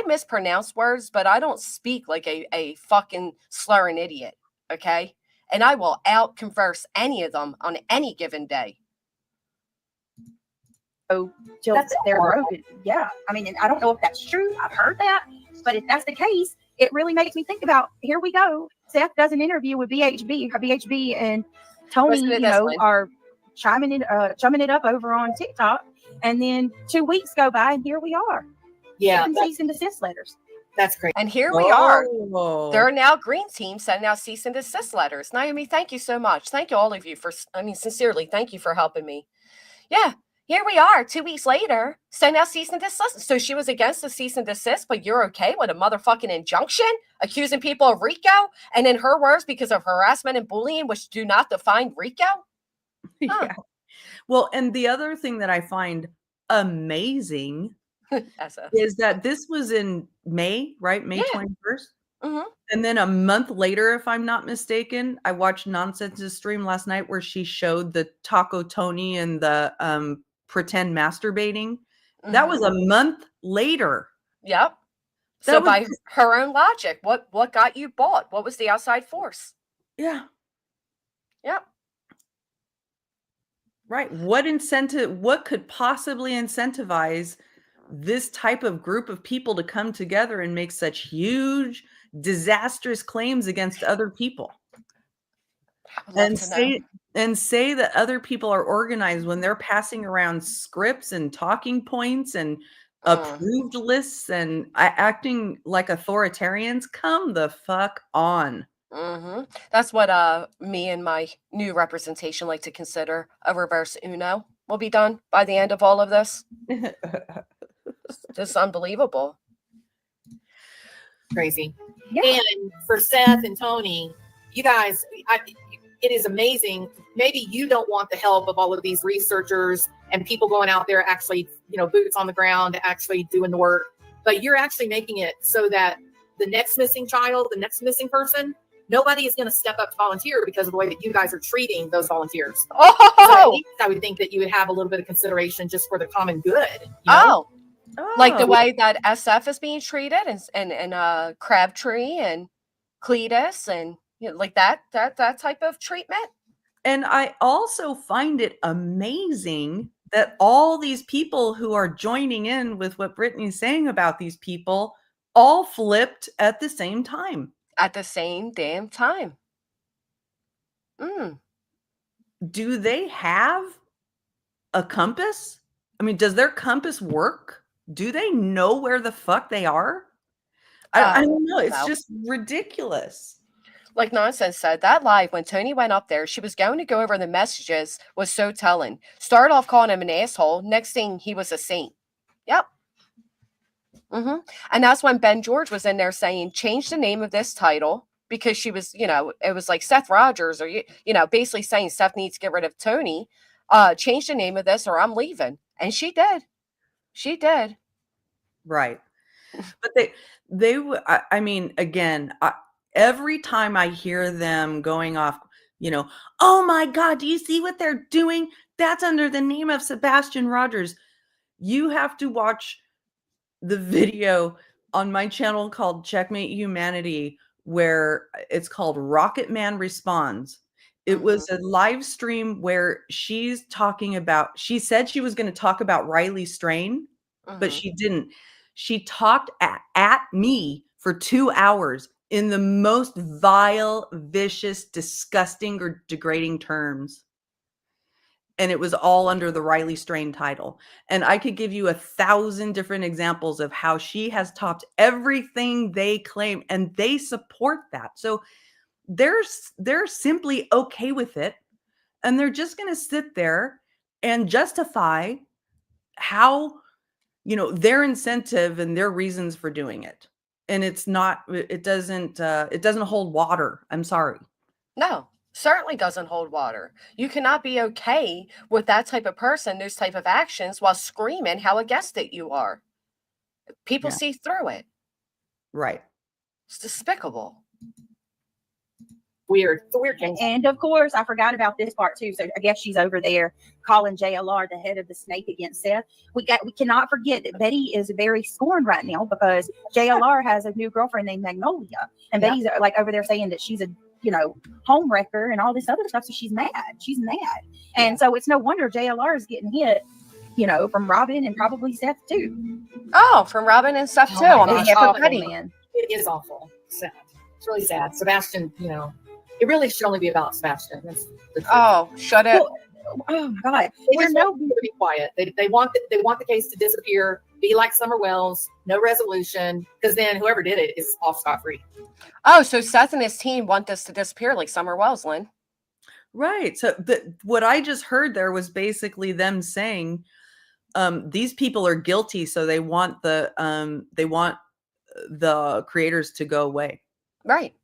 mispronounce words, but I don't speak like a fucking slurring idiot. Okay. And I will out converse any of them on any given day. till they're broken. Yeah. I mean, and I don't know if that's true. I've heard that. But if that's the case, it really makes me think about, here we go. Seth does an interview with BHB and Tony, are chumming it up over on TikTok. And then 2 weeks go by and here we are. Yeah. Cease and desist letters. That's great. And here we are. Oh. There are now green teams sending out cease and desist letters. Naomi, thank you so much. Thank you all of you sincerely, thank you for helping me. Yeah. Here we are 2 weeks later, send out cease and desist. So she was against the cease and desist, but you're okay with a motherfucking injunction accusing people of RICO? And in her words, because of harassment and bullying, which do not define RICO? Yeah. Well, and the other thing that I find amazing is that this was in May, right? May 21st. Mm-hmm. And then a month later, if I'm not mistaken, I watched Nonsense's stream last night where she showed the Taco Tony and the pretend masturbating. Mm-hmm. That was a month later. Yep. So by her own logic, what got you bought? What was the outside force? Yeah. Yep. Right. What could possibly incentivize this type of group of people to come together and make such huge, disastrous claims against other people? And say that other people are organized when they're passing around scripts and talking points and approved lists and acting like authoritarians. Come the fuck on. That's what me and my new representation like to consider a reverse Uno will be done by the end of all of this. This is unbelievable. Crazy. Yeah. And for Seth and Tony, you guys, it is amazing. Maybe you don't want the help of all of these researchers and people going out there actually, boots on the ground, actually doing the work, but you're actually making it so that the next missing child, the next missing person, nobody is going to step up to volunteer because of the way that you guys are treating those volunteers. Oh, So at least I would think that you would have a little bit of consideration just for the common good. Like the way that SF is being treated, and Crabtree and Cletus, and like that type of treatment. And I also find it amazing that all these people who are joining in with what Brittany's saying about these people all flipped at the same time. At the same damn time. Do they have a compass? I mean, does their compass work? Do they know where the fuck they are? I don't know. It's just ridiculous. Like Nonsense said, that live when Tony went up there, she was going to go over the messages, was so telling. Started off calling him an asshole. Next thing, he was a saint. Yep. And that's when Ben George was in there saying, change the name of this title, because she was, it was like Seth Rogers, or, basically saying Seth needs to get rid of Tony. Change the name of this or I'm leaving. And she did. She did. Right. But I mean, again, every time I hear them going off, oh my God, do you see what they're doing? That's under the name of Sebastian Rogers. You have to watch the video on my channel called Checkmate Humanity, where it's called Rocket Man Responds. It was a live stream where she said she was going to talk about Riley Strain, but she didn't. She talked at me for 2 hours in the most vile, vicious, disgusting, or degrading terms. And it was all under the Riley Strain title. And I could give you 1,000 different examples of how she has topped everything they claim, and they support that. So they're simply okay with it, and they're just going to sit there and justify how, their incentive and their reasons for doing it. And it doesn't hold water. I'm sorry. No, certainly doesn't hold water. You cannot be okay with that type of person, those type of actions, while screaming how against it you are. People see through it. Right. It's despicable. Weird. It's a weird case. And of course, I forgot about this part too. So I guess she's over there calling JLR the head of the snake against Seth. We cannot forget that Betty is very scorned right now because JLR has a new girlfriend named Magnolia, and Betty's like over there saying that she's a home wrecker and all this other stuff. So she's mad. And so it's no wonder JLR is getting hit, from Robin and probably Seth too. Oh, from Robin and Seth too. Oh on behalf of Betty. Man. It is awful. Sad. It's really sad. Sebastian, it really should only be about Sebastian. That's the truth. Oh, shut it. Oh my God. They just want people to be quiet. They want the case to disappear, be like Summer Wells, no resolution, because then whoever did it is off scot-free. Oh, so Seth and his team want this to disappear like Summer Wells, Lynn. Right. So what I just heard there was basically them saying these people are guilty, so they want the creators to go away. Right.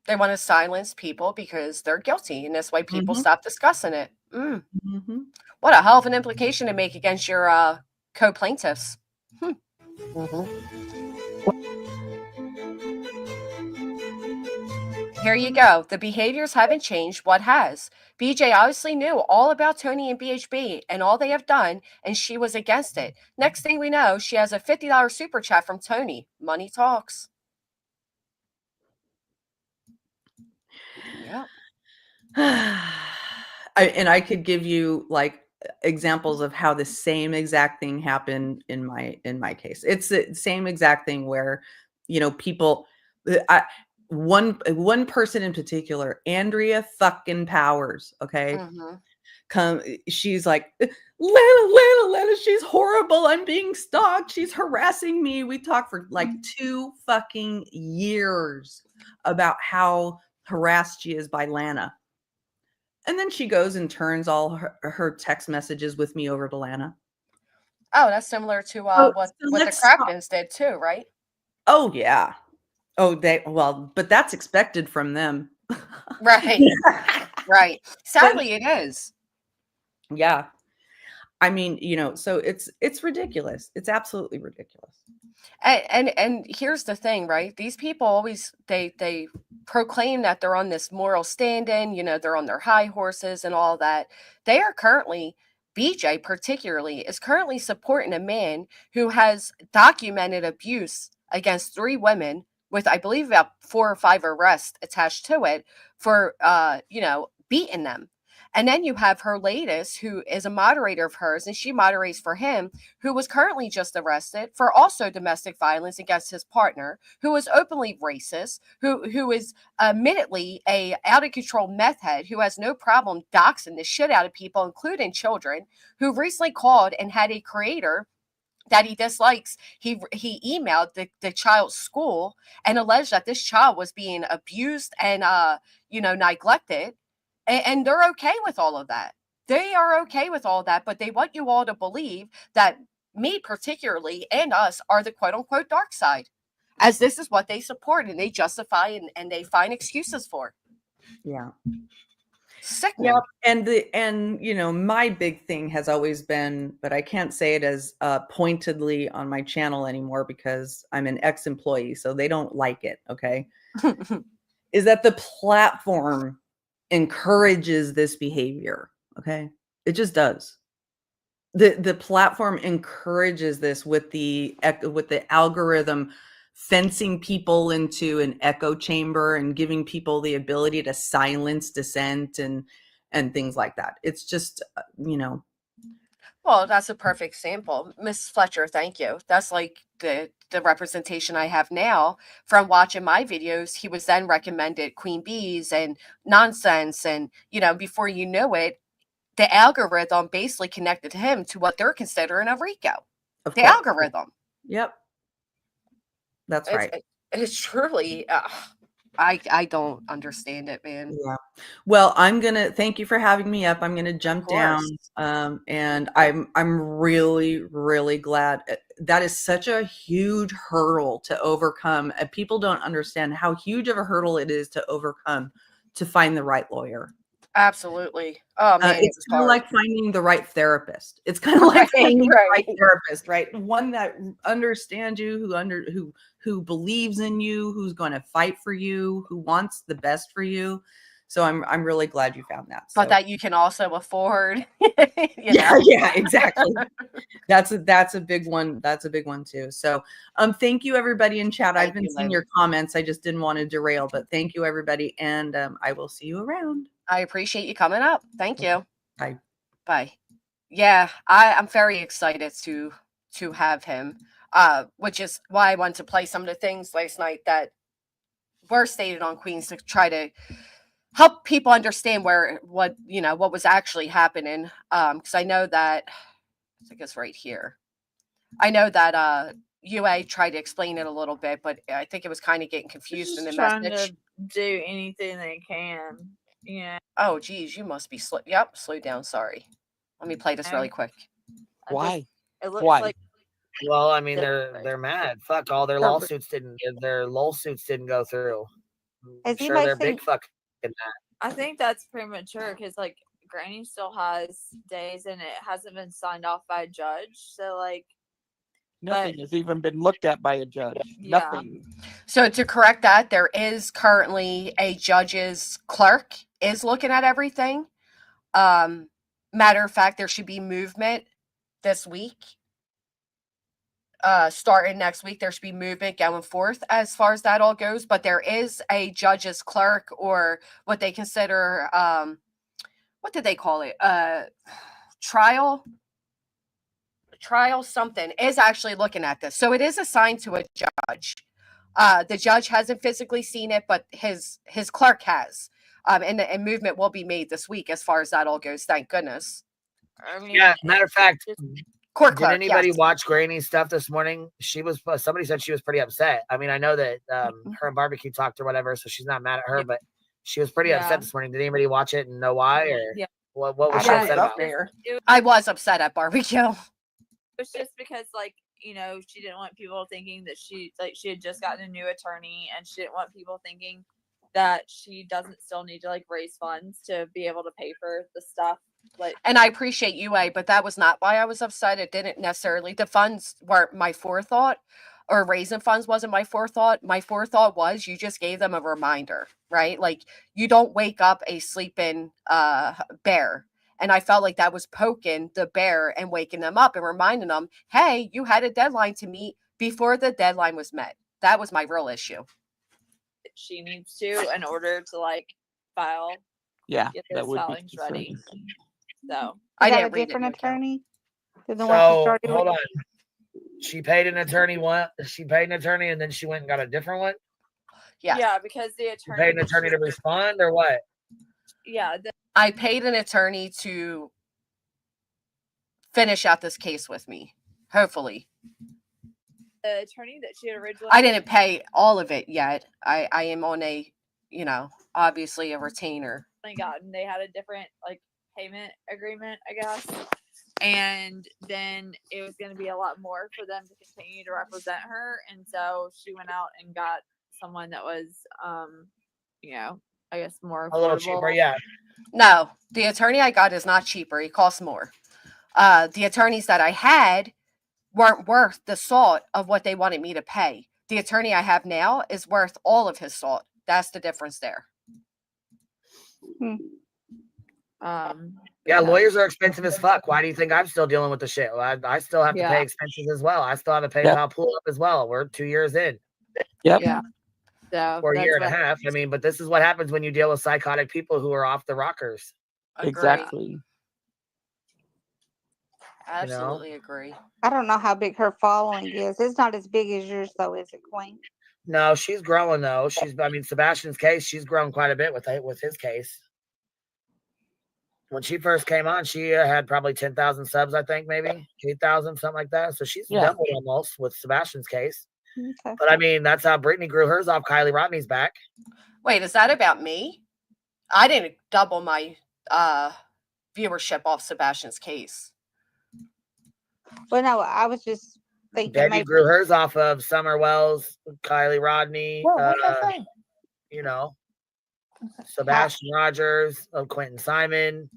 They want to silence people because they're guilty, and that's why people stop discussing it. What a hell of an implication to make against your co-plaintiffs. Here you go. The behaviors haven't changed. What has? BJ obviously knew all about Tony and BHB and all they have done, and she was against it. Next thing we know, she has a $50 super chat from Tony. Money talks. Yeah. I could give you like examples of how the same exact thing happened in my case. It's the same exact thing where, people, one person in particular, Andrea fucking Powers. Okay. She's like, Lana, she's horrible. I'm being stalked. She's harassing me. We talked for like 2 fucking years about how harassed she is by Lana. And then she goes and turns all her text messages with me over to Lana. Oh, that's similar to what the let's stop. Craptons did too, right? Oh yeah. Oh, but that's expected from them. Right. Right. Sadly, it is. Yeah. I mean, so it's ridiculous. It's absolutely ridiculous. And here's the thing, right? These people always they proclaim that they're on this moral stand-in, they're on their high horses and all that. They are currently, BJ particularly, is currently supporting a man who has documented abuse against 3 women with, I believe, about 4 or 5 arrests attached to it for beating them. And then you have her latest, who is a moderator of hers, and she moderates for him, who was currently just arrested for also domestic violence against his partner, who is openly racist, who is admittedly a out of control meth head, who has no problem doxing the shit out of people, including children, who recently called and had a creator that he dislikes. He emailed the child's school and alleged that this child was being abused and neglected. And they're okay with all of that. They are okay with all that, but they want you all to believe that me particularly and us are the quote unquote dark side, as this is what they support and they justify and they find excuses for. Yeah. Sickening. Yep. And my big thing has always been, but I can't say it as pointedly on my channel anymore because I'm an ex-employee, so they don't like it. Okay. Is that the platform encourages this behavior. Okay. It just does. The platform encourages this with the algorithm fencing people into an echo chamber and giving people the ability to silence dissent and things like that. It's just, Well, that's a perfect example. Miss Fletcher, thank you. That's like the representation I have now from watching my videos. He was then recommended Queen Bees and nonsense. And, before you know it, the algorithm basically connected him to what they're considering a RICO. of The course. algorithm. Yep. That's right. It's truly, I don't understand it, man. Yeah. Well, thank you for having me up. I'm gonna jump down. And I'm really, really glad. That is such a huge hurdle to overcome. People don't understand how huge of a hurdle it is to overcome to find the right lawyer. Absolutely. Oh man, it's kind of like finding the right therapist. It's kind of like finding the right therapist, right? One that understands you, who believes in you, who's going to fight for you, who wants the best for you. So I'm really glad you found that. But that you can also afford. Yeah, exactly. That's a big one. That's a big one too. So thank you everybody in chat. I've been seeing your comments. I just didn't want to derail, but thank you everybody. And I will see you around. I appreciate you coming up. Thank you. Bye. Bye. Yeah, I'm very excited to have him. Which is why I wanted to play some of the things last night that were stated on Queens to try to help people understand what was actually happening. Because I know that, I think it's right here. I know that UA tried to explain it a little bit, but I think it was kind of getting confused in the message. To do anything they can. Yeah. Oh, geez, you must be slow. Yep, slow down. Sorry. Let me play this really quick. Why? It looks Why? like. Well, I mean, they're mad. Fuck, all their lawsuits didn't go through. I'm sure they're big fucking mad. I think that's premature because like Granny still has days and it hasn't been signed off by a judge. So like nothing has even been looked at by a judge. Yeah. Nothing. So to correct that, there is currently a judge's clerk is looking at everything. Matter of fact, there should be movement this week. Starting next week, there should be movement going forth as far as that all goes. But there is a judge's clerk, or what they consider, what did they call it? Trial something is actually looking at this. So it is assigned to a judge. The judge hasn't physically seen it, but his clerk has. And movement will be made this week as far as that all goes. Thank goodness. I mean, yeah, matter of fact, court did anybody watch Granny's stuff this morning? Somebody said she was pretty upset. I mean, I know that her and Barbecue talked or whatever, so she's not mad at her, but She was pretty upset this morning. Did anybody watch it and know why, or Yeah. what was she Yeah, upset about? I was upset at barbecue. It was just because, like, you know, she didn't want people thinking that she had just gotten a new attorney, and she didn't want people thinking that she doesn't still need to like raise funds to be able to pay for the stuff. Like, And I appreciate UA, but that was not why I was upset. It didn't necessarily, the funds weren't my forethought, or raising funds wasn't my forethought. My forethought was you just gave them a reminder, right? Like, you don't wake up a sleeping bear. And I felt like that was poking the bear and waking them up and reminding them, hey, you had a deadline to meet before the deadline was met. That was my real issue. she needs to in order to like file. Yeah, get that those would be filings ready. So I Is that didn't a read it. different No count. attorney than the one she So started hold with? on. She paid an attorney she paid an attorney and then she went and got a different one? Yeah. Yeah, because the You attorney paid an attorney to respond or what? Yeah, I paid an attorney to finish out this case with me, hopefully. the attorney that she had originally I didn't pay all of it yet. I am on a, you know, obviously a retainer. gotten. They had a different like payment agreement, I guess. And then it was going to be a lot more for them to continue to represent her. And so she went out and got someone that was, you know, I guess more affordable. A little cheaper, yeah. No, the attorney I got is not cheaper. He costs more. The attorneys that I had weren't worth the salt of what they wanted me to pay. The attorney I have now is worth all of his salt. That's the difference there. Yeah, lawyers are expensive as fuck. Why do you think I'm still dealing with the shit? Well, I still have to pay expenses as well. I still have to pay PayPal pull up as well. We're 2 years in. Yep. Yeah. So or a year and a half. I mean, but this is what happens when you deal with psychotic people who are off the rockers. Exactly. Absolutely agree. I don't know how big her following is. It's not as big as yours, though, is it, Queen? No, she's growing though. I mean, Sebastian's case, she's grown quite a bit with his case. When she first came on, she had probably 10,000 subs, I think, maybe 8,000, something like that. So she's doubled almost with Sebastian's case. Okay. But I mean, that's how Brittany grew hers off Kylie Rodney's back. Wait, is that about me? I didn't double my viewership off Sebastian's case. Well, no, I was just thinking Debbie maybe. grew hers off of Summer Wells, Kylie Rodney, What did I say? you know, Sebastian Rogers, Quentin Simon.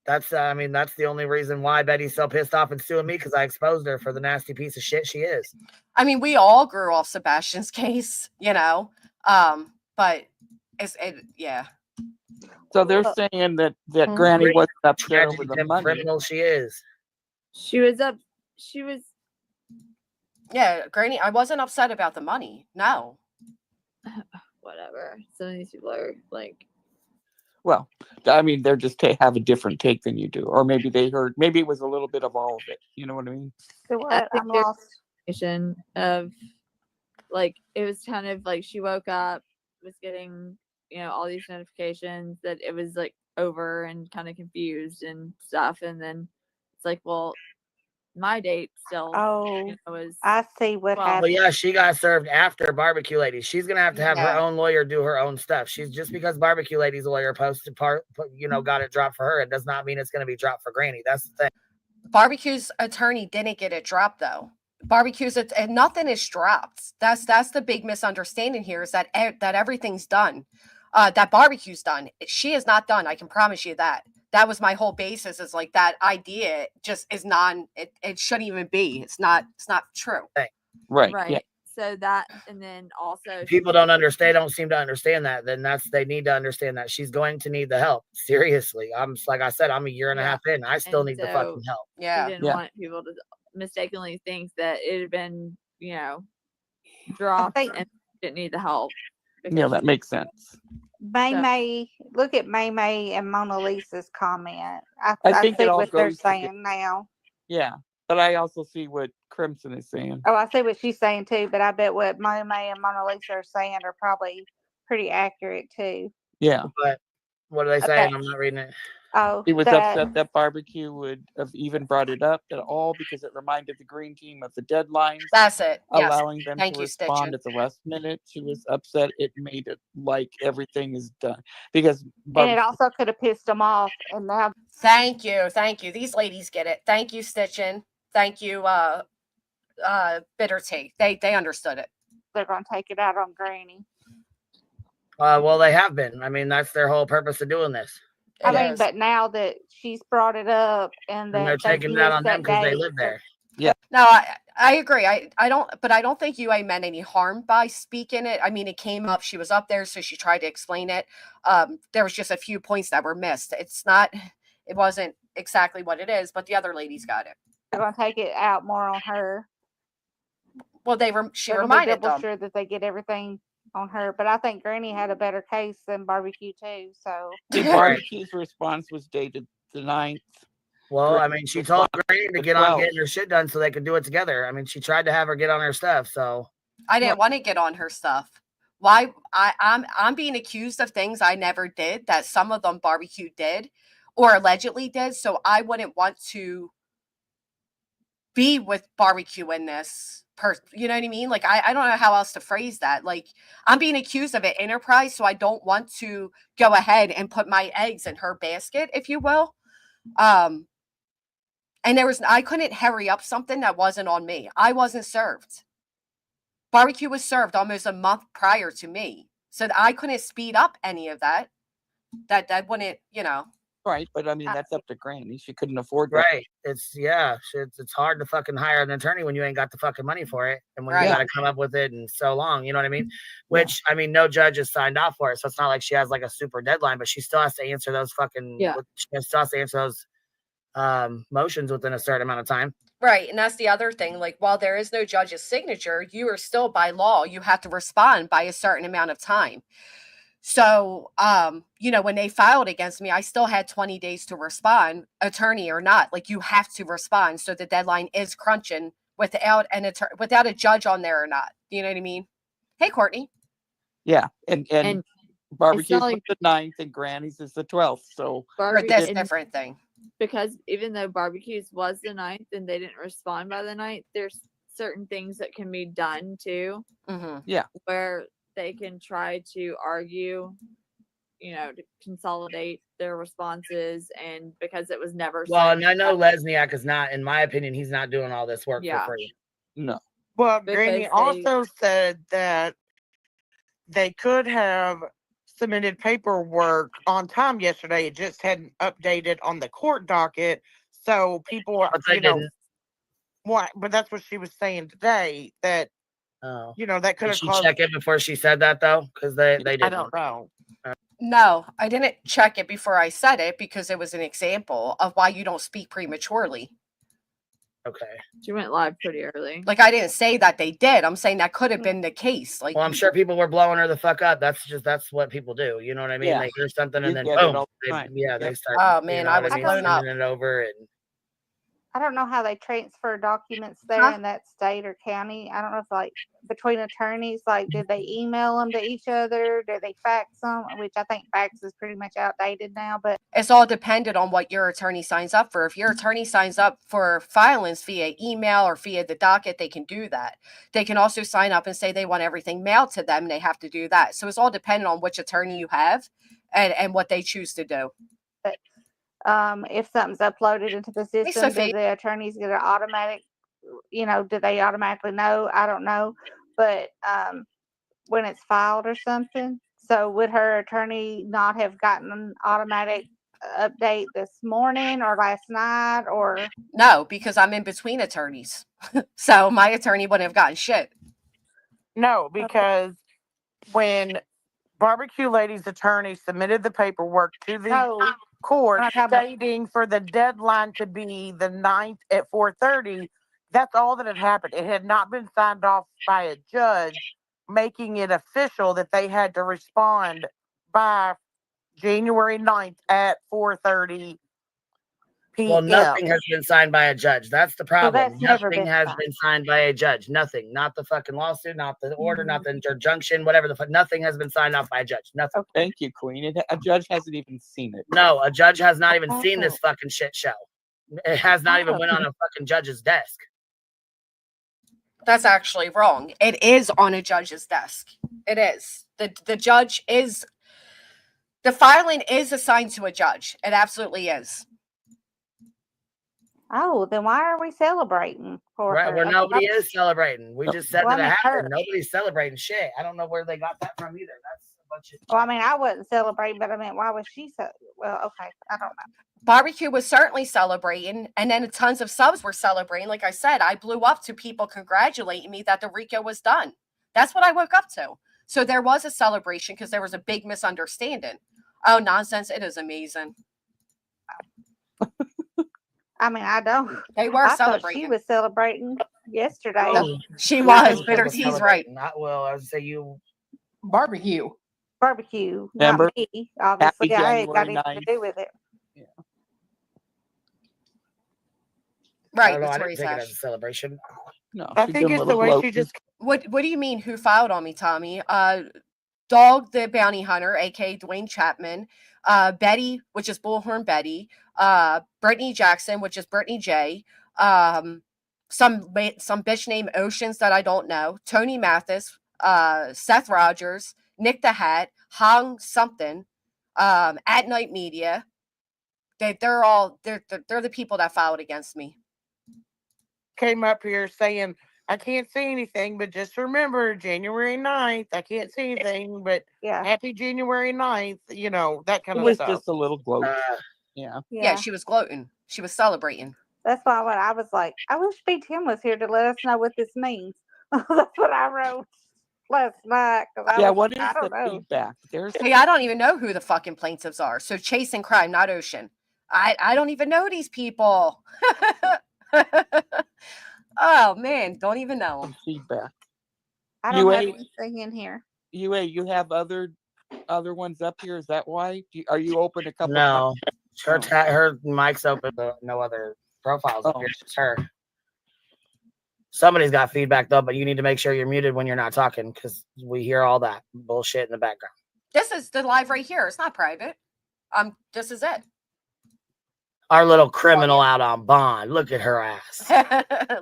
That's I mean, that's the only reason why Betty's so pissed off and suing me, because I exposed her for the nasty piece of shit she is. I mean, we all grew off Sebastian's case, you know, but yeah. So they're saying that Granny wasn't upset over the money. Criminal she is. She was up. She was. Yeah, Granny, I wasn't upset about the money. No. Whatever. Some of these people are like. Well, I mean, they're just have a different take than you do, or maybe maybe it was a little bit of all of it. You know what I mean? So what? I'm lost. Of like, it was kind of like she woke up, was getting, you know, all these notifications that it was like over and kind of confused and stuff, and then it's like, well, my date still. Oh, was. I see what happened. Well, yeah, she got served after Barbecue Lady. She's gonna have to have her own lawyer do her own stuff. She's just because Barbecue Lady's lawyer got it dropped for her, it does not mean it's gonna be dropped for Granny. That's the thing. Barbecue's attorney didn't get it dropped though. Barbecue's and nothing is dropped. That's the big misunderstanding here, is that everything's done. That Barbecue's done. She is not done. I can promise you that. That was my whole basis, is like that idea just is it shouldn't even be. It's not true. Right. Right. Yeah. So that, and then also People don't seem to understand that. Then they need to understand that she's going to need the help. Seriously. Like I said, I'm a year and a half in. I still need the fucking help. Yeah. She didn't want people to mistakenly think that it had been, you know, dropped and didn't need the help. Yeah, that makes sense. May look at May and Mona Lisa's comment. I think see it all what they're goes saying now. Yeah, but I also see what Crimson is saying. Oh, I see what she's saying too, but I bet what May and Mona Lisa are saying are probably pretty accurate too. Yeah. But what are they saying? I'm not reading it. Oh, He was that upset that barbecue would have even brought it up at all because it reminded the green team of the deadlines, That's it. Yes. allowing them Thank to you, respond Stitchin. at the last minute. She was upset it made it like everything is done because and it barbecue. also could have pissed them off, and now Thank you. Thank you. These ladies get it. Thank you, Stitchin. Thank you, Bitter Tea. They understood it. they're gonna take it out on Granny. Well, they have been. I mean, that's their whole purpose of doing this. I It mean, is. but now that she's brought it up and And they're that they've taking it out missed on them that because they date, live there. No, I agree. I don't, but I don't think UA meant any harm by speaking it. I mean, it came up. She was up there, so she tried to explain it. There was just a few points that were missed. It wasn't exactly what it is, but the other ladies got it. they're gonna take it out more on her. Well, she They're gonna be reminded double them. sure that they get everything on her. But I think Granny had a better case than Barbecue too. So See, barbecue's response was dated the 9th. Well, I mean, she told Granny to get on getting her shit done so they could do it together. I mean, she tried to have her get on her stuff. So I didn't want to get on her stuff. Why? I'm being accused of things I never did that some of them Barbecue did or allegedly did. So I wouldn't want to be with Barbecue in this person. You know what I mean? Like, I don't know how else to phrase that. Like, I'm being accused of an enterprise, so I don't want to go ahead and put my eggs in her basket, if you will. And I couldn't hurry up something that wasn't on me. I wasn't served. Barbecue was served almost a month prior to me. So I couldn't speed up any of that. That wouldn't, Right, but I mean that's up to Granny. She couldn't afford that. right, it's hard to fucking hire an attorney when you ain't got the fucking money for it, and when you got to come up with it in so long. You know what I mean? Which I mean, no judge has signed off for it, so it's not like she has like a super deadline, but she still has to answer those fucking. She still has to answer those motions within a certain amount of time. Right. And that's the other thing. Like, while there is no judge's signature, you are still by law, you have to respond by a certain amount of time. So, when they filed against me, I still had 20 days to respond, attorney or not. Like, you have to respond. So the deadline is crunching without without a judge on there or not. You know what I mean? Hey, Courtney. Yeah. And barbecue's like- the 9th and Granny's is the 12th. So For this different thing. Because even though barbecues was the 9th and they didn't respond by the 9th, there's certain things that can be done too. Mm-hmm. Yeah. Where they can try to argue, to consolidate their responses, and because it was never. Well, and I know Lesniak is not, in my opinion, he's not doing all this work for free. No. Well, Because Granny also said that they could have submitted paperwork on time yesterday. It just hadn't updated on the court docket. So people are, But they didn't. What? But that's what she was saying today. That that could Did have she caused. check it before she said that though? Because they didn't. I don't know. No, I didn't check it before I said it because it was an example of why you don't speak prematurely. Okay. She went live pretty early. Like, I didn't say that they did. I'm saying that could have been the case. Like, Well, I'm sure people were blowing her the fuck up. That's what people do. You know what I mean? Yeah. They hear something You and then get it boom, all the time. they Yep. start. Oh, man, I was what blown up. sending it over and. I don't know how they transfer documents there Huh? in that state or county. I don't know if like between attorneys, like did they email them to each other? Did they fax them? Which I think fax is pretty much outdated now. But it's all dependent on what your attorney signs up for. If your attorney signs up for filings via email or via the docket, they can do that. They can also sign up and say they want everything mailed to them, and they have to do that. So it's all dependent on which attorney you have and what they choose to do. if something's uploaded into the system, do Sophie. the attorneys get an automatic? Do they automatically know? I don't know, but when it's filed or something. So would her attorney not have gotten an automatic update this morning or last night or? No, because I'm in between attorneys. So my attorney wouldn't have gotten shit. No, because when Barbecue Lady's attorney submitted the paperwork to the court stating for the deadline to be the 9th at 4:30, that's all that had happened. It had not been signed off by a judge, making it official that they had to respond by January 9th at 4:30 Well, PM. nothing has been signed by a judge. That's the problem. that's never Nothing been has signed. been signed by a judge. Nothing. Not the fucking lawsuit, not the order, not the injunction, whatever the fuck. Nothing has been signed off by a judge. Nothing. Thank you, Queen. A judge hasn't even seen it. No, a judge has not even seen this Oh. fucking shit show. It has not even Oh. went on a fucking judge's desk. That's actually wrong. It is on a judge's desk. It is. The judge is, the filing is assigned to a judge. It absolutely is. Oh, then why are we celebrating for Right, her? where I mean, nobody is celebrating. We just said Well, I that it mean, happened. her. Nobody's celebrating shit. I don't know where they got that from either. That's a bunch of. Well, I mean, I wasn't celebrating, but I mean, why was she so? Well, okay, I don't know. Barbecue was certainly celebrating, and then tons of subs were celebrating. Like I said, I blew up to people congratulating me that the RICO was done. That's what I woke up to. So there was a celebration because there was a big misunderstanding. Oh, nonsense. It is amazing. I mean, I don't. They were I thought celebrating. she was celebrating yesterday. Oh, She who was. else Bitter was T's right. celebrating? Not well. I would say you. Barbecue. Barbecue, not Remember? me. Obviously, Happy I ain't got January anything 9th. to do with it. I Right. don't know. I That's didn't take it Ash. as a celebration. No, I she think did a it's the little way she gloating. just. What do you mean who filed on me, Tommy? Dog the Bounty Hunter, aka Dwayne Chapman, Betty, which is Bullhorn Betty, Brittany Jackson, which is Brittany J, some bitch named Oceans that I don't know, Tony Mathis, Seth Rogers, Nick the Hat, Hong something, At Night Media. They're the people that filed against me. Came up here saying, I can't see anything, but just remember January 9th. I can't see anything, but Yeah. happy January 9th, you know, that kind It of was stuff. just a little gloat. Yeah. Yeah, she was gloating. She was celebrating. That's why when I was like, I wish Tim was here to let us know what this means. That's what I wrote last night. Yeah, Was what like, is I don't the know. feedback? There's Hey, I don't even know who the fucking plaintiffs are. So Chase and Crime, not Ocean. I don't even know these people. Oh man, don't even know them. feedback. I don't have UA, anything in here. you have other ones up here. Is that why? Are you open a couple No, times? her mic's open, but no other profiles up Oh. here. It's just her. Somebody's got feedback though, but you need to make sure you're muted when you're not talking because we hear all that bullshit in the background. This is the live right here. It's not private. This is it. Our little criminal out on bond. Look at her ass.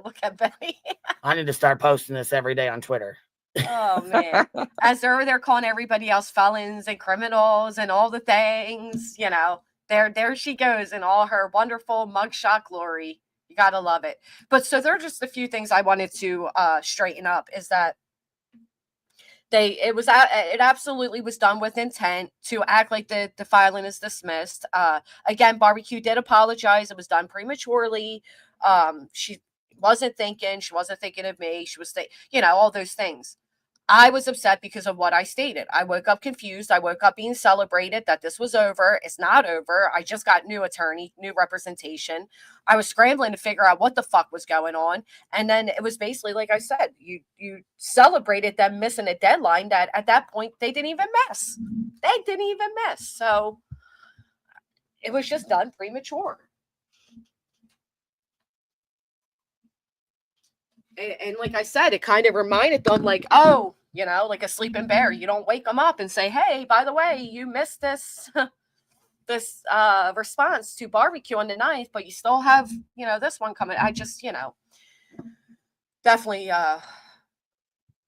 Look at Betty. I need to start posting this every day on Twitter. Oh man. As they're calling everybody else felons and criminals and all the things, you know. There she goes in all her wonderful mugshot glory. You gotta love it. But so there are just a few things I wanted to straighten up is that it absolutely was done with intent to act like the filing is dismissed. Again, Barbecue did apologize. It was done prematurely. She wasn't thinking of me. She was all those things. I was upset because of what I stated. I woke up confused. I woke up being celebrated that this was over. It's not over. I just got new attorney, new representation. I was scrambling to figure out what the fuck was going on. And then it was basically, like I said, you celebrated them missing a deadline that at that point they didn't even miss. They didn't even miss. So it was just done premature. And like I said, it kind of reminded them like, oh, like a sleeping bear. You don't wake them up and say, hey, by the way, you missed this response to Barbecue on the 9th, but you still have, this one coming. I just, definitely a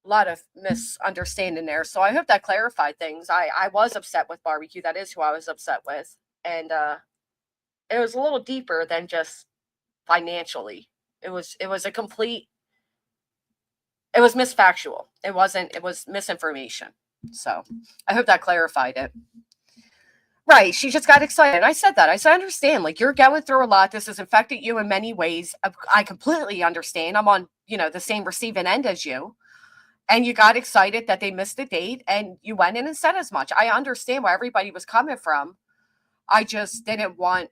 lot of misunderstanding there. So I hope that clarified things. I was upset with Barbecue. That is who I was upset with. And it was a little deeper than just financially. It was misfactual. It was misinformation. So I hope that clarified it. Right. She just got excited. I said that. I said, I understand. Like, you're going through a lot. This has affected you in many ways. I completely understand. I'm on, the same receiving end as you. And you got excited that they missed the date and you went in and said as much. I understand where everybody was coming from. I just didn't want,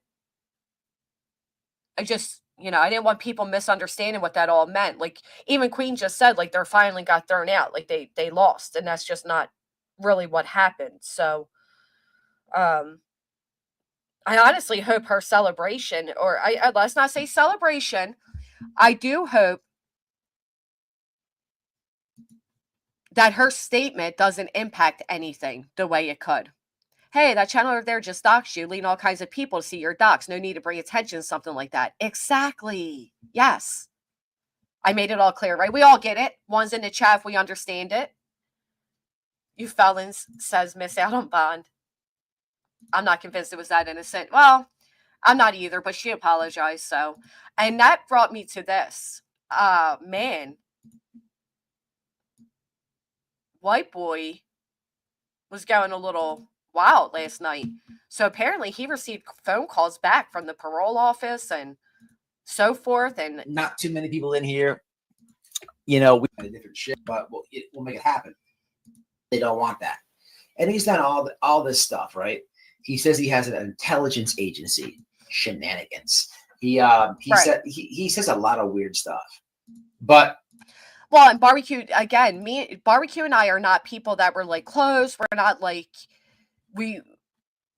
I didn't want people misunderstanding what that all meant. Like, even Queen just said, like, they finally got thrown out. Like, they lost. And that's just not really what happened. So, I honestly hope her celebration, or let's not say celebration. I do hope that her statement doesn't impact anything the way it could. Hey, that channel over there just doxed you, leading all kinds of people to see your docs. No need to bring attention to something like that. Exactly. Yes. I made it all clear, right? We all get it. One's in the chat if we understand it. You felons, says miss out on bond. I'm not convinced it was that innocent. Well, I'm not either, but she apologized. So, and that brought me to this. Man, white boy was going a little wild last night. So apparently he received phone calls back from the parole office and so forth. And not too many people in here, you know, we had a different shit, but we'll make it happen. They don't want that. And he's done all this stuff, right? He says he has an intelligence agency. Shenanigans. He said he says a lot of weird stuff. But well, and barbecue again, barbecue and I are not people that were like close. We're not like we're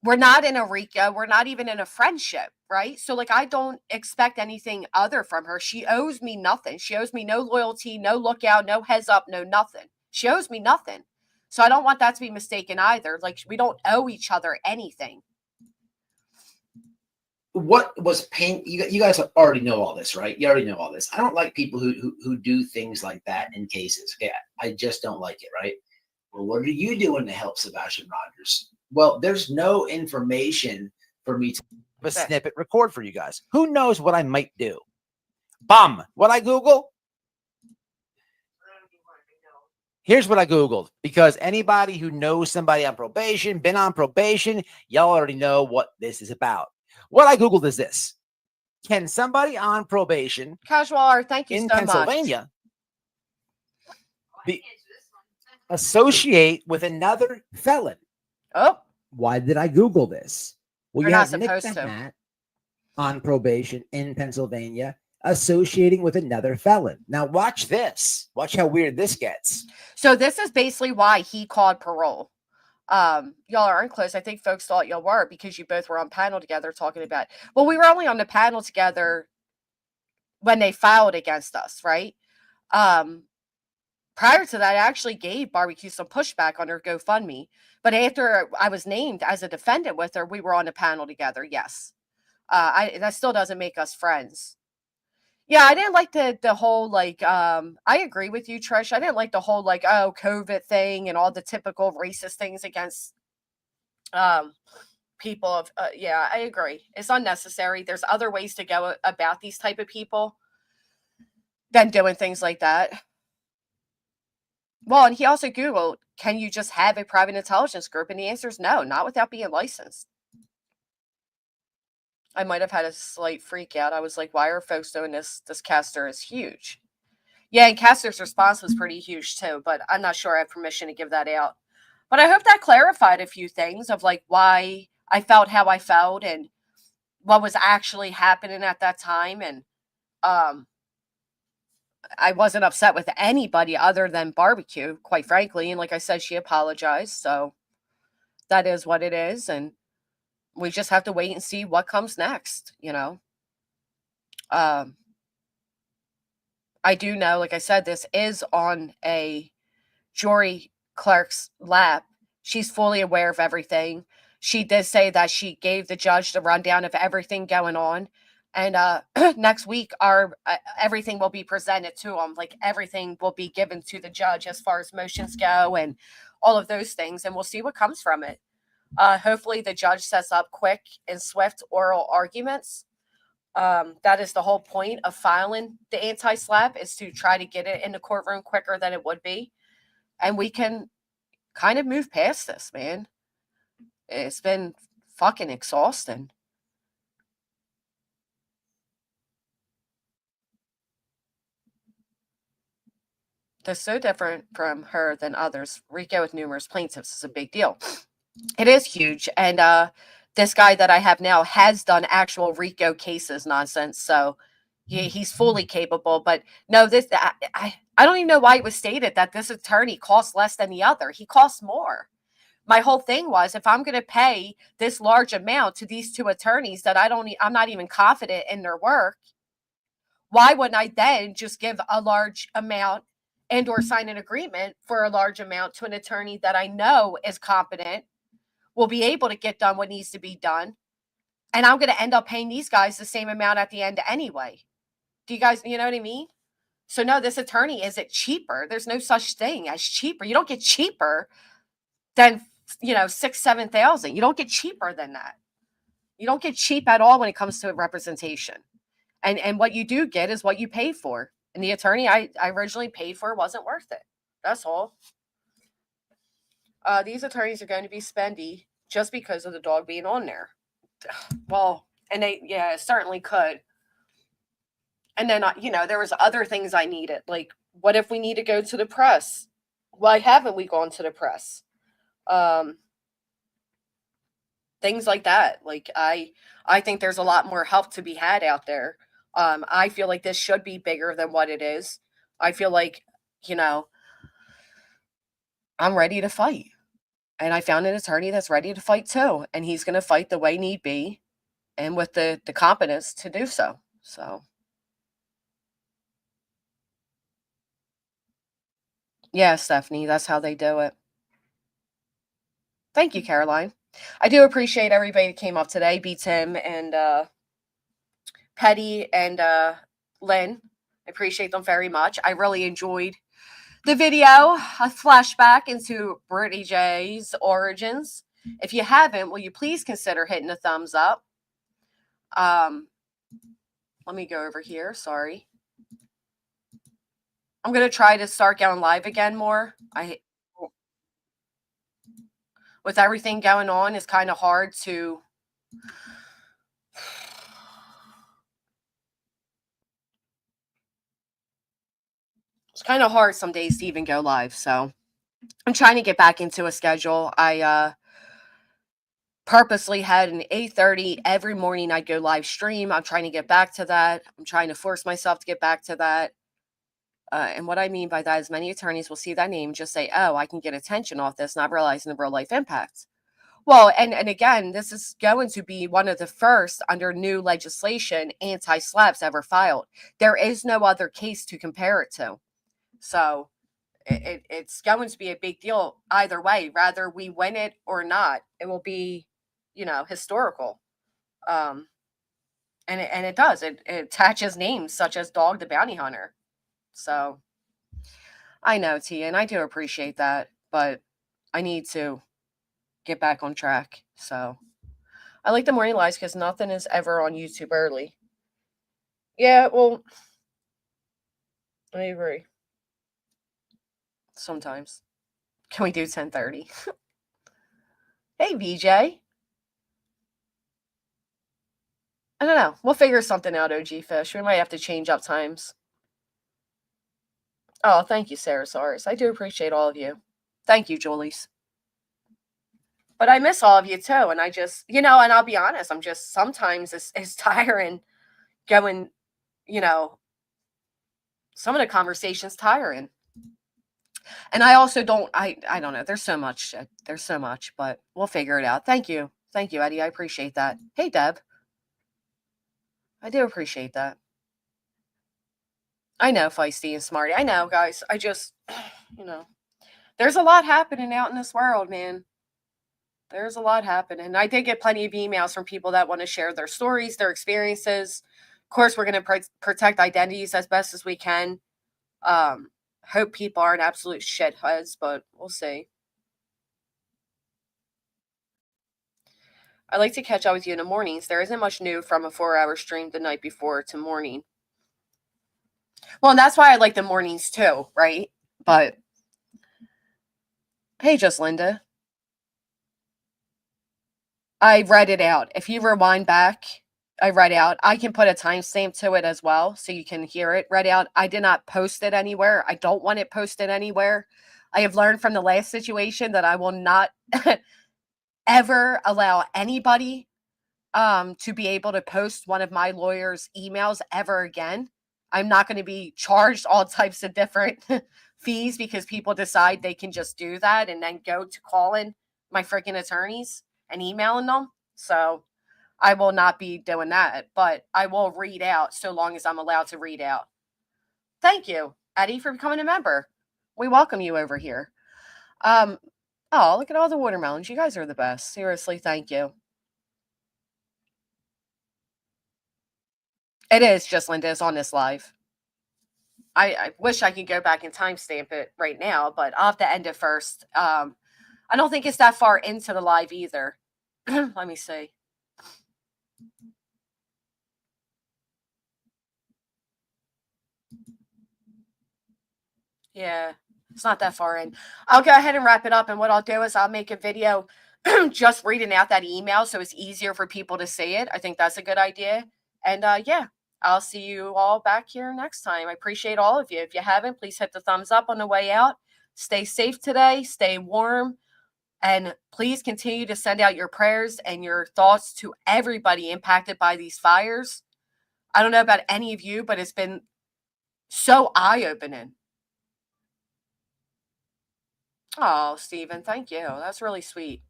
not in a RICO. We're not even in a friendship, right? So like I don't expect anything other from her. She owes me nothing. She owes me no loyalty, no lookout, no heads up, no nothing. She owes me nothing. So I don't want that to be mistaken either. Like we don't owe each other anything. What was pain? You guys already know all this, right? You already know all this. I don't like people who do things like that in cases. Okay, I just don't like it, right? Well, what are you doing to help Sebastian Rogers? Well, there's no information for me to a snippet record for you guys. Who knows what I might do? Bum. What I Google? Here's what I Googled, because anybody who knows somebody on probation, been on probation, y'all already know what this is about. What I Googled is this. Can somebody on probation Casual art, thank you in so Pennsylvania associate with another felon? Oh. Why did I Google this? Well, You're you not have Nick supposed the to. Hat on probation in Pennsylvania associating with another felon. Now watch this. Watch how weird this gets. So this is basically why he called parole. Y'all aren't close. I think folks thought y'all were because you both were on panel together talking about, well, we were only on the panel together when they filed against us, right? Prior to that, I actually gave Barbecue some pushback on her GoFundMe. But after I was named as a defendant with her, we were on the panel together. Yes. That still doesn't make us friends. Yeah, I didn't like the whole like I agree with you, Trish. I didn't like the whole like COVID thing and all the typical racist things against people of yeah, I agree. It's unnecessary. There's other ways to go about these type of people than doing things like that. Well, and he also Googled, can you just have a private intelligence group? And the answer is no, not without being licensed. I might have had a slight freak out. I was like, why are folks doing this? This caster is huge. Yeah, and Caster's response was pretty huge too, but I'm not sure I have permission to give that out. But I hope that clarified a few things of like why I felt how I felt and what was actually happening at that time. And I wasn't upset with anybody other than Barbecue, quite frankly. And like I said, she apologized. So that is what it is. And we just have to wait and see what comes next, you know. I do know, like I said, this is on a jury clerk's lap. She's fully aware of everything. She did say that she gave the judge the rundown of everything going on. And next week, everything will be presented to him. Like everything will be given to the judge as far as motions go and all of those things. And we'll see what comes from it. Hopefully the judge sets up quick and swift oral arguments. That is the whole point of filing the anti-SLAPP, is to try to get it in the courtroom quicker than it would be. And we can kind of move past this, man. It's been fucking exhausting. They're so different from her than others. RICO with numerous plaintiffs is a big deal. It is huge. And this guy that I have now has done actual RICO cases nonsense. So he's fully capable. But no, I don't even know why it was stated that this attorney costs less than the other. He costs more. my whole thing was, if I'm going to pay this large amount to these two attorneys that I'm not even confident in their work, why wouldn't I then just give a large amount and or sign an agreement for a large amount to an attorney that I know is competent, will be able to get done what needs to be done, and I'm going to end up paying these guys the same amount at the end anyway. Do you guys, you know what I mean? So no, this attorney isn't cheaper. There's no such thing as cheaper. You don't get cheaper than, you know, 6,000, 7,000. You don't get cheaper than that. You don't get cheap at all when it comes to representation. And what you do get is what you pay for. And the attorney I originally paid for wasn't worth it. That's all. These attorneys are going to be spendy just because of the dog being on there. Well, and it certainly could. And then, you know, there was other things I needed. Like, what if we need to go to the press? Why haven't we gone to the press? Things like that. Like, I think there's a lot more help to be had out there. I feel like this should be bigger than what it is. I feel like, you know, I'm ready to fight. And I found an attorney that's ready to fight too. And he's going to fight the way need be and with the competence to do so. So, yeah, Stephanie, that's how they do it. Thank you, Caroline. I do appreciate everybody that came up today. B. Tim and Petty and Lynn. I appreciate them very much. I really enjoyed the video, a flashback into Brittany J's origins. If you haven't, will you please consider hitting a thumbs up? Let me go over here. Sorry. I'm going to try to start going live again more. With everything going on, it's kind of hard to... It's kind of hard some days to even go live. So I'm trying to get back into a schedule. I purposely had an 8:30 every morning. I'd go live stream. I'm trying to get back to that. I'm trying to force myself to get back to that. And what I mean by that is many attorneys will see that name and just say, oh, I can get attention off this, not realizing the real life impact. Well, and again, this is going to be one of the first under new legislation anti-slaps ever filed. There is no other case to compare it to. So it's going to be a big deal either way. Rather we win it or not, it will be, you know, historical. And it does. It attaches names such as Dog the Bounty Hunter. So I know, Tia, and I do appreciate that, but I need to get back on track. So I like the morning lives because nothing is ever on YouTube early. Yeah, well, I agree. Sometimes. Can we do 10:30? Hey, VJ. I don't know. We'll figure something out, OG Fish. We might have to change up times. Oh, thank you, Sarah Saris. I do appreciate all of you. Thank you, Julie's. But I miss all of you too. And I just, you know, and I'll be honest, I'm just sometimes it's tiring going, you know, some of the conversations tiring. And I also don't, I don't know. There's so much shit. There's so much, but we'll figure it out. Thank you. Thank you, Eddie. I appreciate that. Hey, Deb. I do appreciate that. I know, Feisty and Smarty. I know, guys. I just, you know, there's a lot happening out in this world, man. There's a lot happening. I did get plenty of emails from people that want to share their stories, their experiences. Of course, we're going to protect identities as best as we can. Hope people aren't absolute shitheads, but we'll see. I like to catch up with you in the mornings. There isn't much new from a 4-hour stream the night before to morning. Well, and that's why I like the mornings too, right? But hey, just Linda. I read it out. If you rewind back, I read out. I can put a timestamp to it as well so you can hear it read out. I did not post it anywhere. I don't want it posted anywhere. I have learned from the last situation that I will not ever allow anybody to be able to post one of my lawyer's emails ever again. I'm not going to be charged all types of different fees because people decide they can just do that and then go to call in my freaking attorneys and emailing them. So I will not be doing that, but I will read out so long as I'm allowed to read out. Thank you, Eddie, for becoming a member. We welcome you over here. Oh, look at all the watermelons. You guys are the best. Seriously, thank you. It is just Linda is on this live. I wish I could go back and timestamp it right now, but I'll have to end it first. I don't think it's that far into the live either. Let me see. Yeah, it's not that far in. I'll go ahead and wrap it up. And what I'll do is I'll make a video just reading out that email so it's easier for people to see it. I think that's a good idea. And yeah, I'll see you all back here next time. I appreciate all of you. If you haven't, please hit the thumbs up on the way out. Stay safe today. Stay warm. And please continue to send out your prayers and your thoughts to everybody impacted by these fires. I don't know about any of you, but it's been so eye-opening. Oh, Stephen, thank you. That's really sweet.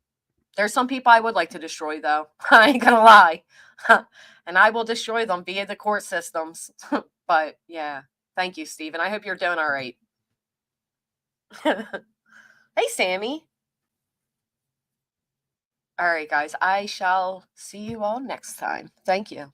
There's some people I would like to destroy, though. I ain't gonna lie. And I will destroy them via the court systems. But yeah, thank you, Stephen. I hope you're doing all right. Hey, Sammy. All right, guys. I shall see you all next time. Thank you.